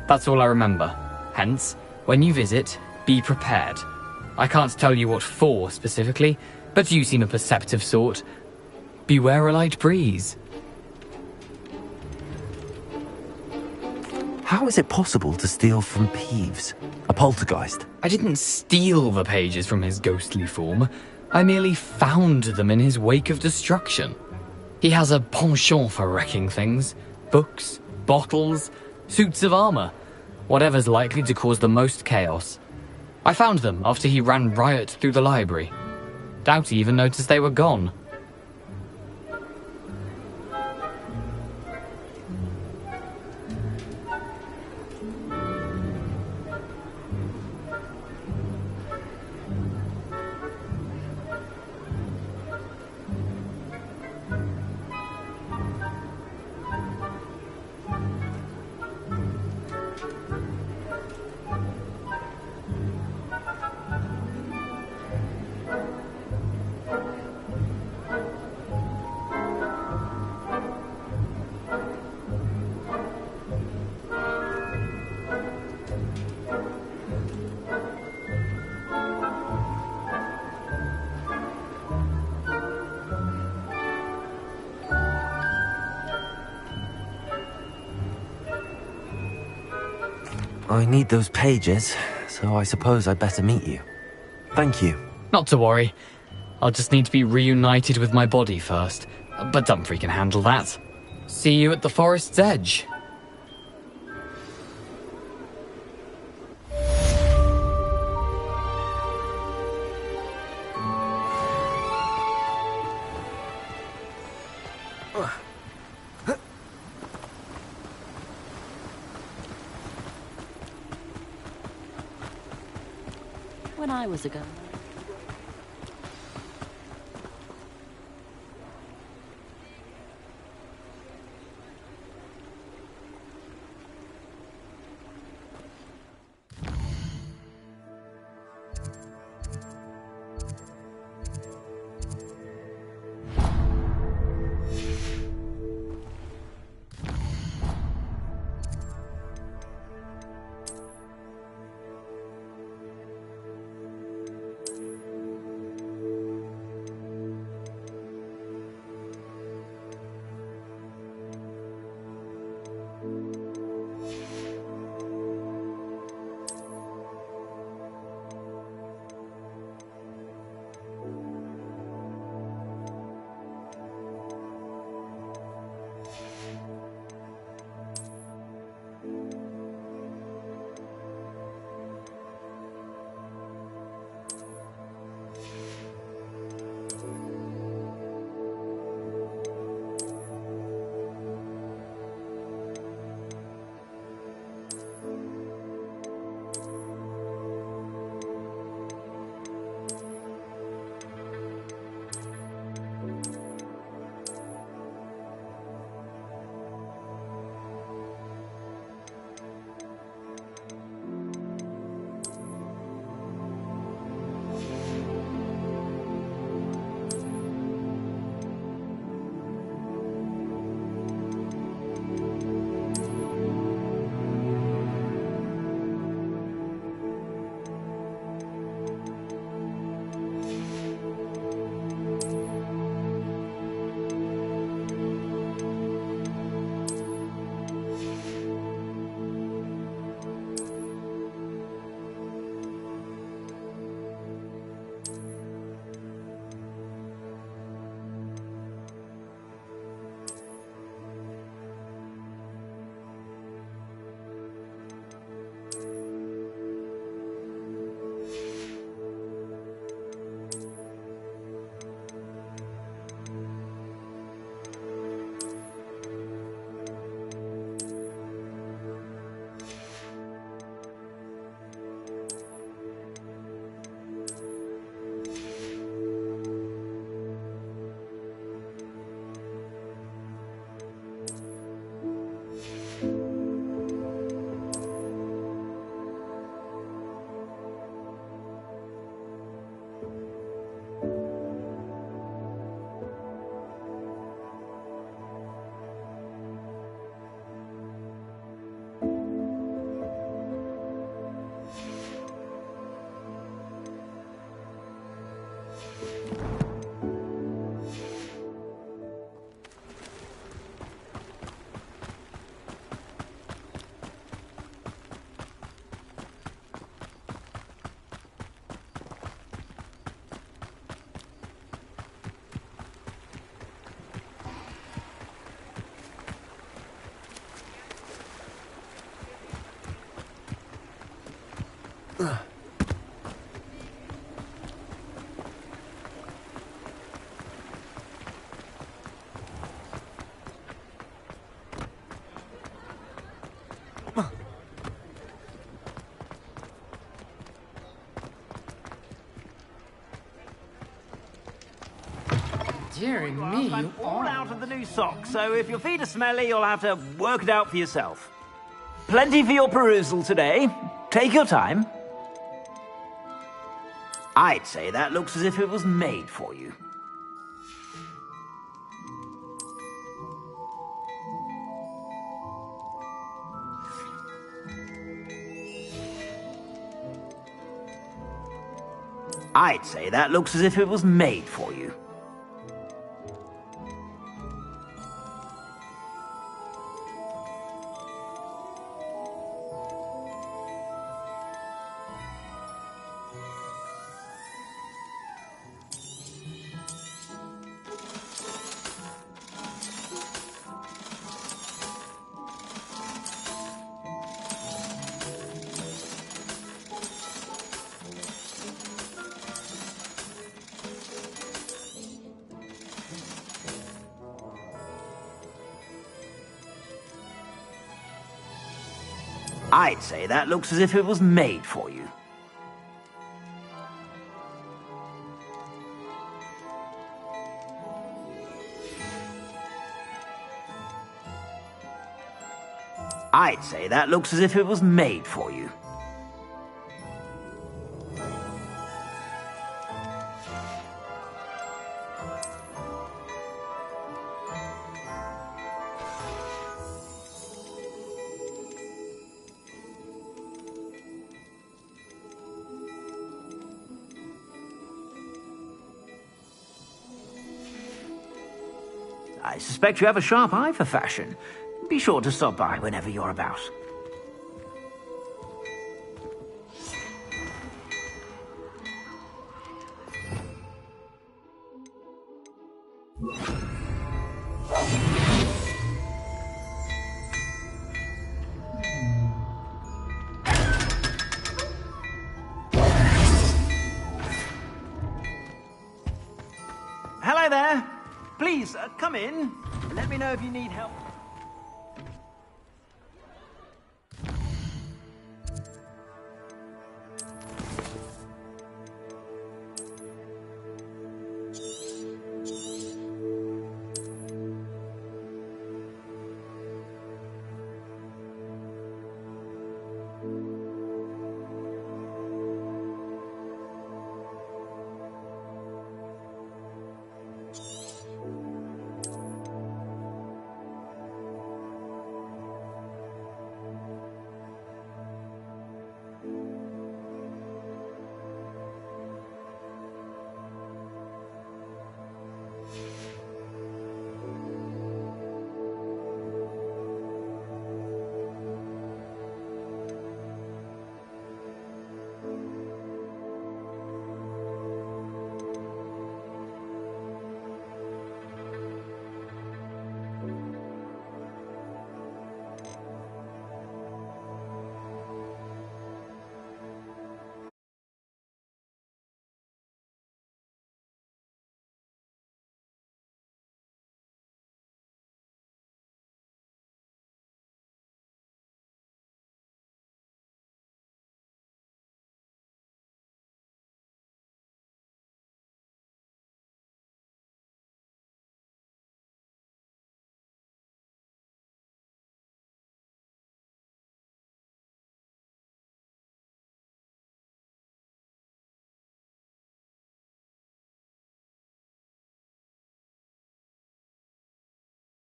That's all I remember. Hence, when you visit, be prepared. I can't tell you what for specifically, but you seem a perceptive sort. Beware a light breeze. How is it possible to steal from Peeves, a poltergeist? I didn't steal the pages from his ghostly form. I merely found them in his wake of destruction. He has a penchant for wrecking things. Books, bottles, suits of armor. Whatever's likely to cause the most chaos. I found them after he ran riot through the library. Doubt he even noticed they were gone. I need those pages, so I suppose I'd better meet you. Thank you. Not to worry. I'll just need to be reunited with my body first. But Dumfries can handle that. See you at the forest's edge. When I was a girl. Dear me, you all out of the new socks, so if your feet are smelly, you'll have to work it out for yourself. Plenty for your perusal today. Take your time. I'd say that looks as if it was made for you. I'd say that looks as if it was made for you. I'd say that looks as if it was made for you. I'd say that looks as if it was made for you. I suspect you have a sharp eye for fashion. Be sure to stop by whenever you're about. Hello there. Please, come in. Let me know if you need help.